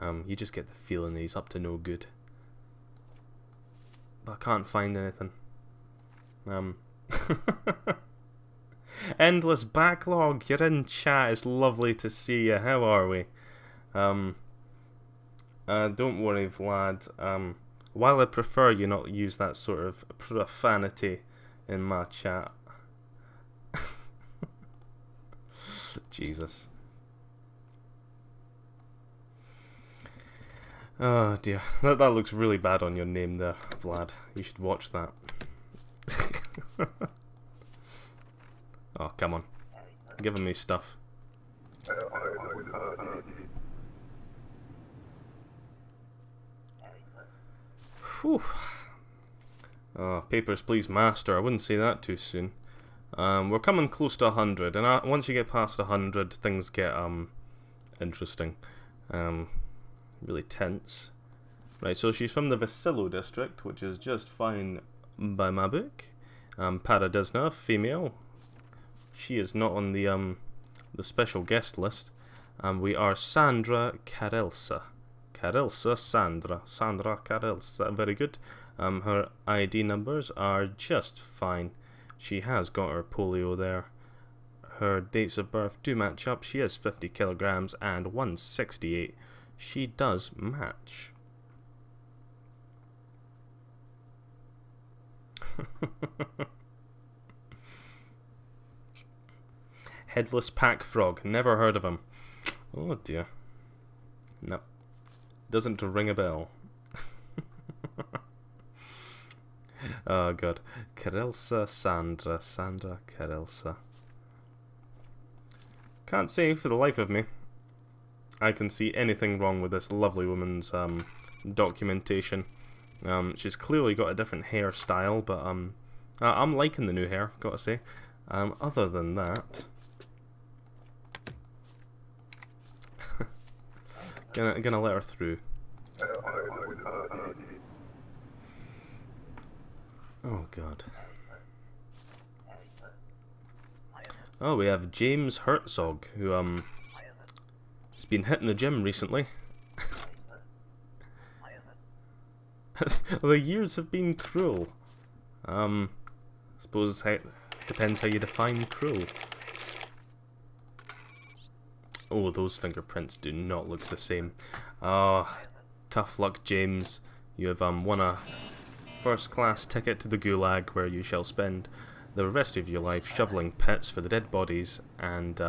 [SPEAKER 1] You just get the feeling that he's up to no good. But I can't find anything. Endless backlog. You're in chat. It's lovely to see you. How are we? Don't worry, Vlad. While I prefer you not use that sort of profanity in my chat. Jesus. Oh dear. That looks really bad on your name there, Vlad. You should watch that. Oh, come on. Giving me stuff. Whew. Oh, papers, please, master. I wouldn't say that too soon. We're coming close to 100, and once you get past 100, things get interesting. Really tense. Right, so she's from the Vasilo district, which is just fine by my book. Paradisna, female. She is not on the special guest list. We are Sandra Karelsa. Karelsa Sandra. Sandra Karelsa. Very good. Her ID numbers are just fine. She has got her polio there. Her dates of birth do match up. She is 50 kilograms and 168. She does match. Headless Pack Frog. Never heard of him. Oh dear. No. Doesn't ring a bell. Oh god. Karelsa Sandra. Sandra Karelsa. Can't say for the life of me I can see anything wrong with this lovely woman's documentation. She's clearly got a different hairstyle, but I'm liking the new hair, gotta say. Other than that, gonna let her through. Oh god. Oh, we have James Herzog, who has been hitting the gym recently. The years have been cruel. Suppose it depends how you define cruel. Oh, those fingerprints do not look the same. Oh, tough luck, James. You have won a first-class ticket to the Gulag, where you shall spend the rest of your life shoveling pits for the dead bodies and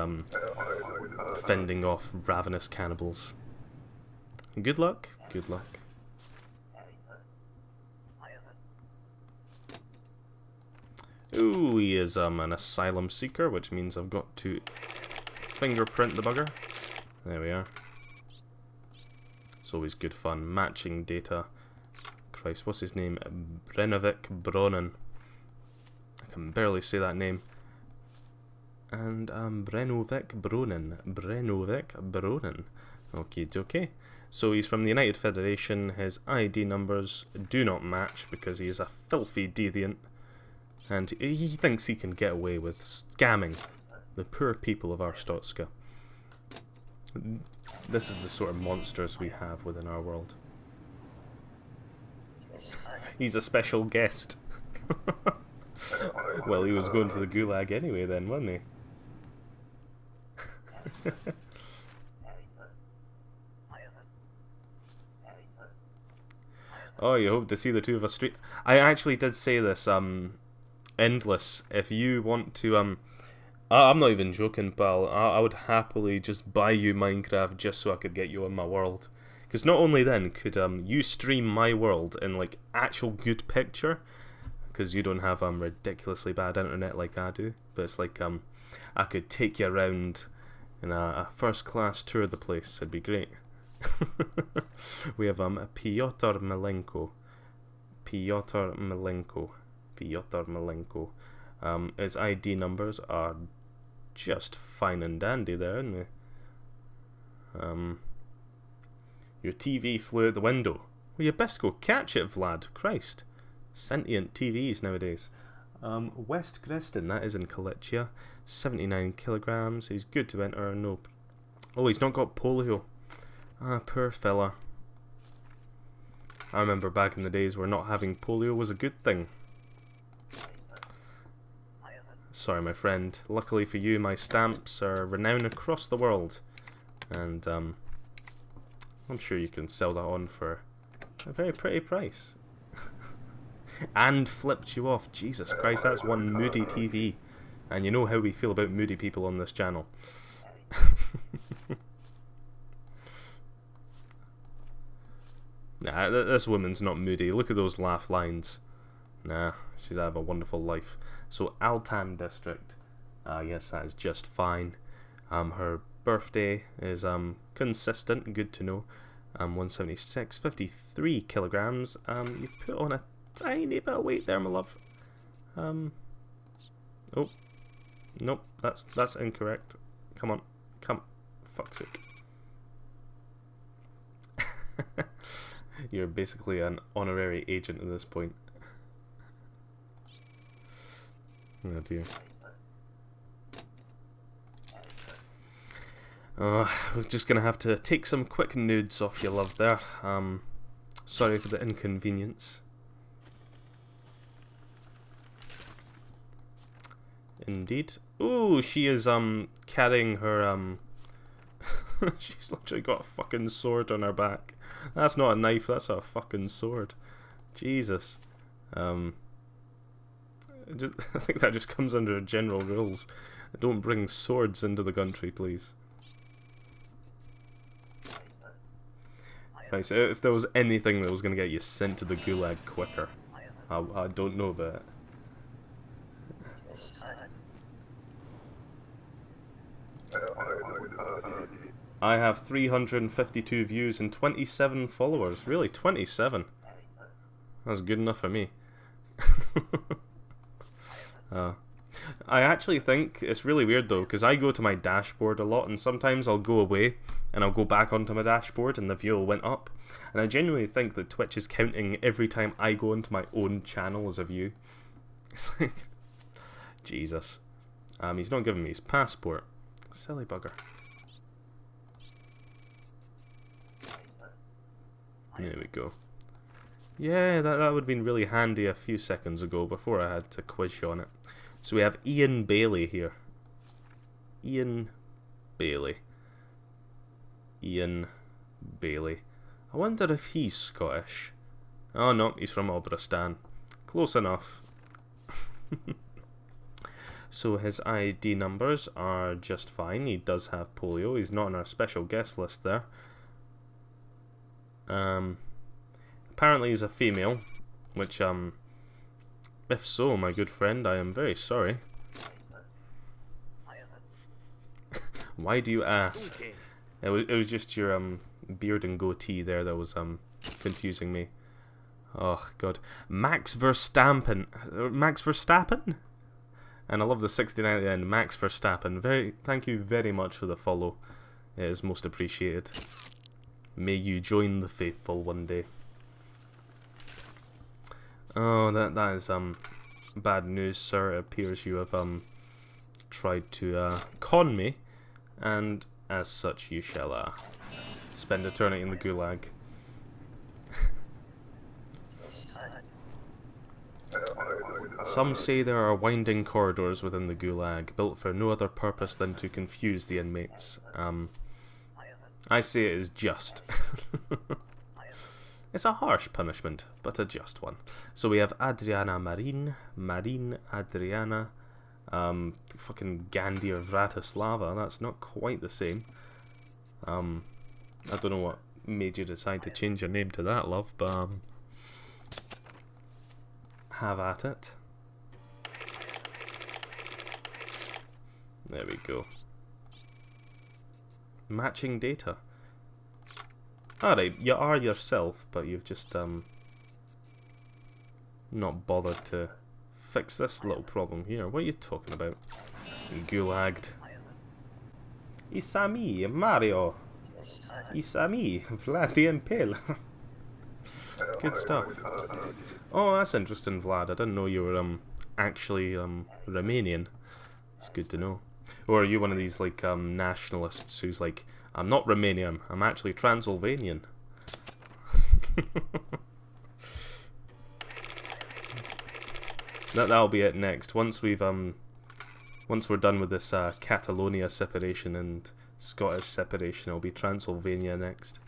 [SPEAKER 1] fending off ravenous cannibals. Good luck. Good luck. Ooh, he is an asylum seeker, which means I've got to fingerprint the bugger. There we are. It's always good fun. Matching data. Christ, what's his name? Brenovik Bronen. I can barely say that name. And Brenovik Bronen. Brenovik Bronen. Okay, okay. So he's from the United Federation. His ID numbers do not match because he is a filthy deviant. And he thinks he can get away with scamming the poor people of Arstotzka. This is the sort of monsters we have within our world. He's a special guest. Well, he was going to the gulag anyway then, wasn't he? Oh, you hope to see the two of us street. I actually did say this, Endless, if you want to, I'm not even joking, pal, I would happily just buy you Minecraft just so I could get you on my world. Because not only then could you stream my world in, like, actual good picture, because you don't have ridiculously bad internet like I do, but it's like, I could take you around in a first-class tour of the place, it'd be great. We have Piotr Malenko. His ID numbers are just fine and dandy there, aren't they? Your TV flew out the window. Well, you best go catch it, Vlad. Christ. Sentient TVs nowadays. West Greston, that is in Kalichia. 79 kilograms. He's good to enter. No. Oh, he's not got polio. Ah, poor fella. I remember back in the days where not having polio was a good thing. Sorry, my friend. Luckily for you, my stamps are renowned across the world. And, I'm sure you can sell that on for a very pretty price. And flipped you off. Jesus Christ, that's one moody TV. And you know how we feel about moody people on this channel. Nah, this woman's not moody. Look at those laugh lines. Nah, she'd have a wonderful life. So, Altan District. Yes, that is just fine. Her birthday is consistent, good to know. 176, 53 kilograms. You've put on a tiny bit of weight there, my love. Oh. Nope, that's incorrect. Come on. Fuck's sake. You're basically an honorary agent at this point. Oh dear. We're just gonna have to take some quick nudes off you, love, there. Sorry for the inconvenience. Indeed. Ooh, she is carrying her she's literally got a fucking sword on her back. That's not a knife, that's a fucking sword. Jesus. I think that just comes under general rules. Don't bring swords into the country, please. Right, so if there was anything that was going to get you sent to the gulag quicker, I don't know about it. I have 352 views and 27 followers. Really, 27? That's good enough for me. I actually think it's really weird though, because I go to my dashboard a lot, and sometimes I'll go away and I'll go back onto my dashboard and the view went up. And I genuinely think that Twitch is counting every time I go into my own channel as a view. It's like, Jesus. He's not giving me his passport. Silly bugger. There we go. Yeah, that would have been really handy a few seconds ago before I had to quiz you on it. So we have Ian Bailey here. Ian Bailey. Ian Bailey. I wonder if he's Scottish. Oh no, he's from Obristan. Close enough. So his ID numbers are just fine. He does have polio. He's not on our special guest list there. Apparently he's a female, which, if so, my good friend, I am very sorry. Why do you ask? It was just your, beard and goatee there that was, confusing me. Oh, God. Max Verstappen. Max Verstappen? And I love the 69 at the end. Max Verstappen. Thank you very much for the follow. It is most appreciated. May you join the faithful one day. Oh, that is bad news, sir. It appears you have tried to con me, and as such you shall spend eternity in the gulag. Some say there are winding corridors within the gulag, built for no other purpose than to confuse the inmates. I say it is just. It's a harsh punishment, but a just one. So we have Adriana Marine Adriana, fucking Gandhi or Vratislava. That's not quite the same. I don't know what made you decide to change your name to that, love, but have at it. There we go. Matching data. Alright, you are yourself, but you've just not bothered to fix this little problem here. What are you talking about? Gulagged. Isami, Mario. Isami, Vlad the Impaler. Good stuff. Oh, that's interesting, Vlad. I didn't know you were actually Romanian. It's good to know. Or are you one of these like nationalists who's like, I'm not Romanian, I'm actually Transylvanian. That'll be it next. Once we're done with this Catalonia separation and Scottish separation, it'll be Transylvania next.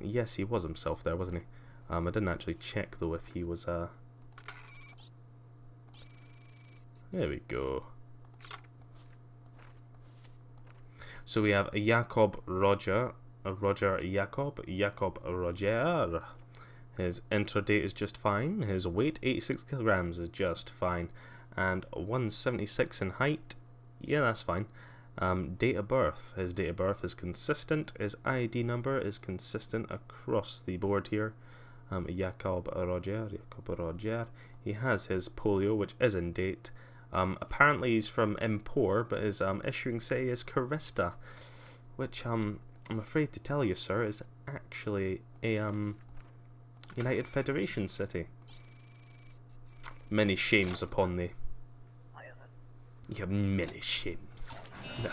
[SPEAKER 1] Yes, he was himself there, wasn't he? I didn't actually check though if he was There we go. So we have Jakob Roger, Roger Roger. His enter date is just fine. His weight, 86 kilograms, is just fine. And 176 in height. Yeah, that's fine. Date of birth. His date of birth is consistent. His ID number is consistent across the board here. Jakob Roger. He has his polio, which is in date. Apparently he's from Empor, but his issuing city is Carista, which I'm afraid to tell you, sir, is actually a United Federation city. Many shames upon thee. You have many shames. No.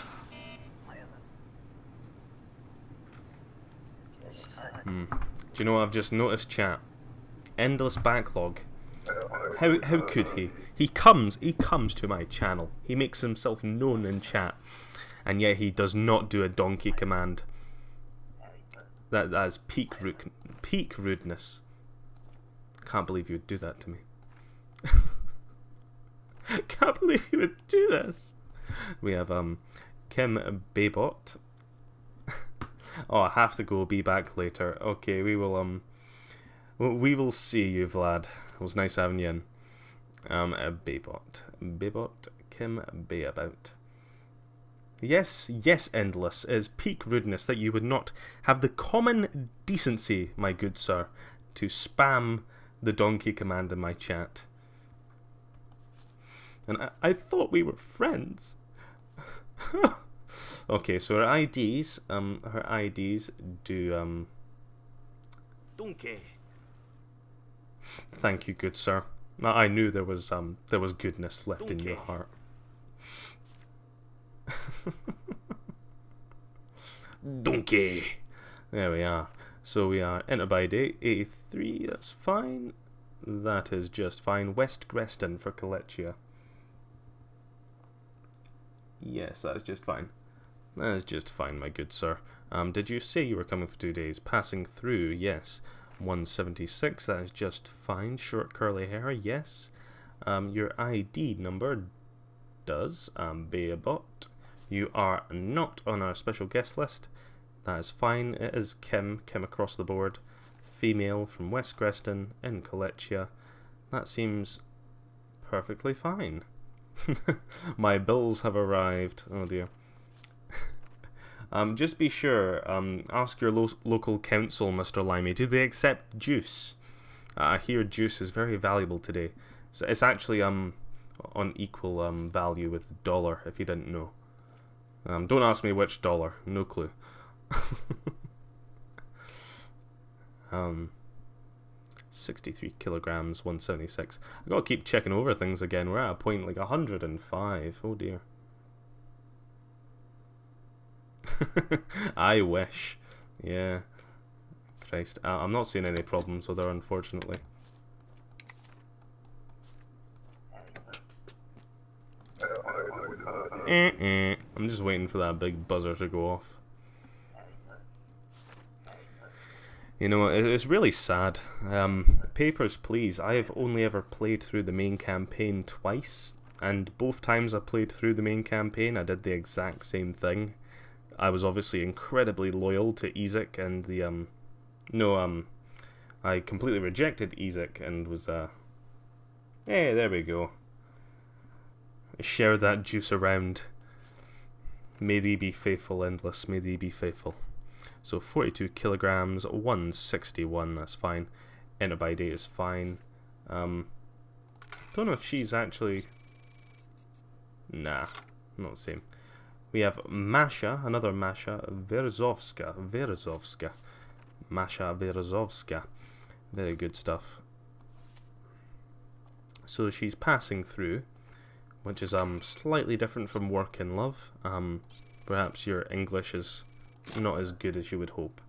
[SPEAKER 1] Do you know what I've just noticed, chat? Endless backlog. How could he? He comes to my channel. He makes himself known in chat, and yet he does not do a donkey command. That is peak rudeness. Can't believe you would do that to me. Can't believe you would do this. We have Kim Baybot. Oh, I have to go. Be back later. Okay, we will see you, Vlad. It was nice having you in. Baybot, Kim Bayabout. Yes, Endless. It is peak rudeness that you would not have the common decency, my good sir, to spam the donkey command in my chat. And I thought we were friends. Okay, so her IDs do Donkey. Thank you, good sir. I knew there was goodness left in your heart. Donkey. There we are. So we are enter by date 83. That's fine. That is just fine. West Greston for Kolechia. Yes, that is just fine. That is just fine, my good sir. Did you say you were coming for 2 days? Passing through, yes. 176, that is just fine. Short curly hair, yes. Your ID number does. Baybot. You are not on our special guest list. That is fine. It is Kim across the board. Female from West Greston in Kolechia. That seems perfectly fine. My bills have arrived. Oh dear. Just be sure, ask your local council, Mr. Limey, do they accept juice? I hear juice is very valuable today. So it's actually on equal value with the dollar, if you didn't know. Don't ask me which dollar, no clue. 63 kilograms, 176. I gotta keep checking over things again. We're at a point like 105. Oh dear. I wish. Yeah. Christ. I'm not seeing any problems with her, unfortunately. I'm just waiting for that big buzzer to go off. You know, it's really sad. Papers, Please. I have only ever played through the main campaign twice, and both times I played through the main campaign, I did the exact same thing. I was obviously incredibly loyal to Ezek and the I completely rejected Ezek and was hey, there we go. Share that juice around. May thee be faithful, endless. May thee be faithful. So 42 kilograms, 161, that's fine. Enter by date is fine. Don't know if she's actually... Nah, not the same. We have Masha, another Masha Verzovska. Masha Verzovska. Very good stuff. So she's passing through, which is slightly different from Work and Love. Perhaps your English is not as good as you would hope.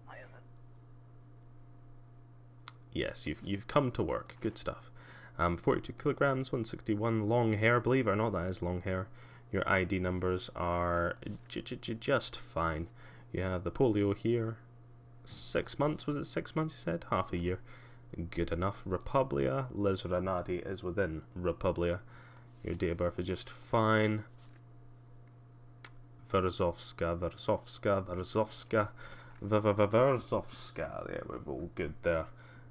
[SPEAKER 1] Yes, you've come to work. Good stuff. 42 kilograms, 161. Long hair, believe it or not, that is long hair. Your ID numbers are just fine. You have the polio here. 6 months, was it 6 months you said? Half a year. Good enough. Republia, Liz Renati is within Republia. Your date of birth is just fine. Verzovska. There, we're all good there.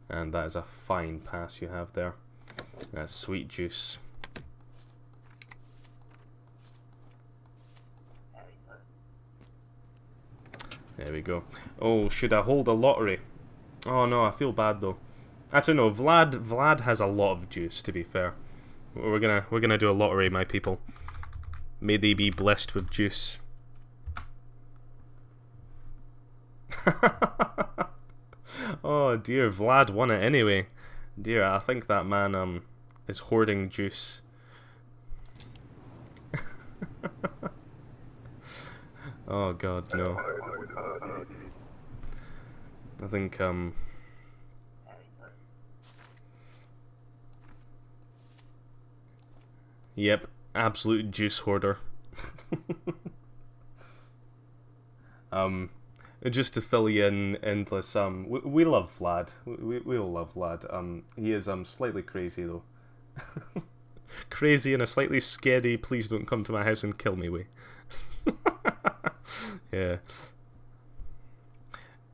[SPEAKER 1] And that is a fine pass you have there. That's sweet juice. There we go. Oh, should I hold a lottery? Oh no, I feel bad though. Actually no, Vlad has a lot of juice, to be fair. We're gonna do a lottery, my people. May they be blessed with juice. Oh dear, Vlad won it anyway. Dear, I think that man is hoarding juice. Oh god, no. I think yep, absolute juice hoarder. Just to fill you in, Endless, we love Vlad. We all love Vlad. He is slightly crazy though. Crazy in a slightly scary, please don't come to my house and kill me way. Yeah.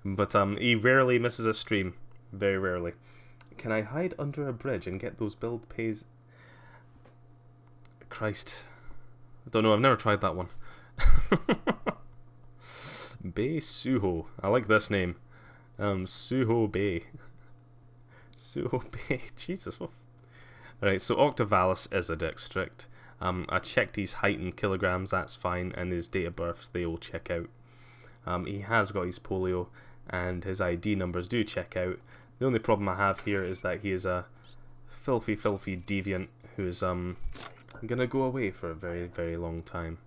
[SPEAKER 1] But he rarely misses a stream. Very rarely. Can I hide under a bridge and get those build pays? Christ. I don't know, I've never tried that one. Bay Suho. I like this name. Suho Bay. Suho Bay. Jesus. Alright, so Octavalis is a district. I checked his height in kilograms, that's fine, and his date of birth, they all check out. He has got his polio, and his ID numbers do check out. The only problem I have here is that he is a filthy deviant who is gonna go away for a very, very long time.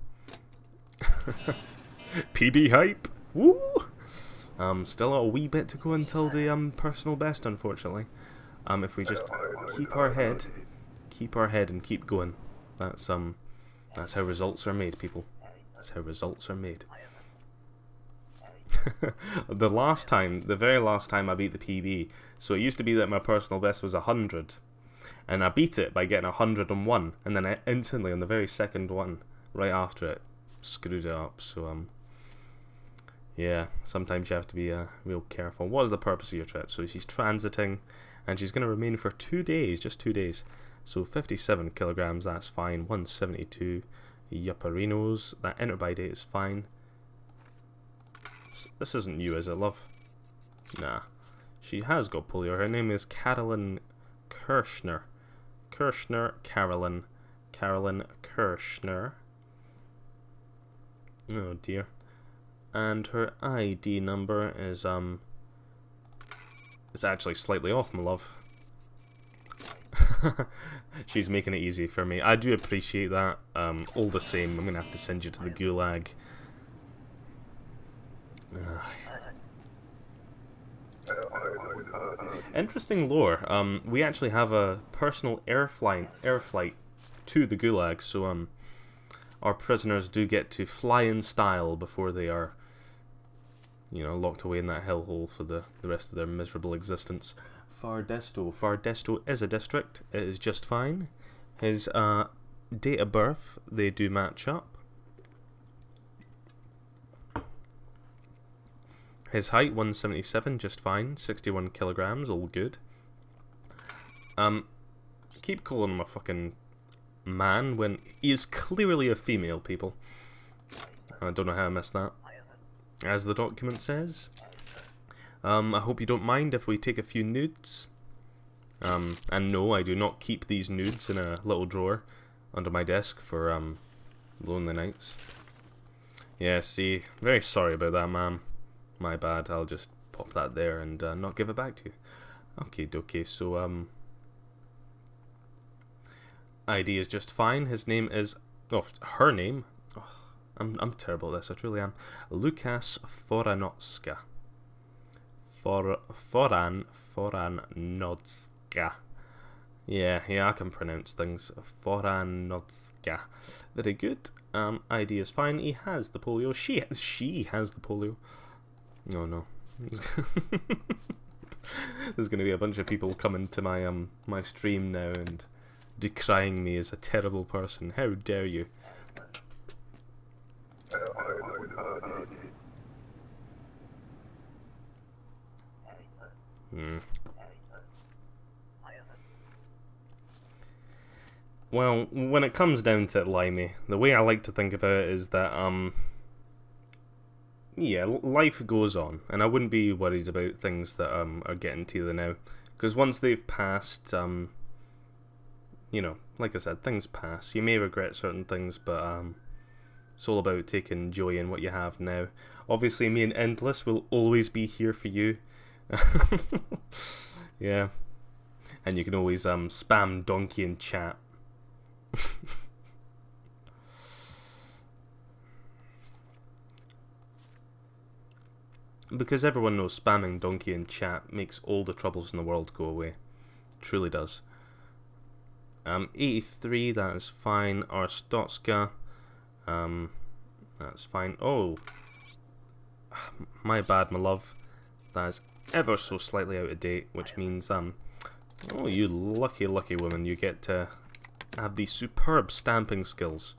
[SPEAKER 1] PB hype! Woo! Still a wee bit to go until the personal best, unfortunately. If we just keep our head and keep going. That's how results are made, people. That's how results are made. The very last time I beat the PB, so it used to be that my personal best was 100, and I beat it by getting 101, and then I instantly on the very second one, right after it, screwed it up. So yeah, sometimes you have to be real careful. What is the purpose of your trip? So she's transiting, and she's going to remain for 2 days, just 2 days. So 57 kilograms, that's fine. 172 Yupperinos. That enter by date is fine. This isn't you, is it, love? Nah. She has got polio. Her name is Carolyn Kirschner. Carolyn Kirschner. Oh dear. And her ID number is it's actually slightly off, my love. She's making it easy for me. I do appreciate that. All the same, I'm gonna have to send you to the gulag. Interesting lore. We actually have a personal air flight to the Gulag, so our prisoners do get to fly in style before they are, you know, locked away in that hellhole for the rest of their miserable existence. Fardesto is a district. It is just fine. His date of birth, they do match up. His height, 177, just fine. 61 kilograms, all good. Keep calling him a fucking man when he is clearly a female, people. I don't know how I missed that. As the document says. I hope you don't mind if we take a few nudes. And no, I do not keep these nudes in a little drawer under my desk for lonely nights. Yeah, see, very sorry about that, ma'am. My bad, I'll just pop that there and not give it back to you. Okay, dokie, so ID is just fine. His name is, oh, her name. Oh, I'm terrible at this. I truly am. Lukas Foranotska. Foranotska. Yeah, I can pronounce things. Foranotska. Very good. ID is fine. He has the polio. She has the polio. Oh no. There's going to be a bunch of people coming to my my stream now and decrying me as a terrible person. How dare you? Well, when it comes down to it, Limey, the way I like to think about it is that yeah, life goes on, and I wouldn't be worried about things that are getting to you now, because once they've passed, you know, like I said, things pass. You may regret certain things, but it's all about taking joy in what you have now. Obviously, me and Endless will always be here for you. Yeah, and you can always spam Donkey in chat. Because everyone knows spamming Donkey in chat makes all the troubles in the world go away. It truly does. 83, that is fine. Arstotska, that's fine. Oh, my bad, my love. That is ever so slightly out of date, which means, oh, you lucky, lucky woman, you get to have these superb stamping skills.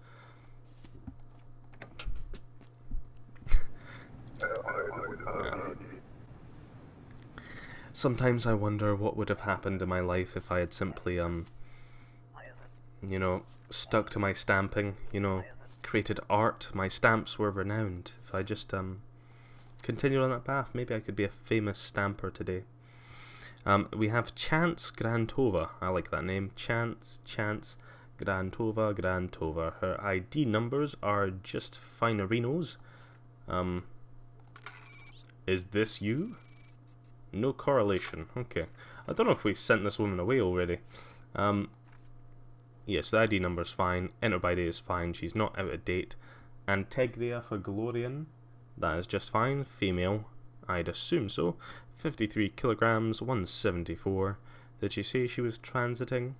[SPEAKER 1] Sometimes I wonder what would have happened in my life if I had simply, you know, stuck to my stamping, you know, created art. My stamps were renowned. If I just, continued on that path, maybe I could be a famous stamper today. We have Chance Grantova. I like that name. Chance Grantova. Her ID numbers are just finerinos. Is this you? No correlation. Okay. I don't know if we've sent this woman away already. Yes, the ID number's fine. Enter by date is fine. She's not out of date. Antegria Faglorian. That is just fine. Female. I'd assume so. 53 kilograms, 174. Did she say she was transiting?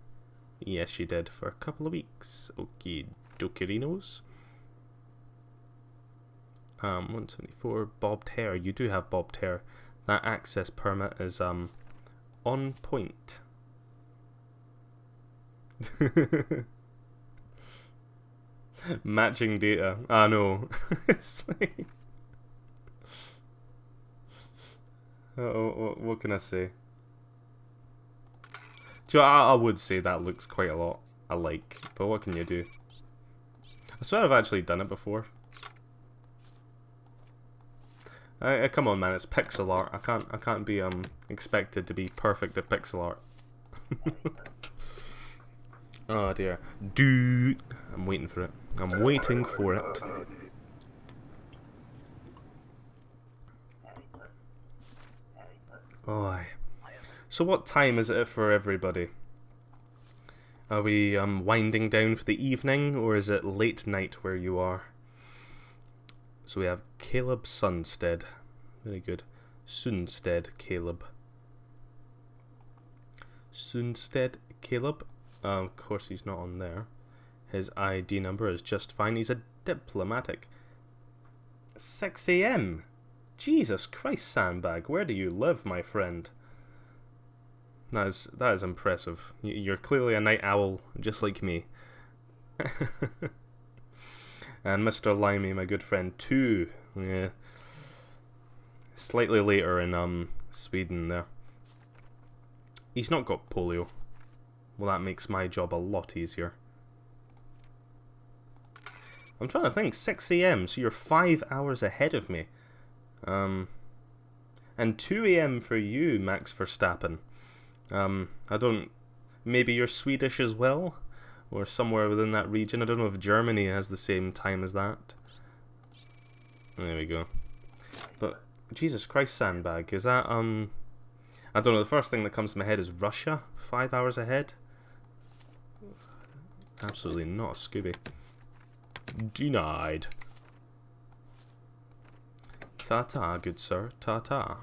[SPEAKER 1] Yes, she did. For a couple of weeks. Okie dokerinos. 174. Bobbed hair. You do have bobbed hair. That access permit is on point. Matching data. Ah no. It's like, what can I say? Do you know, I would say that looks quite a lot alike, but what can you do? I swear I've actually done it before. Come on, man! It's pixel art. I can't be expected to be perfect at pixel art. Oh dear, dude! I'm waiting for it. I'm waiting for it. Oh, so what time is it for everybody? Are we winding down for the evening, or is it late night where you are? So we have Caleb Sunstead. Very good. Sunstead Caleb. Sunstead Caleb. Of course he's not on there. His ID number is just fine. He's a diplomatic. 6 AM. Jesus Christ, Sandbag. Where do you live, my friend? That is impressive. You're clearly a night owl, just like me. And Mr. Limey, my good friend, 2. Yeah. Slightly later in Sweden there. He's not got polio. Well, that makes my job a lot easier. I'm trying to think. 6 AM, so you're 5 hours ahead of me. And 2 AM for you, Max Verstappen. I don't... Maybe you're Swedish as well? Or somewhere within that region. I don't know if Germany has the same time as that. There we go. But, Jesus Christ, Sandbag, is that, I don't know, the first thing that comes to my head is Russia? 5 hours ahead? Absolutely not, Scooby. Denied. Ta-ta, good sir. Ta-ta.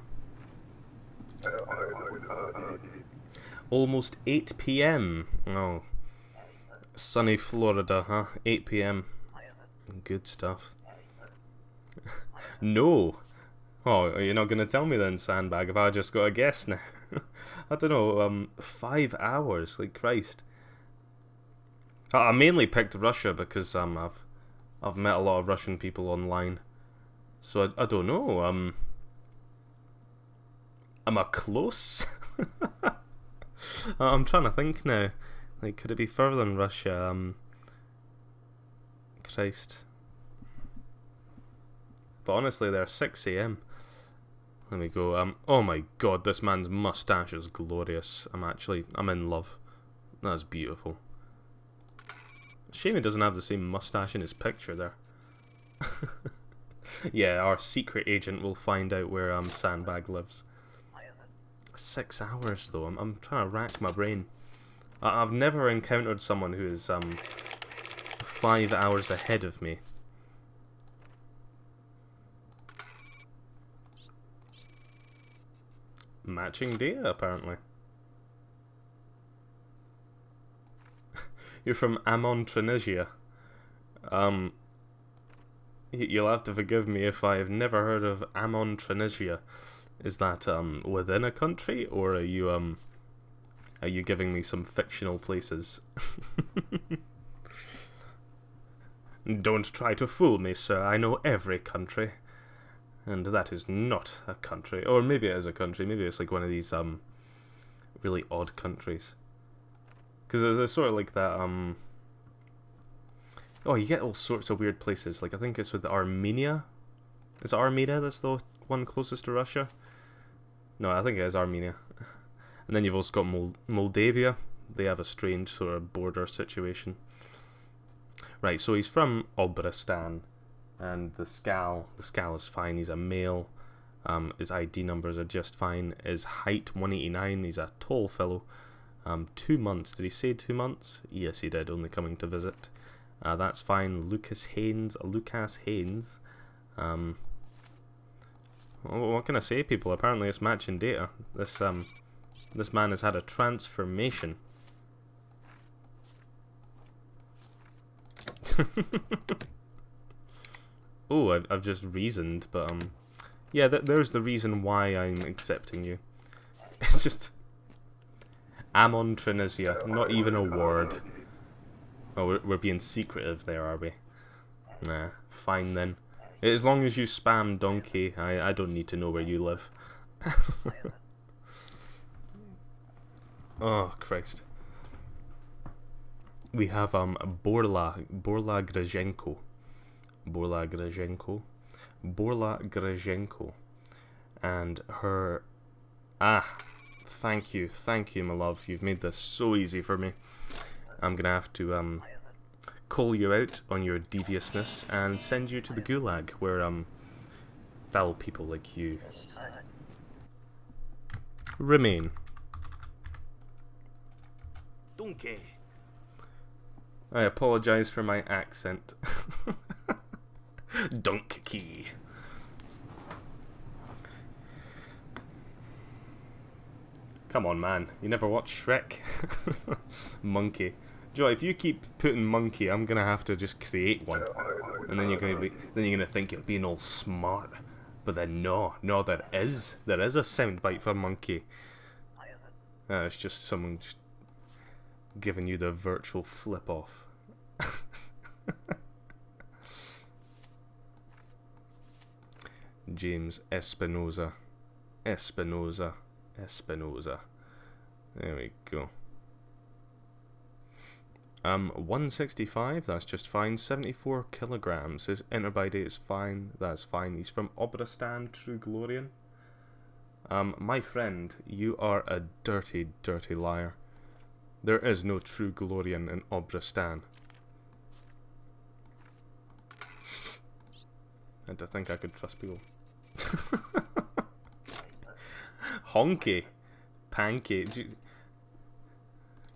[SPEAKER 1] Almost 8 PM. Oh. Sunny Florida, huh? 8 PM. Good stuff. No. Oh, you're not going to tell me then, Sandbag, if I just got a guess now. I don't know, 5 hours, like Christ. I mainly picked Russia because I've met a lot of Russian people online. So I don't know, am I close? I'm trying to think now. Like, could it be further than Russia? Christ. But honestly, they're 6 AM. Let me go. Oh my god, this man's mustache is glorious. I'm in love. That's beautiful. Shame he doesn't have the same mustache in his picture there. Yeah, our secret agent will find out where Sandbag lives. 6 hours though. I'm trying to rack my brain. I've never encountered someone who is 5 hours ahead of me. Matching data, apparently. You're from Ammon, Tunisia. You'll have to forgive me if I've never heard of Ammon, Tunisia. Is that within a country, or are you giving me some fictional places? Don't try to fool me, sir. I know every country. And that is not a country. Or maybe it is a country. Maybe it's like one of these really odd countries. Because there's sort of like that oh, you get all sorts of weird places. Like I think it's with Armenia. Is it Armenia that's the one closest to Russia? No, I think it is Armenia. And then you've also got Moldavia. They have a strange sort of border situation. Right, so he's from Obristan. And the Skal is fine. He's a male. His ID numbers are just fine. His height 189. He's a tall fellow. 2 months. Did he say 2 months? Yes, he did. Only coming to visit. That's fine. Lucas Haynes. What can I say, people? Apparently, it's matching data. This man has had a transformation. Oh, I've just reasoned, but yeah, there's the reason why I'm accepting you. It's just Ammon, Tunisia, not even a word. Oh, we're being secretive there, are we? Nah, fine then. As long as you spam donkey, I don't need to know where you live. Oh, Christ. We have Borla Grajenko. Borla Grajenko. And her... thank you, my love. You've made this so easy for me. I'm gonna have to call you out on your deviousness and send you to the gulag where foul people like you remain.
[SPEAKER 2] Donkey.
[SPEAKER 1] I apologize for my accent. Donkey. Come on, man. You never watched Shrek? Monkey. Joe, if you keep putting monkey, I'm gonna have to just create one, and then you're gonna think you're being all smart. But then no, there is a soundbite for monkey. It's just someone just giving you the virtual flip off. James Espinoza. There we go. 165, that's just fine. 74 kilograms. His enter by date is fine. That's fine. He's from Obristan, True Glorian. My friend, you are a dirty, dirty liar. There is no True Glorian in Obristan. I don't think I could trust people. Honky. Pancake.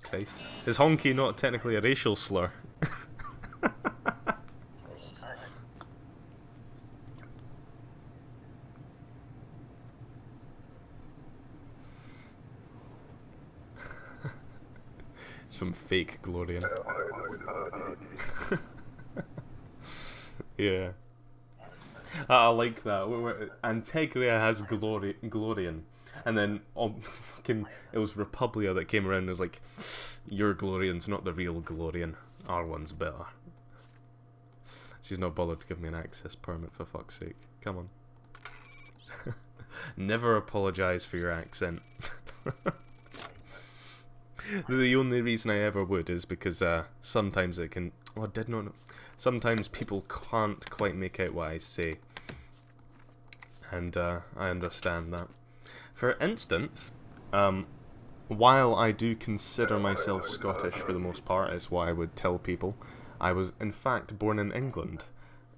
[SPEAKER 1] Christ. Is honky not technically a racial slur? It's from fake Glorian. Yeah. I like that. Antegria has Glorian. And then fucking it was Republia that came around and was like, your Glorian's not the real Glorian. Our one's better. She's not bothered to give me an access permit, for fuck's sake. Come on. Never apologise for your accent. The only reason I ever would is because sometimes it can... Oh, I did not know. Sometimes people can't quite make out what I say. And I understand that. For instance, while I do consider myself Scottish for the most part, is what I would tell people, I was in fact born in England.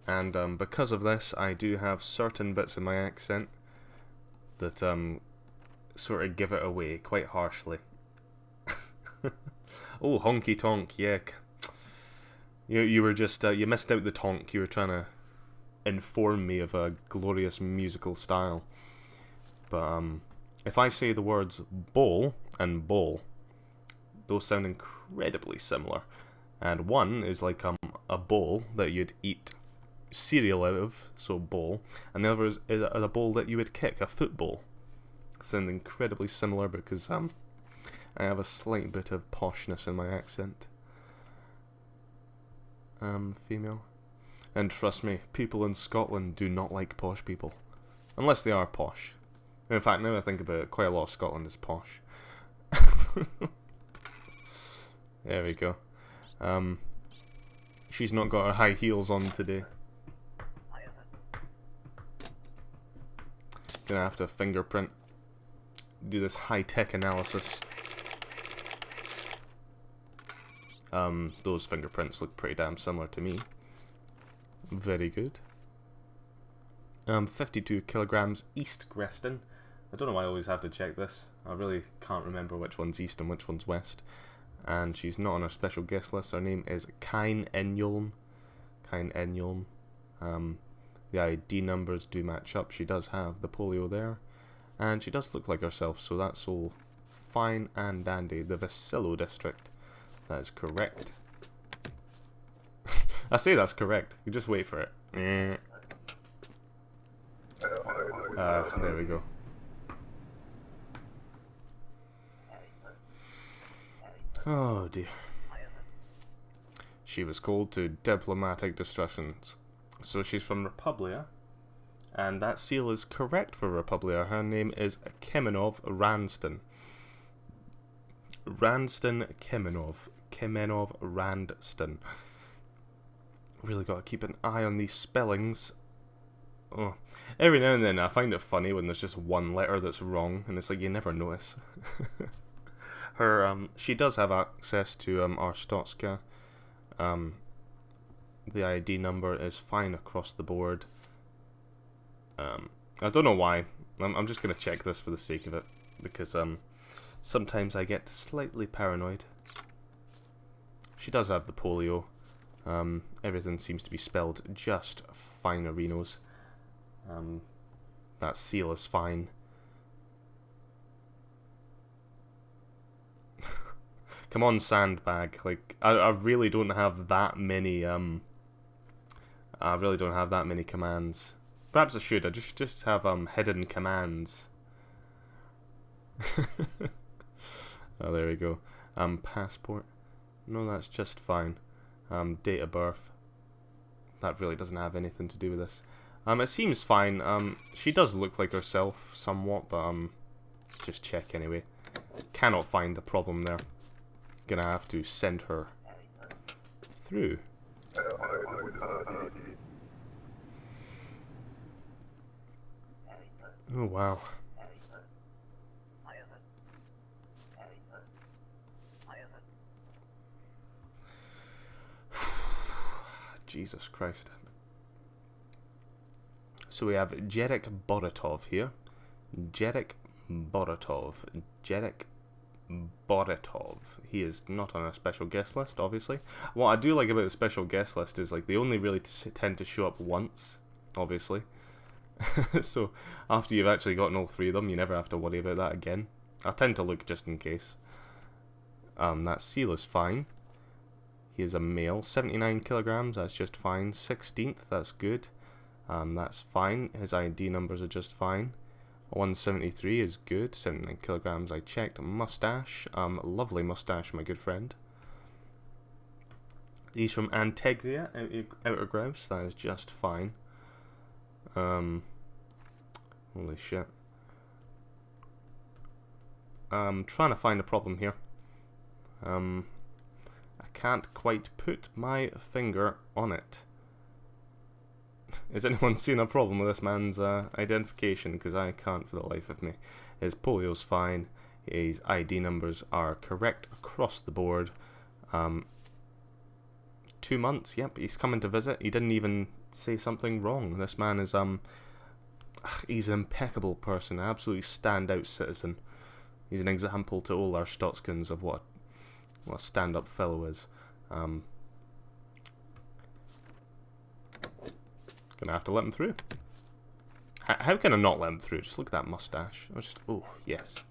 [SPEAKER 1] And because of this, I do have certain bits of my accent that sort of give it away quite harshly. Oh, honky tonk, yeah. You were just, you missed out the tonk. You were trying to inform me of a glorious musical style. But if I say the words bowl and bowl, those sound incredibly similar. And one is like a bowl that you'd eat cereal out of, so bowl, and the other is a bowl that you would kick, a football. Sound incredibly similar because I have a slight bit of poshness in my accent. Female. And trust me, people in Scotland do not like posh people. Unless they are posh. In fact, now I think about it, quite a lot of Scotland is posh. There we go. She's not got her high heels on today. Gonna have to fingerprint. Do this high-tech analysis. Those fingerprints look pretty damn similar to me. Very good. 52 kilograms, East Greston. I don't know why I always have to check this. I really can't remember which one's East and which one's West. And she's not on our special guest list. Her name is Kine Enyolm. The ID numbers do match up. She does have the polio there. And she does look like herself, so that's all fine and dandy. The Vasillo district. That is correct. I say that's correct. You just wait for it. There we go. Oh dear. She was called to diplomatic discussions. So she's from Republia. And that seal is correct for Republia. Her name is Kimenov Ranston. Ranston Kimenov. Kimenov Randston. Really got to keep an eye on these spellings. Oh. Every now and then I find it funny when there's just one letter that's wrong, and it's like you never notice. Her, she does have access to Arstotzka. The ID number is fine across the board. I don't know why. I'm just gonna check this for the sake of it, because sometimes I get slightly paranoid. She does have the polio. Everything seems to be spelled just fine-arinos. That seal is fine. Come on, sandbag. Like, I really don't have that many, I really don't have that many commands. Perhaps I should. I just have, hidden commands. Oh, there we go. Passport. No, that's just fine. Date of birth. That really doesn't have anything to do with this. It seems fine. She does look like herself somewhat, but just check anyway. Cannot find the problem there. Gonna have to send her through. Oh wow. Jesus Christ. So we have Jerek Boratov here. Jerek Boratov. Jerek Boratov. He is not on a special guest list, obviously. What I do like about the special guest list is like they only really tend to show up once, obviously. So after you've actually gotten all three of them, you never have to worry about that again. I tend to look just in case. That seal is fine. He is a male, 79 kilograms, that's just fine. 16th, that's good. That's fine. His ID numbers are just fine. 173 is good. 79 kilograms, I checked. Mustache, lovely mustache, my good friend. He's from Antegria, Outer Grouse, that is just fine. Holy shit. I'm trying to find a problem here. I can't quite put my finger on it. Has anyone seen a problem with this man's identification? Because I can't for the life of me. His polio's fine. His ID numbers are correct across the board. 2 months, yep, he's coming to visit. He didn't even say something wrong. This man is, he's an impeccable person, an absolutely standout citizen. He's an example to all our Stotskans of what a stand-up fellow is. Gonna have to let him through. How can I not let him through? Just look at that mustache. Oh, yes.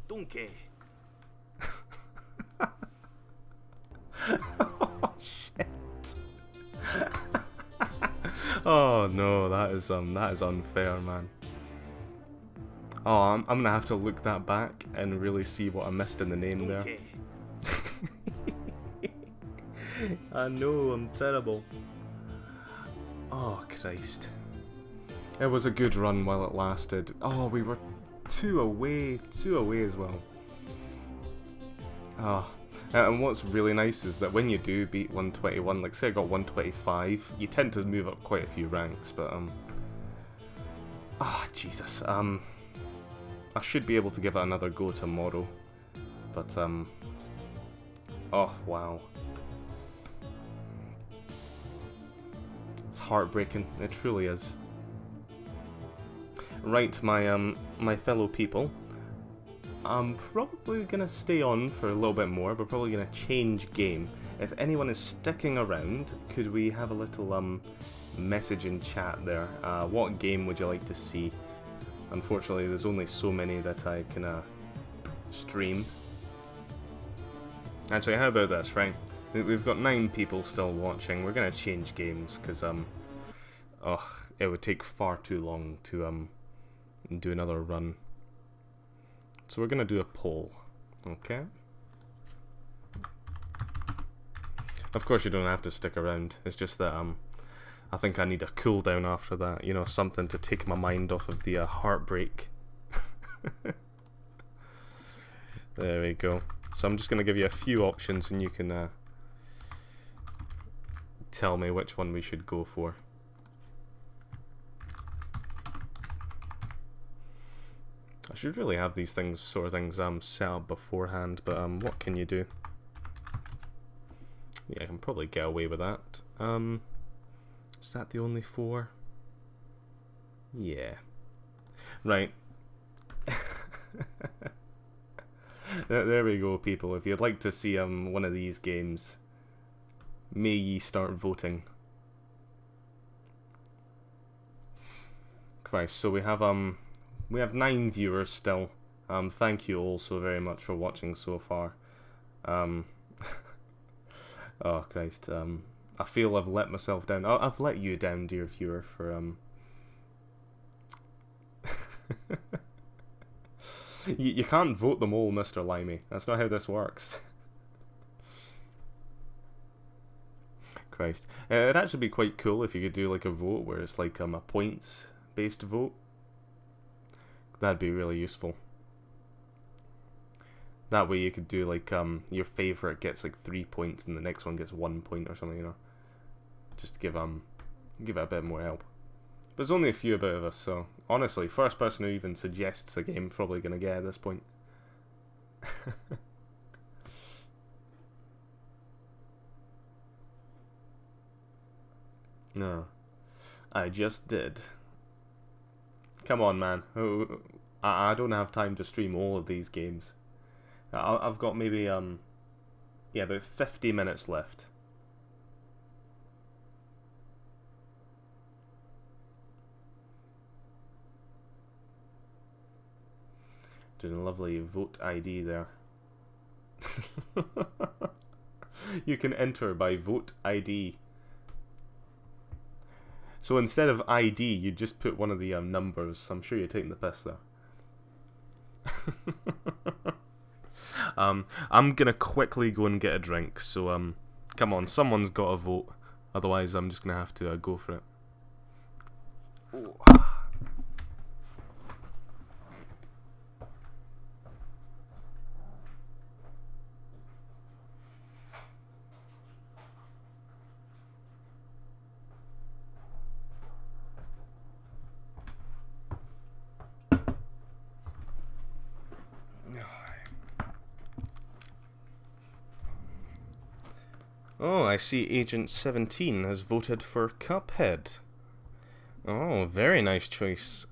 [SPEAKER 2] Donkey.
[SPEAKER 1] Oh shit. Oh no, that is unfair, man. Oh, I'm gonna have to look that back and really see what I missed in the name there. I know, I'm terrible. Oh Christ. It was a good run while it lasted. Oh, we were two away as well. Ah. And what's really nice is that when you do beat 121, like say I got 125, you tend to move up quite a few ranks, but Jesus, I should be able to give it another go tomorrow, but oh wow. It's heartbreaking, it truly is. Right, my fellow people, I'm probably gonna stay on for a little bit more, but probably gonna change game. If anyone is sticking around, could we have a little message in chat there? What game would you like to see? Unfortunately, there's only so many that I can stream. Actually, how about this, right? We've got 9 people still watching. We're gonna change games because it would take far too long to do another run. So we're gonna do a poll, okay? Of course you don't have to stick around, it's just that I think I need a cooldown after that, you know, something to take my mind off of the heartbreak. There we go. So I'm just gonna give you a few options and you can tell me which one we should go for. I should really have these sort of things set up beforehand, but what can you do? Yeah, I can probably get away with that. Is that the only 4? Yeah. Right. There we go, people. If you'd like to see one of these games, may ye start voting. Christ, so we have 9 viewers still. Thank you all so very much for watching so far. Oh Christ, I feel I've let myself down. I've let you down, dear viewer, for you can't vote them all, Mr. Limey. That's not how this works. Christ. It'd actually be quite cool if you could do like a vote where it's like a points-based vote. That'd be really useful. That way you could do like your favourite gets like 3 points and the next one gets 1 point or something, you know. Just to give it a bit more help. But there's only a few about of us, so honestly, first person who even suggests a game probably gonna get at this point. No, I just did. Come on, man. Oh, I don't have time to stream all of these games. I've got maybe yeah, about 50 minutes left. Doing a lovely vote ID there. You can enter by vote ID. So instead of ID, you just put one of the numbers. I'm sure you're taking the piss there. I'm gonna quickly go and get a drink. So come on, someone's got to vote. Otherwise, I'm just gonna have to go for it. Ooh. Oh, I see Agent 17 has voted for Cuphead. Oh, very nice choice.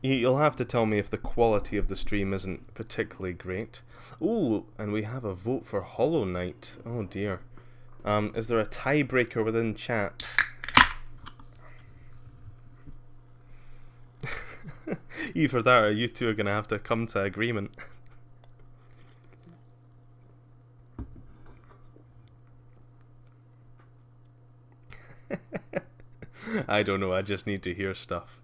[SPEAKER 1] You'll have to tell me if the quality of the stream isn't particularly great. Ooh, and we have a vote for Hollow Knight. Oh dear. Is there a tiebreaker within chat? Either that or you two are gonna have to come to agreement. I don't know, I just need to hear stuff.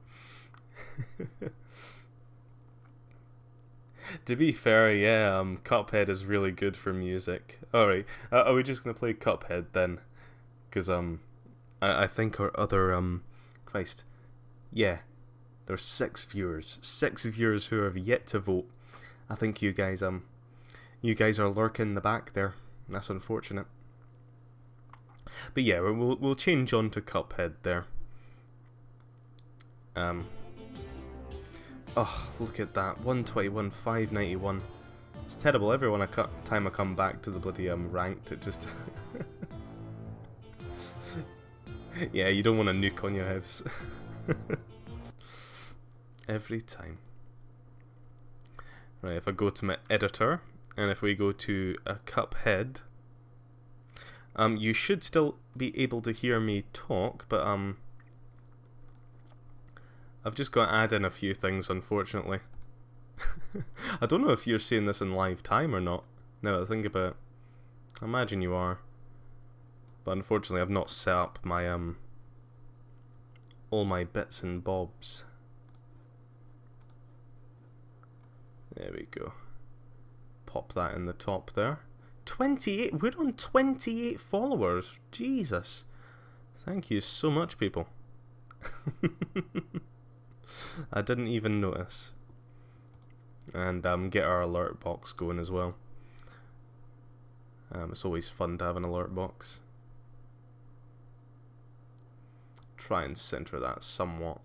[SPEAKER 1] To be fair, yeah, Cuphead is really good for music. Alright, are we just gonna play Cuphead then? Because, I think our other, Christ. Yeah, there's 6 viewers. 6 viewers who have yet to vote. I think you guys are lurking in the back there. That's unfortunate. But yeah, we'll change on to Cuphead there. Oh, look at that, 121, 591. It's terrible. Every time I come back to the bloody ranked, it just yeah, you don't want a nuke on your house. Every time. Right, if I go to my editor, and if we go to a Cuphead, you should still be able to hear me talk, but I've just got to add in a few things, unfortunately. I don't know if you're seeing this in live time or not, now that I think about it. I imagine you are. But unfortunately I've not set up my all my bits and bobs. There we go. Pop that in the top there. 28, we're on 28 followers. Jesus. Thank you so much, people. I didn't even notice. And get our alert box going as well. It's always fun to have an alert box. Try and center that somewhat.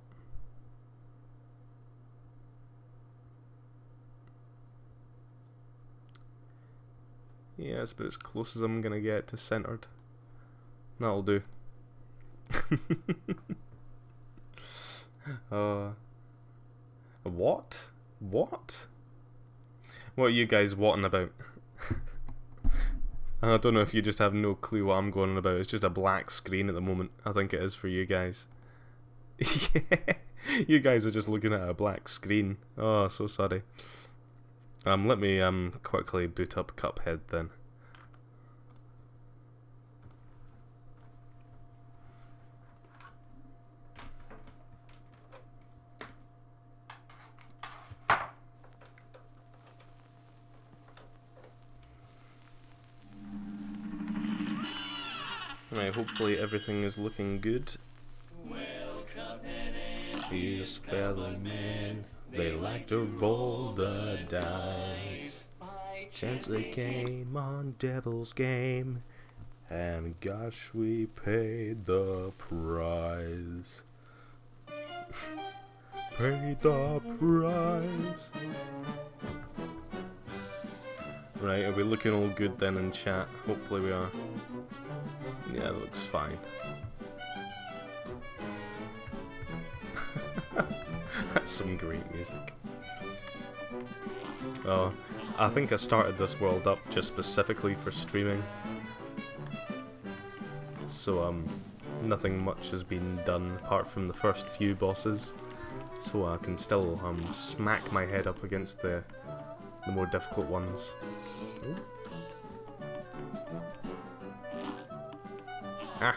[SPEAKER 1] Yeah, it's about as close as I'm gonna get to centered. That'll do. What? What? What are you guys whatting about? I don't know if you just have no clue what I'm going on about. It's just a black screen at the moment. I think it is for you guys. Yeah, you guys are just looking at a black screen. Oh, so sorry. Let me quickly boot up Cuphead then. Right, hopefully everything is looking good. These fellow men, they like to roll the dice. Chance they came on Devil's Game, and gosh, we paid the price. Paid the price. Right, are we looking all good then in chat? Hopefully we are. Yeah, it looks fine. That's some great music. Oh, I think I started this world up just specifically for streaming. So, nothing much has been done apart from the first few bosses. So I can still, smack my head up against the more difficult ones. Ooh. Ah.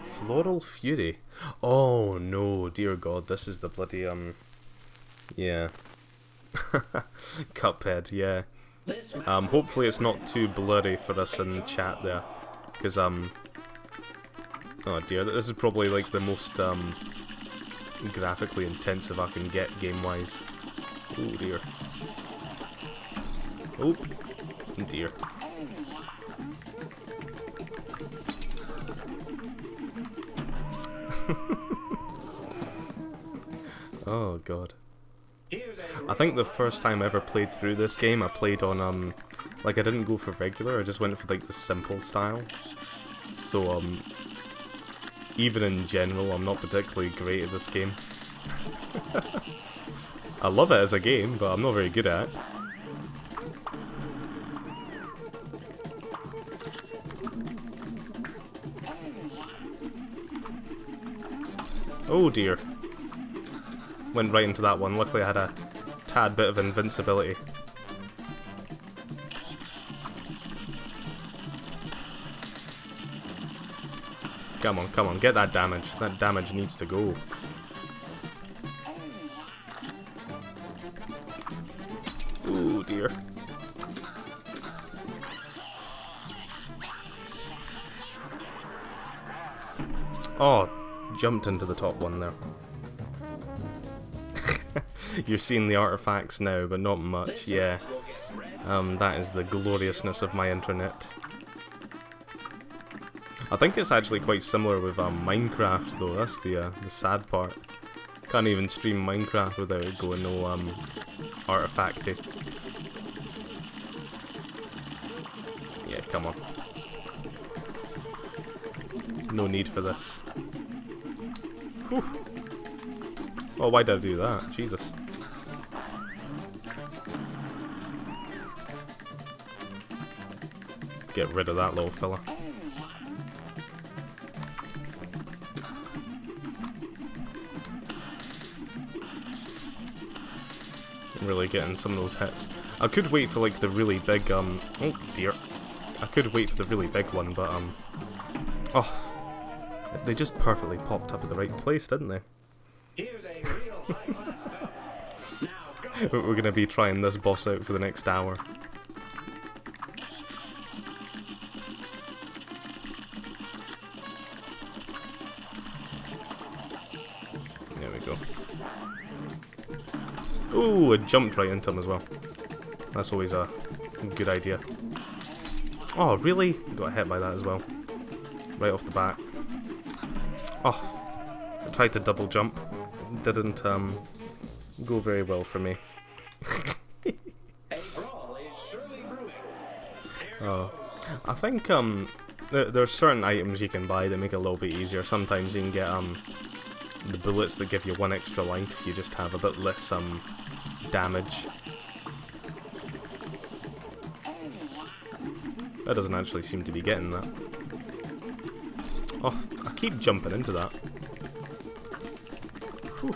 [SPEAKER 1] Floral Fury. Oh no, dear God, this is the bloody, yeah. Cuphead, yeah. Hopefully it's not too blurry for us in chat there. Because, oh dear, this is probably like the most, graphically intensive I can get game-wise. Oh dear. Oh dear. Oh god. I think the first time I ever played through this game, I played on, like I didn't go for regular, I just went for like the simple style. So, even in general, I'm not particularly great at this game. I love it as a game, but I'm not very good at it. Oh dear. Went right into that one. Luckily I had a tad bit of invincibility. Come on, get that damage. That damage needs to go. Oh dear. Oh, jumped into the top one there. You're seeing the artifacts now, but not much, yeah. That is the gloriousness of my internet. I think it's actually quite similar with Minecraft though, that's the sad part. Can't even stream Minecraft without it going no artifacty. Yeah, come on. No need for this. Whew. Oh, why did I do that? Jesus. Get rid of that little fella. Really getting some of those hits. I could wait for like the really big oh dear. I could wait for the really big one, but oh, they just perfectly popped up at the right place, didn't they? We're gonna be trying this boss out for the next hour. There we go. Ooh, it jumped right into him as well. That's always a good idea. Oh, really? Got hit by that as well. Right off the bat. Oh, I tried to double jump. Didn't go very well for me. Oh, I think there's certain items you can buy that make it a little bit easier. Sometimes you can get the bullets that give you 1 extra life, you just have a bit less damage. That doesn't actually seem to be getting that. Oh, I keep jumping into that. Whew.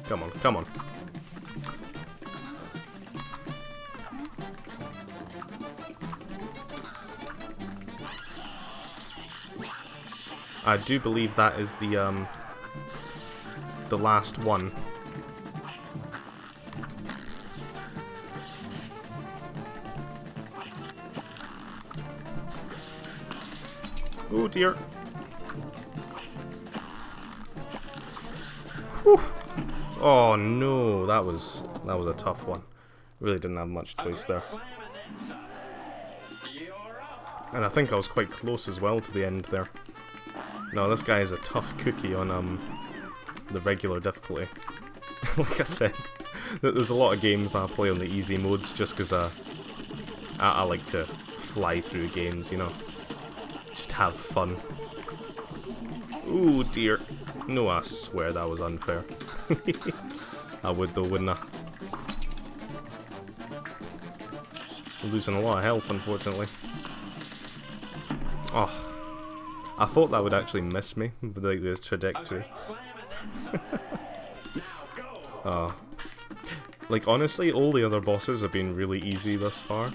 [SPEAKER 1] Come on, come on. I do believe that is the last one. Oh dear. Whew. Oh no, that was a tough one. Really didn't have much choice there. And I think I was quite close as well to the end there. No, this guy is a tough cookie on the regular difficulty. Like I said, there's a lot of games I play on the easy modes just because I like to fly through games, you know. Just have fun. Ooh dear. No, I swear that was unfair. I would though, wouldn't I? I'm losing a lot of health, unfortunately. Oh, I thought that would actually miss me, but like this trajectory. Oh. Like honestly, all the other bosses have been really easy thus far,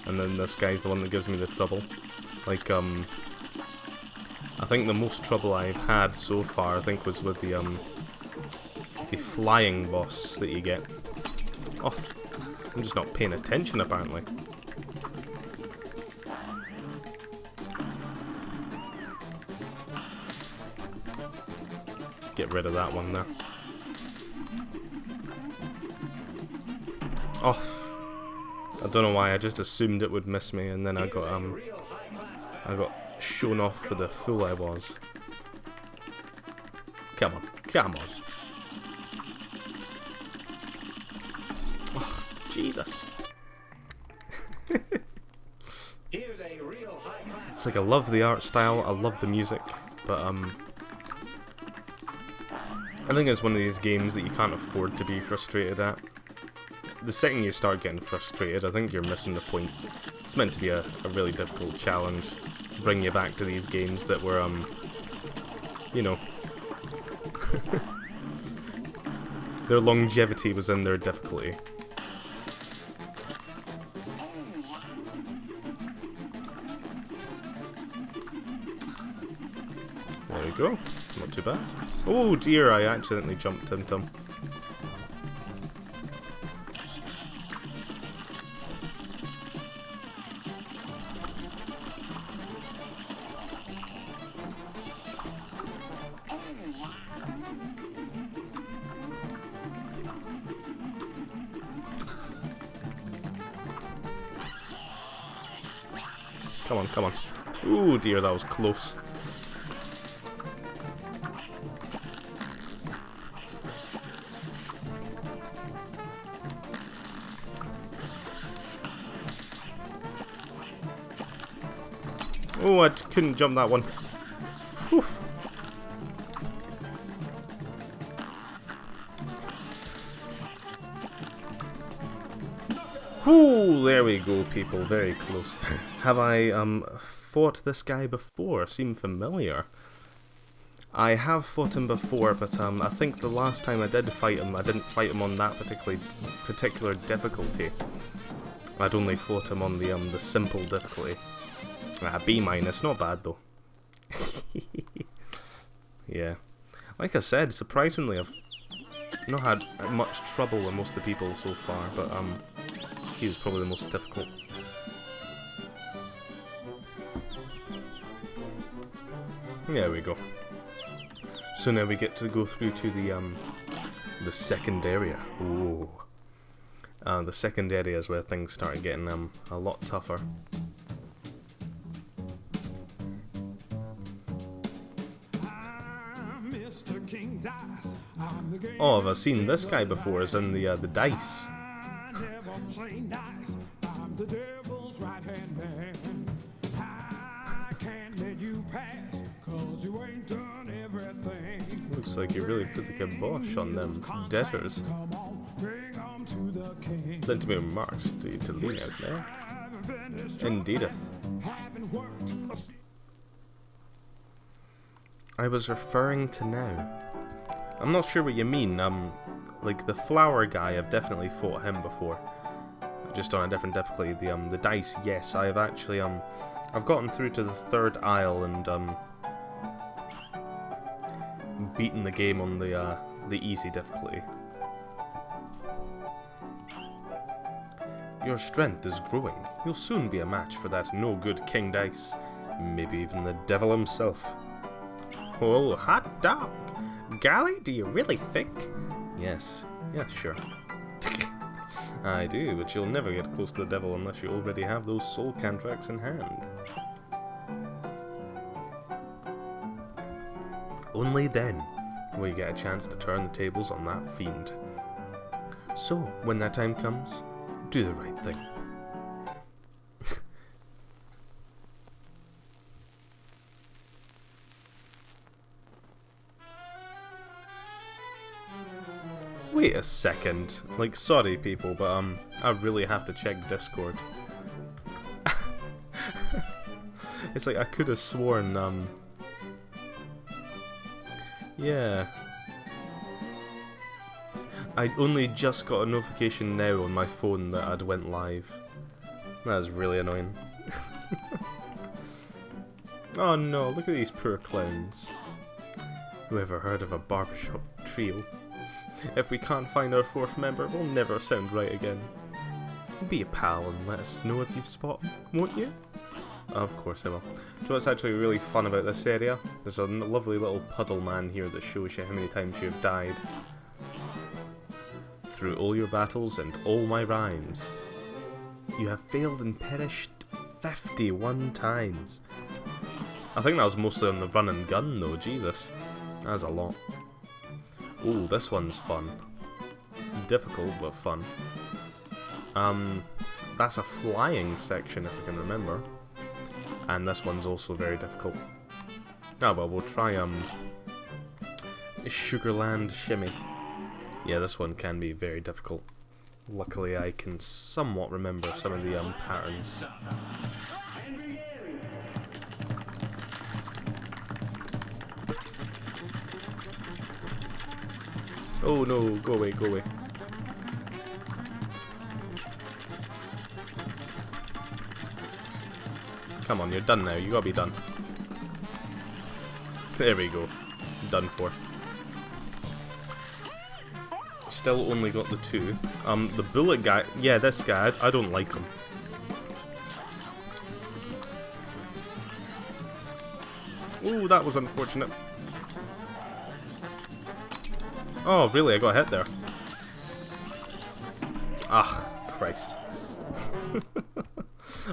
[SPEAKER 1] and then this guy's the one that gives me the trouble. Like I think the most trouble I've had so far, I think, was with the flying boss that you get. Oh, I'm just not paying attention apparently. Get rid of that one there. Oh, I don't know why, I just assumed it would miss me, and then I got shown off for the fool I was. Come on, come on. Oh, Jesus. It's like I love the art style, I love the music, but I think it's one of these games that you can't afford to be frustrated at. The second you start getting frustrated, I think you're missing the point. It's meant to be a really difficult challenge, bring you back to these games that were, you know, their longevity was in their difficulty. There we go, not too bad. Oh dear, I accidentally jumped into him. Come on, come on. Ooh dear, that was close. Oh, I couldn't jump that one. Whew. Whew, there we go, people. Very close. Have I fought this guy before? Seem familiar. I have fought him before, but I think the last time I did fight him, I didn't fight him on that particular difficulty. I'd only fought him on the simple difficulty. B-, not bad though. Yeah. Like I said, surprisingly I've not had much trouble with most of the people so far, but he was probably the most difficult. There we go. So now we get to go through to the second area. Ooh. The second area is where things start getting a lot tougher. Oh, have I seen this guy before? As in the dice. Looks like you really put the kibosh on them debtors. Plenty of remarks to lean out there. Indeedeth. I was referring to now. I'm not sure what you mean. Like the flower guy, I've definitely fought him before. Just on a different difficulty. The dice, yes, I have actually I've gotten through to the 3rd aisle and beaten the game on the easy difficulty. Your strength is growing. You'll soon be a match for that no-good King Dice. Maybe even the devil himself. Oh, hot dog! Golly, do you really think? Yes, sure. I do, but you'll never get close to the devil unless you already have those soul contracts in hand. Only then will you get a chance to turn the tables on that fiend. So, when that time comes, do the right thing. Wait a second. Like, sorry people, but I really have to check Discord. It's like I could have sworn yeah. I only just got a notification now on my phone that I'd went live. That is really annoying. Oh no, look at these poor clowns. Whoever heard of a barbershop trio? If we can't find our 4th member, we'll never sound right again. Be a pal and let us know if you've spotted him, won't you? Of course I will. Do you know what's actually really fun about this area? There's a lovely little puddle man here that shows you how many times you've died. Through all your battles and all my rhymes, you have failed and perished 51 times. I think that was mostly on the run and gun though, Jesus. That's a lot. Ooh, this one's fun. Difficult, but fun. That's a flying section if I can remember. And this one's also very difficult. Oh well, we'll try Sugarland Shimmy. Yeah, this one can be very difficult. Luckily I can somewhat remember some of the patterns. Oh no, go away, go away. Come on, you're done now, you gotta be done. There we go. Done for. Still only got the 2. The bullet guy, yeah, this guy, I don't like him. Ooh, that was unfortunate. Oh, really? I got hit there. Ah, Christ.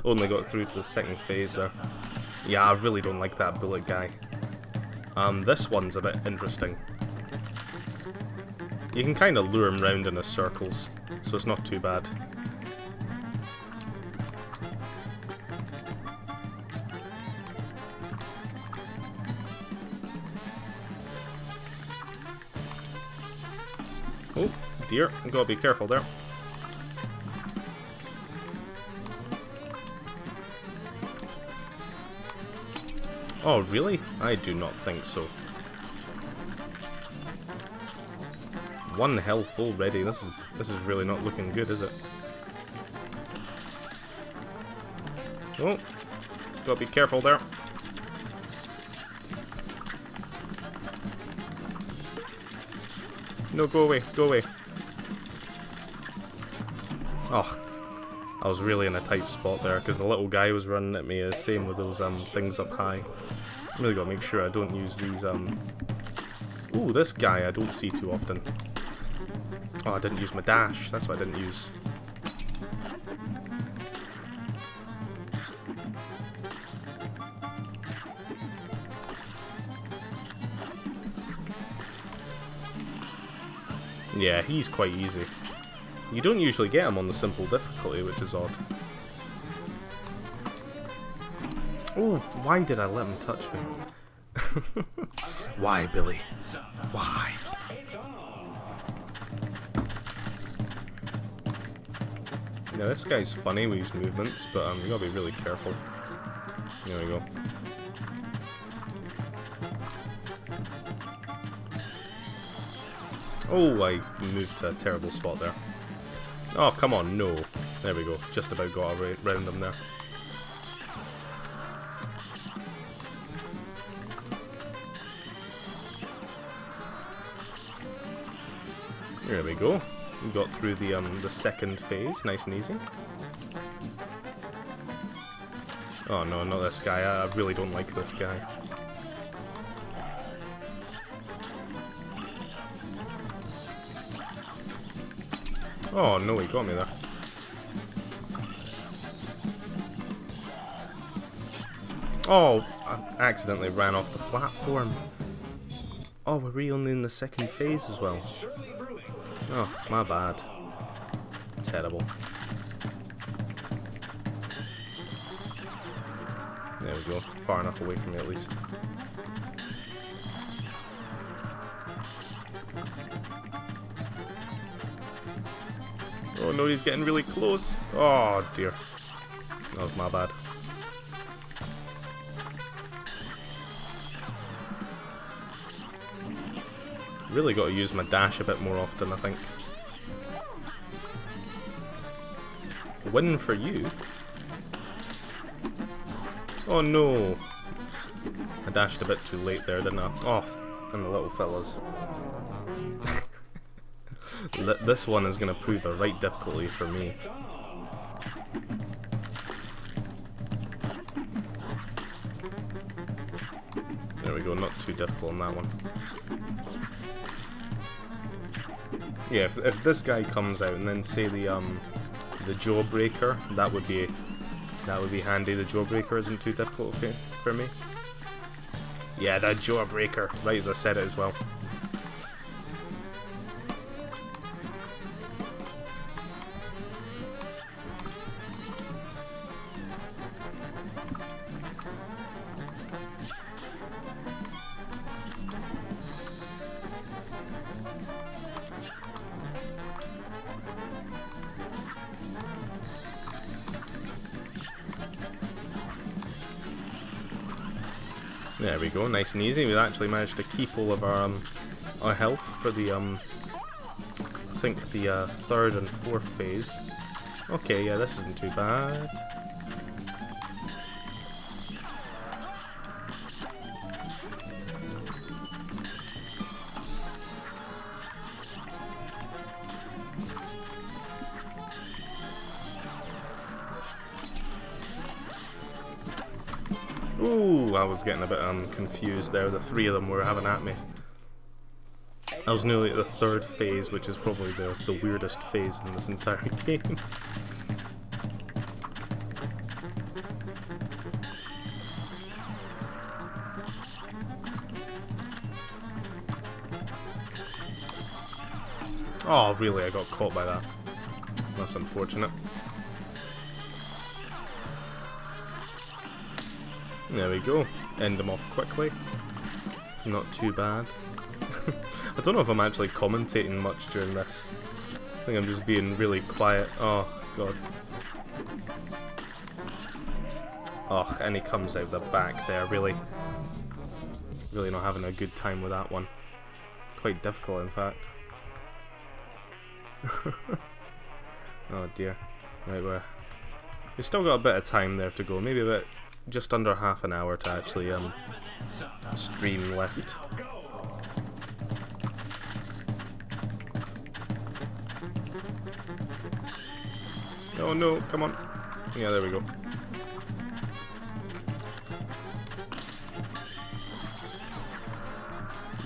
[SPEAKER 1] Only got through to the 2nd phase there. Yeah, I really don't like that bullet guy. This one's a bit interesting. You can kind of lure him round in his circles, so it's not too bad. Oh, dear, I gotta be careful there. Oh, really? I do not think so. 1 health already. This is really not looking good, is it? Oh, gotta be careful there. No, go away, go away. Oh, I was really in a tight spot there because the little guy was running at me. Same with those things up high. I really gotta make sure I don't use these Ooh, this guy I don't see too often. Oh, I didn't use my dash. That's what I didn't use. Yeah, he's quite easy. You don't usually get him on the simple difficulty, which is odd. Oh, why did I let him touch me? Why, Billy? Why? Now this guy's funny with his movements, but you gotta be really careful. There we go. Oh, I moved to a terrible spot there. Oh, come on, no. There we go. Just about got around them there. There we go. We got through the second phase, nice and easy. Oh no, not this guy. I really don't like this guy. Oh no, he got me there. Oh, I accidentally ran off the platform. Oh, we're really only in the second phase as well. Oh, my bad. Terrible. There we go. Far enough away from me at least. Oh no, he's getting really close. Oh dear. That was my bad. Really got to use my dash a bit more often, I think. Win for you? Oh no! I dashed a bit too late there, didn't I? Oh, and the little fellas. This one is going to prove a right difficulty for me. There we go, not too difficult on that one. Yeah, if this guy comes out and then say the jawbreaker, that would be handy. The jawbreaker isn't too difficult for me. Yeah, that jawbreaker, right as I said it as well. There we go, nice and easy. We actually managed to keep all of our health for the I think the third and fourth phase. Okay, yeah, this isn't too bad. Ooh, I was getting a bit confused there. The three of them were having at me. I was nearly at the third phase, which is probably the weirdest phase in this entire game. Oh, really? I got caught by that. That's unfortunate. There we go. End them off quickly. Not too bad. I don't know if I'm actually commentating much during this. I think I'm just being really quiet. Oh, God. Oh, and he comes out the back there, really. Really not having a good time with that one. Quite difficult, in fact. Oh, dear. Right, we've still got a bit of time there to go. Maybe a bit... just under half an hour to actually stream left. Oh no, come on. Yeah, there we go.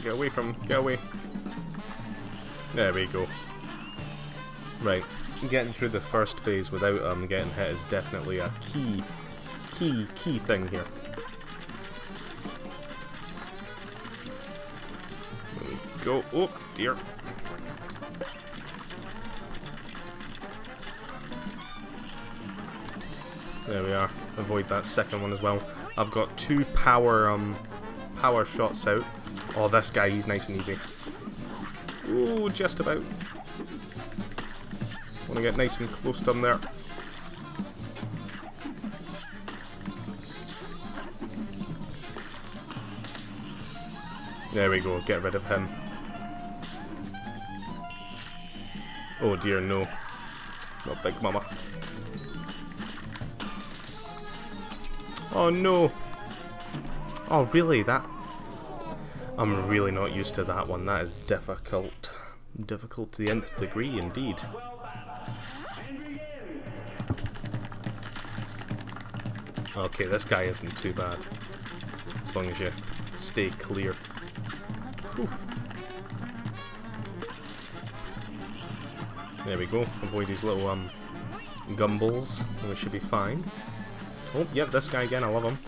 [SPEAKER 1] Get away from, get away. There we go. Right, getting through the first phase without getting hit is definitely a key thing here. There we go. Oh dear. There we are. Avoid that second one as well. I've got 2 power shots out. Oh, this guy, he's nice and easy. Ooh, just about. Want to get nice and close to him there. There we go, get rid of him. Oh dear, no. Not Big Mama. Oh no! Oh really, that... I'm really not used to that one, that is difficult. Difficult to the nth degree, indeed. Okay, this guy isn't too bad. As long as you stay clear. Whew. There we go, avoid these little gumballs, and we should be fine. Oh, yep, this guy again, I love him.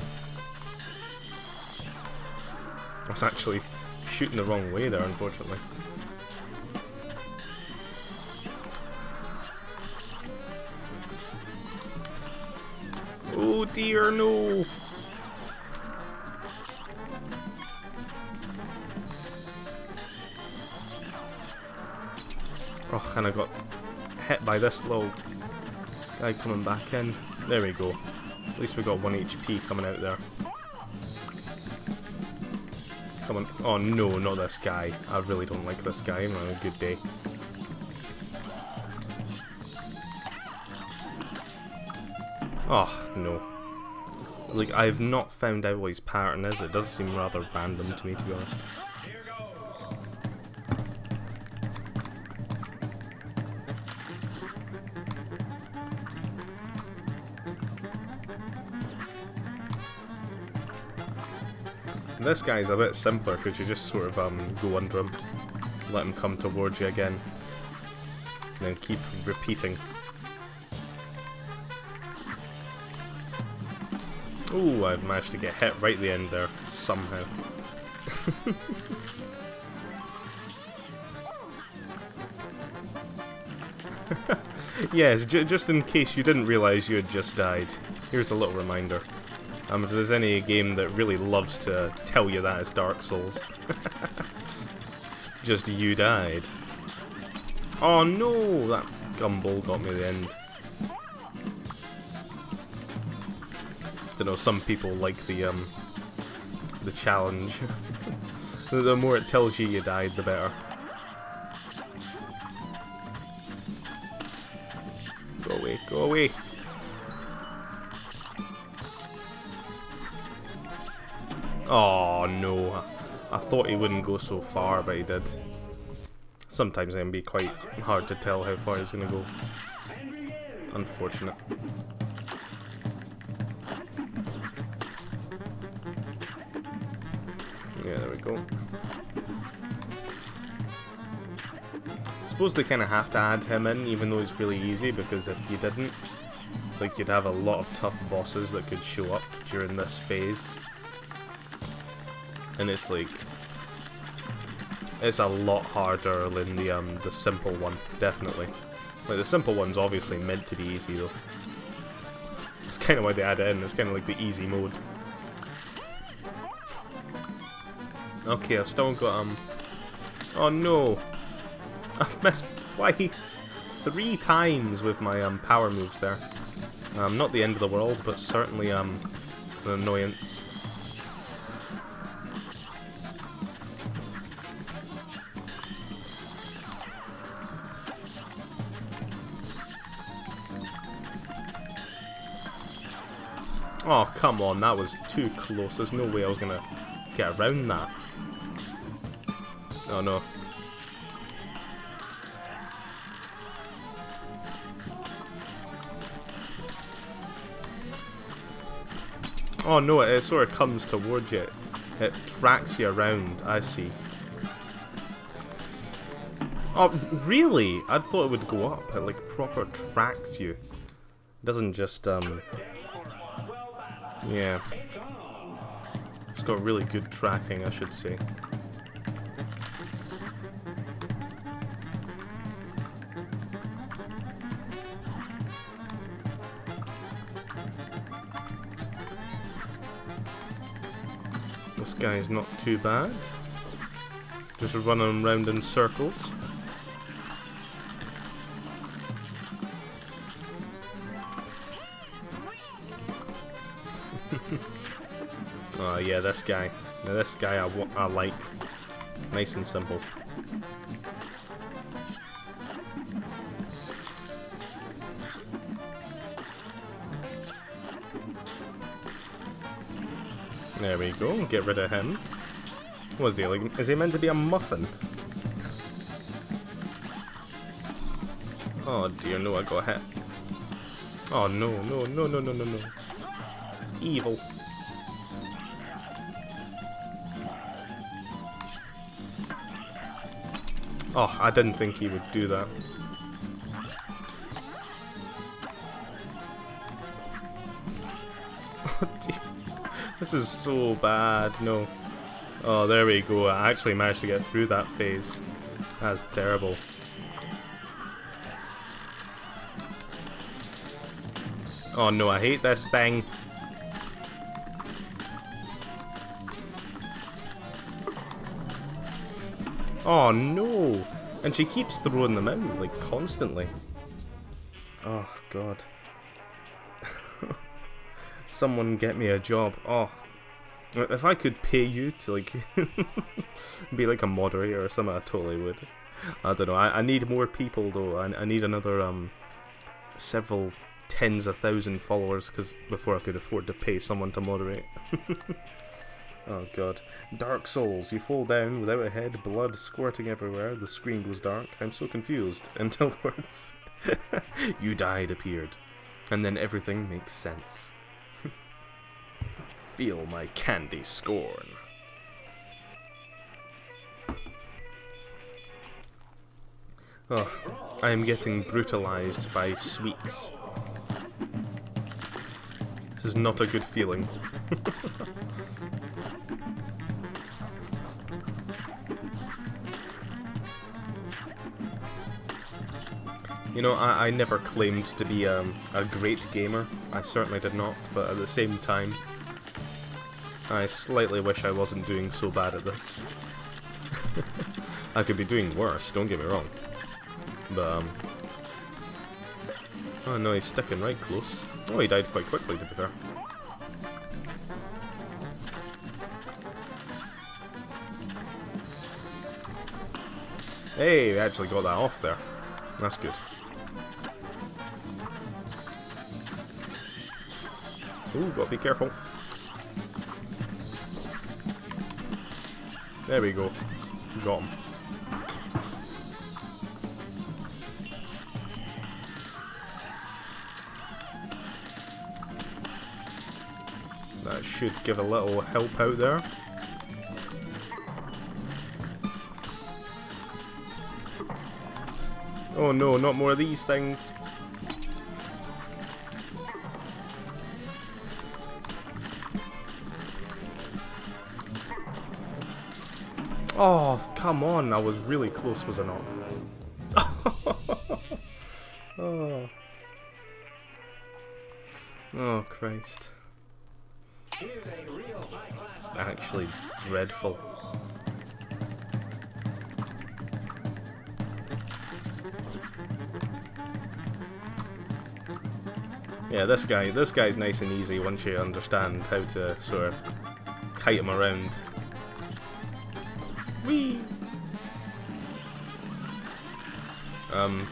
[SPEAKER 1] I was actually shooting the wrong way there, unfortunately. Oh dear, no! Oh, and I got hit by this little guy coming back in. There we go. At least we got 1 HP coming out there. Come on. Oh no, not this guy. I really don't like this guy. I'm on a good day. Oh, no. Like, I've not found out what his pattern is. It does seem rather random to me, to be honest. This guy's a bit simpler because you just sort of go under him, let him come towards you again, and then keep repeating. Ooh, I've managed to get hit right at the end there, somehow. Yes, just in case you didn't realise you had just died, here's a little reminder. If there's any game that really loves to tell you that, it's Dark Souls. Just you died. Oh no! That gumball got me at the end. Don't know, some people like the challenge. The more it tells you died, the better. Go away, go away! Oh no, I thought he wouldn't go so far, but he did. Sometimes it can be quite hard to tell how far he's going to go. Unfortunate. Yeah, there we go. I suppose they kind of have to add him in, even though he's really easy, because if you didn't, like, you'd have a lot of tough bosses that could show up during this phase. And it's like, it's a lot harder than the simple one, definitely. Like, the simple one's obviously meant to be easy though. It's kind of why they add it in, it's kind of like the easy mode. Okay, I've still got, oh no! I've missed twice! 3 times with my power moves there. Not the end of the world, but certainly an annoyance. Oh, come on, that was too close. There's no way I was gonna get around that. Oh no. Oh no, it sort of comes towards you. It tracks you around, I see. Oh, really? I thought it would go up. It like proper tracks you. It doesn't just, yeah. It's got really good tracking, I should say. This guy's not too bad. Just running around in circles. Oh yeah, this guy. Now this guy I like. Nice and simple. There we go, get rid of him. What is he like? Is he meant to be a muffin? Oh dear, no, I got hit. Oh no, no, no, no, no, no, no. It's evil. Oh, I didn't think he would do that. Oh dear. This is so bad, no. Oh, there we go. I actually managed to get through that phase. That's terrible. Oh no, I hate this thing. Oh no! And she keeps throwing them in, like, constantly. Oh god. Someone get me a job. Oh. If I could pay you to, like, be like a moderator or something, I totally would. I don't know. I need more people, though. I need another, several tens of thousand followers before I could afford to pay someone to moderate. Oh god. Dark Souls. You fall down without a head, blood squirting everywhere, the screen goes dark. I'm so confused until the words "you died" appeared. And then everything makes sense. Feel my candy scorn. Oh, I am getting brutalized by sweets. This is not a good feeling. You know, I never claimed to be a great gamer. I certainly did not, but at the same time, I slightly wish I wasn't doing so bad at this. I could be doing worse, don't get me wrong. But, oh no, he's sticking right close. Oh, he died quite quickly, to be fair. Hey, we actually got that off there. That's good. Ooh, gotta be careful. There we go. Got him. That should give a little help out there. Oh no, not more of these things. Oh, come on, I was really close, was I not? Oh. Oh, Christ. It's actually dreadful. Yeah, this guy's nice and easy once you understand how to sort of kite him around. Whee!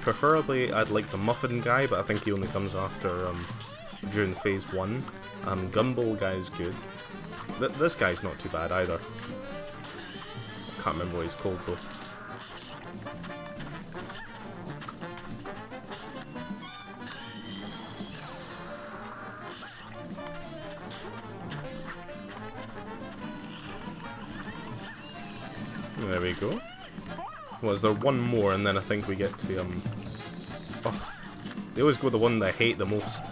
[SPEAKER 1] Preferably I'd like the muffin guy, but I think he only comes after, during phase 1. Gumball guy's good. This guy's not too bad either. I can't remember what he's called though. There we go. Well, is there one more and then I think we get to, oh, they always go the one that I hate the most.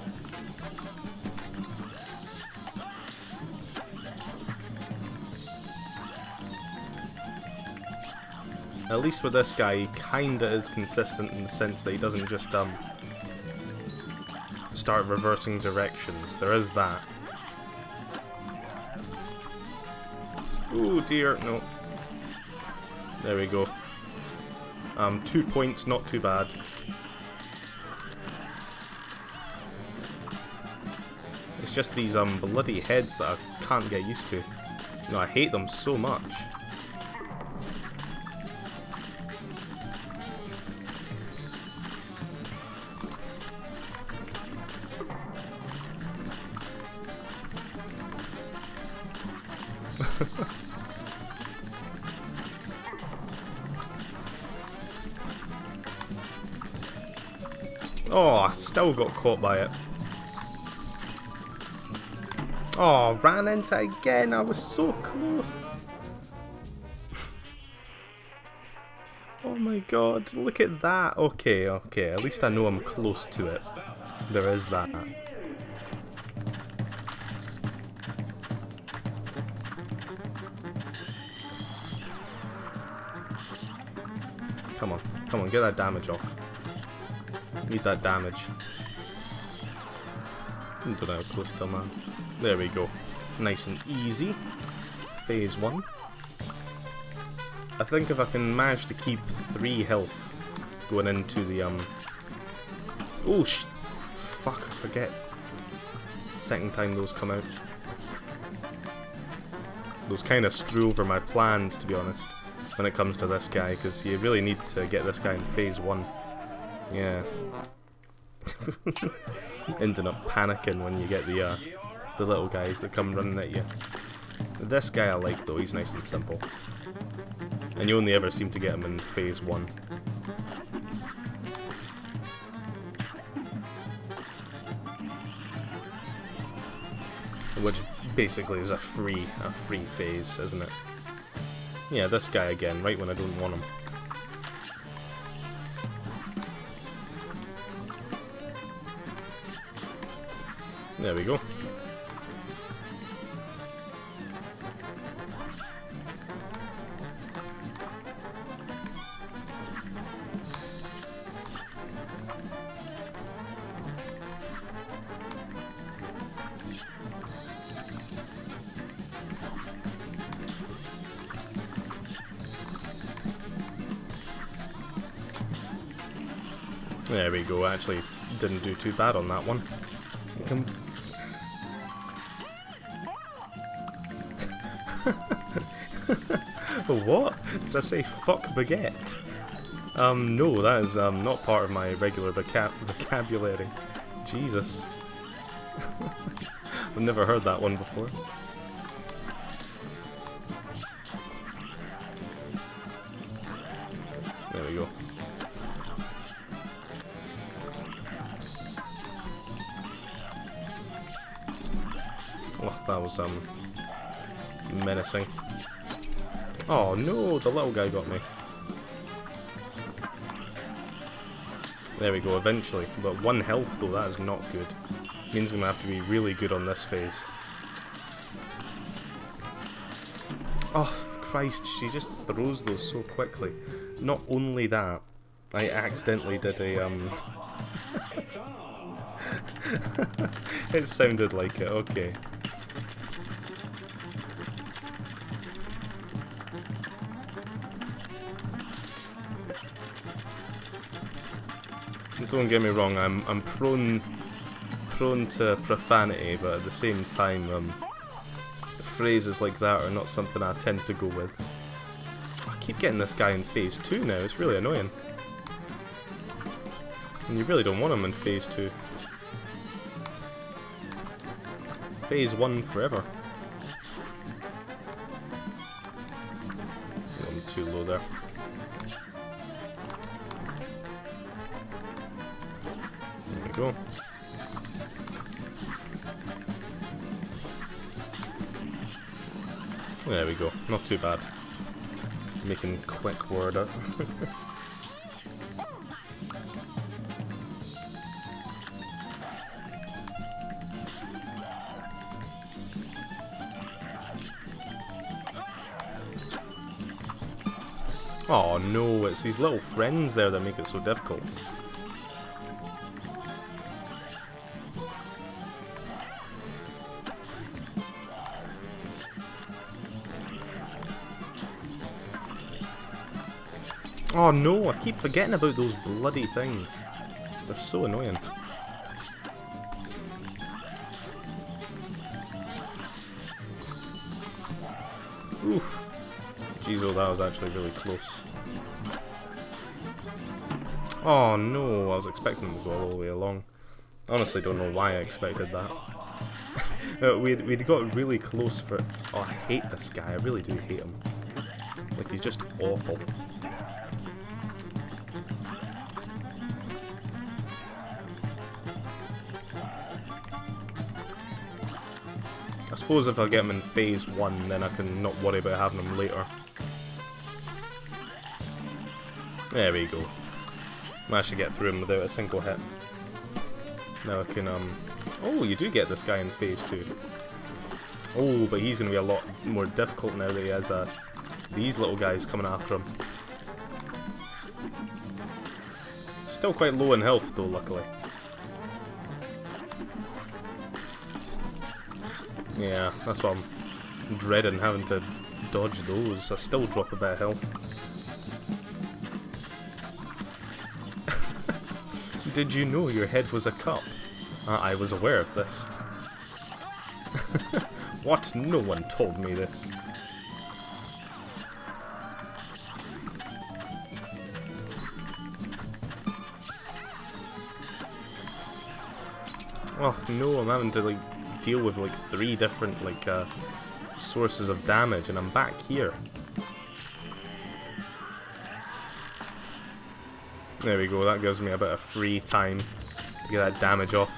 [SPEAKER 1] At least with this guy, he kinda is consistent in the sense that he doesn't just, start reversing directions. There is that. Oh dear, no. There we go. 2 points, not too bad. It's just these bloody heads that I can't get used to. No, I hate them so much. Oh, I still got caught by it. Oh, ran into it again. I was so close. Oh my god, look at that. Okay, okay, at least I know I'm close to it. There is that. Come on, get that damage off. Need that damage. I don't know how close to man. There we go. Nice and easy. Phase 1. I think if I can manage to keep 3 health going into the oh fuck, I forget. Second time those come out. Those kind of screw over my plans, to be honest, when it comes to this guy, because you really need to get this guy in phase 1. Yeah. Ending up panicking when you get the little guys that come running at you. This guy I like though, he's nice and simple. And you only ever seem to get him in phase 1. Which basically is a free phase, isn't it? Yeah, this guy again, right when I don't want him. There we go. There we go, actually didn't do too bad on that one. What? Did I say fuck baguette? No, that is not part of my regular vocabulary. Jesus. I've never heard that one before. There we go. Oh, that was menacing. Oh no, the little guy got me. There we go, eventually. But 1 health though, that is not good. Means I'm gonna have to be really good on this phase. Oh Christ, she just throws those so quickly. Not only that, I accidentally did a it sounded like it, okay. Don't get me wrong, I'm prone to profanity, but at the same time, phrases like that are not something I tend to go with. I keep getting this guy in phase 2 now, it's really annoying. And you really don't want him in phase 2. Phase 1 forever. I'm too low there. There we go. There we go. Not too bad. Making quick word out. Oh no, it's these little friends there that make it so difficult. Oh no, I keep forgetting about those bloody things. They're so annoying. Oof. Jeez, oh, that was actually really close. Oh no, I was expecting them to go all the way along. Honestly, don't know why I expected that. We'd got really close for... Oh, I hate this guy. I really do hate him. Like, he's just awful. I suppose if I get him in phase 1, then I can not worry about having him later. There we go. Managed to get through him without a single hit. Now I can, Oh, you do get this guy in phase 2. Oh, but he's going to be a lot more difficult now that he has these little guys coming after him. Still quite low in health though, luckily. Yeah, that's what I'm dreading, having to dodge those. I still drop a bit of health. Did you know your head was a cup? I was aware of this. What? No one told me this. Oh no, I'm having to like deal with like 3 different like sources of damage, and I'm back here. There we go, that gives me a bit of free time to get that damage off.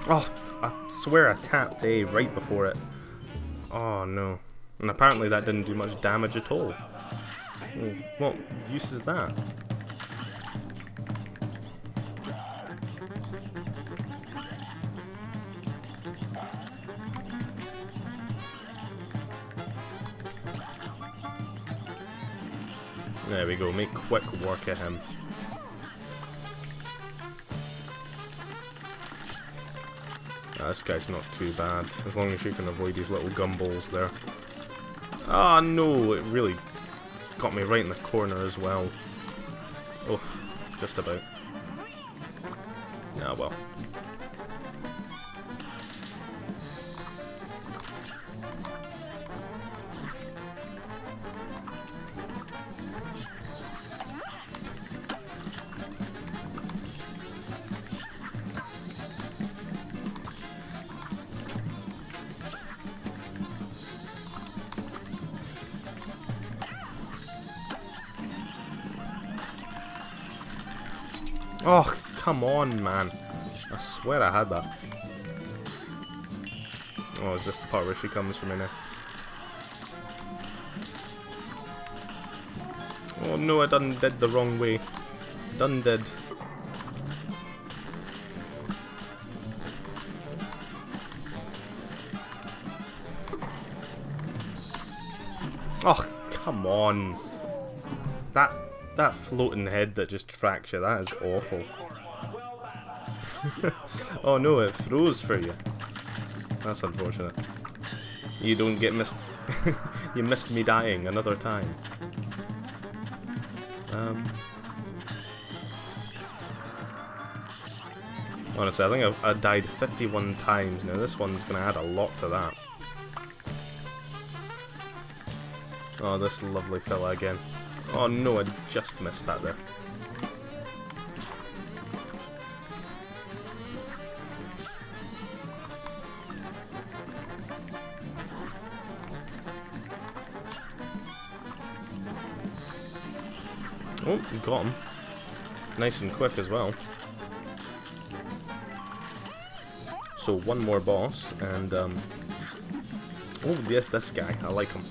[SPEAKER 1] Oh, I swear I tapped A right before it. Oh no. And apparently that didn't do much damage at all. Oh, what use is that? There we go, make quick work of him. This guy's not too bad, as long as you can avoid these little gumballs there. Ah no, it really got me right in the corner as well. Oof, just about. Ah well. Oh, come on, man. I swear I had that. Oh, is this the part where she comes for me now? Oh no, I done did the wrong way. Done did. Oh, come on. That floating head that just tracks you, that is awful. Oh no, it froze for you. That's unfortunate. You don't get missed. You missed me dying another time. Honestly, I think I died 51 times now. This one's gonna add a lot to that. Oh, this lovely fella again. Oh no, I just missed that there. Oh, got him. Nice and quick as well. So one more boss, and oh yeah, this guy, I like him.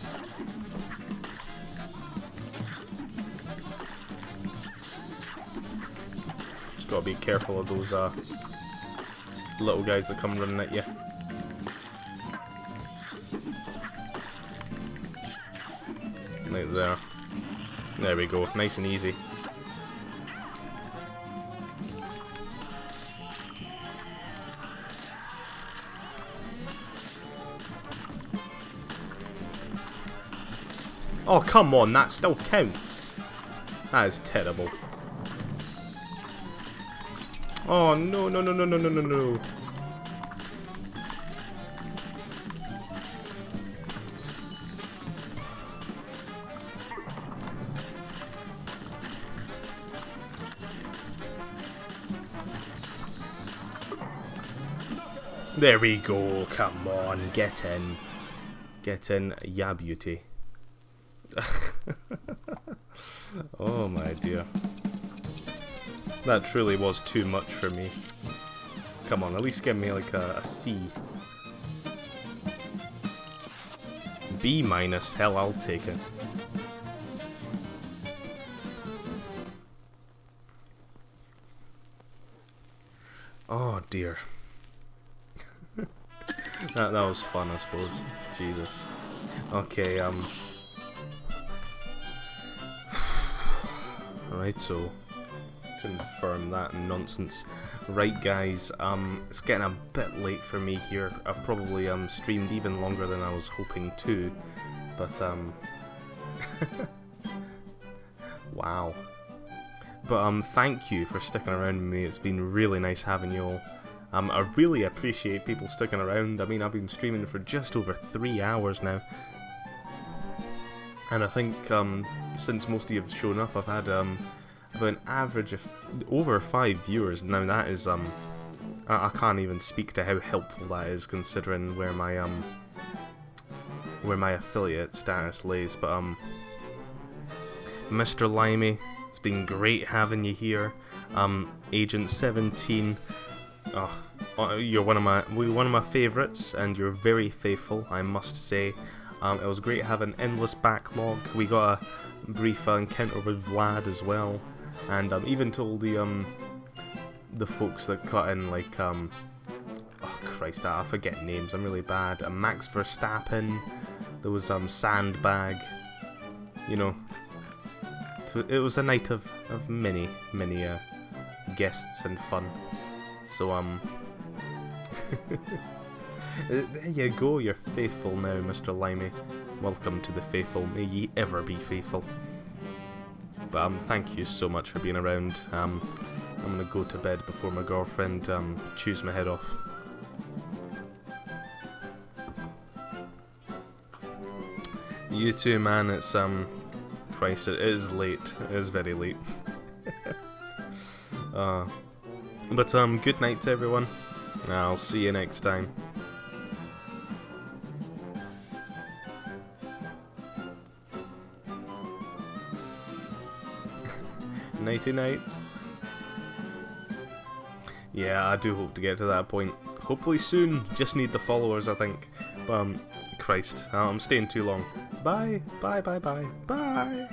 [SPEAKER 1] Just gotta be careful of those little guys that come running at you. Right there. There we go, nice and easy. Oh, come on, that still counts. That is terrible. Oh, no, no, no, no, no, no, no, no. There we go, come on, get in. Get in, ya beauty. Oh my dear. That truly was too much for me. Come on, at least give me like a C. B minus, hell, I'll take it. Oh dear. That was fun, I suppose. Jesus. Okay, right, so confirm that nonsense. Right, guys, it's getting a bit late for me here. I probably streamed even longer than I was hoping to, but wow. But thank you for sticking around with me. It's been really nice having you all. I really appreciate people sticking around. I mean, I've been streaming for just over 3 hours now. And I think since most of you have shown up, I've had about an average of over 5 viewers. Now that is, I can't even speak to how helpful that is, considering where my affiliate status lays. But Mr. Limey, it's been great having you here. Agent 17. Oh, you're one of my favourites, and you're very faithful, I must say. It was great having Endless Backlog. We got a brief encounter with Vlad as well, and even told the folks that cut in, like oh Christ, I forget names. I'm really bad. Max Verstappen. There was Sandbag. You know, it was a night of many guests and fun. So there you go, you're faithful now, Mr. Limey. Welcome to the faithful, may ye ever be faithful. But thank you so much for being around. I'm gonna go to bed before my girlfriend chews my head off. You too, man. It's Christ, it is late. It is very late. But good night to everyone. I'll see you next time. Nighty night. Yeah, I do hope to get to that point. Hopefully soon. Just need the followers, I think. Christ, I'm staying too long. Bye, bye, bye, bye, bye.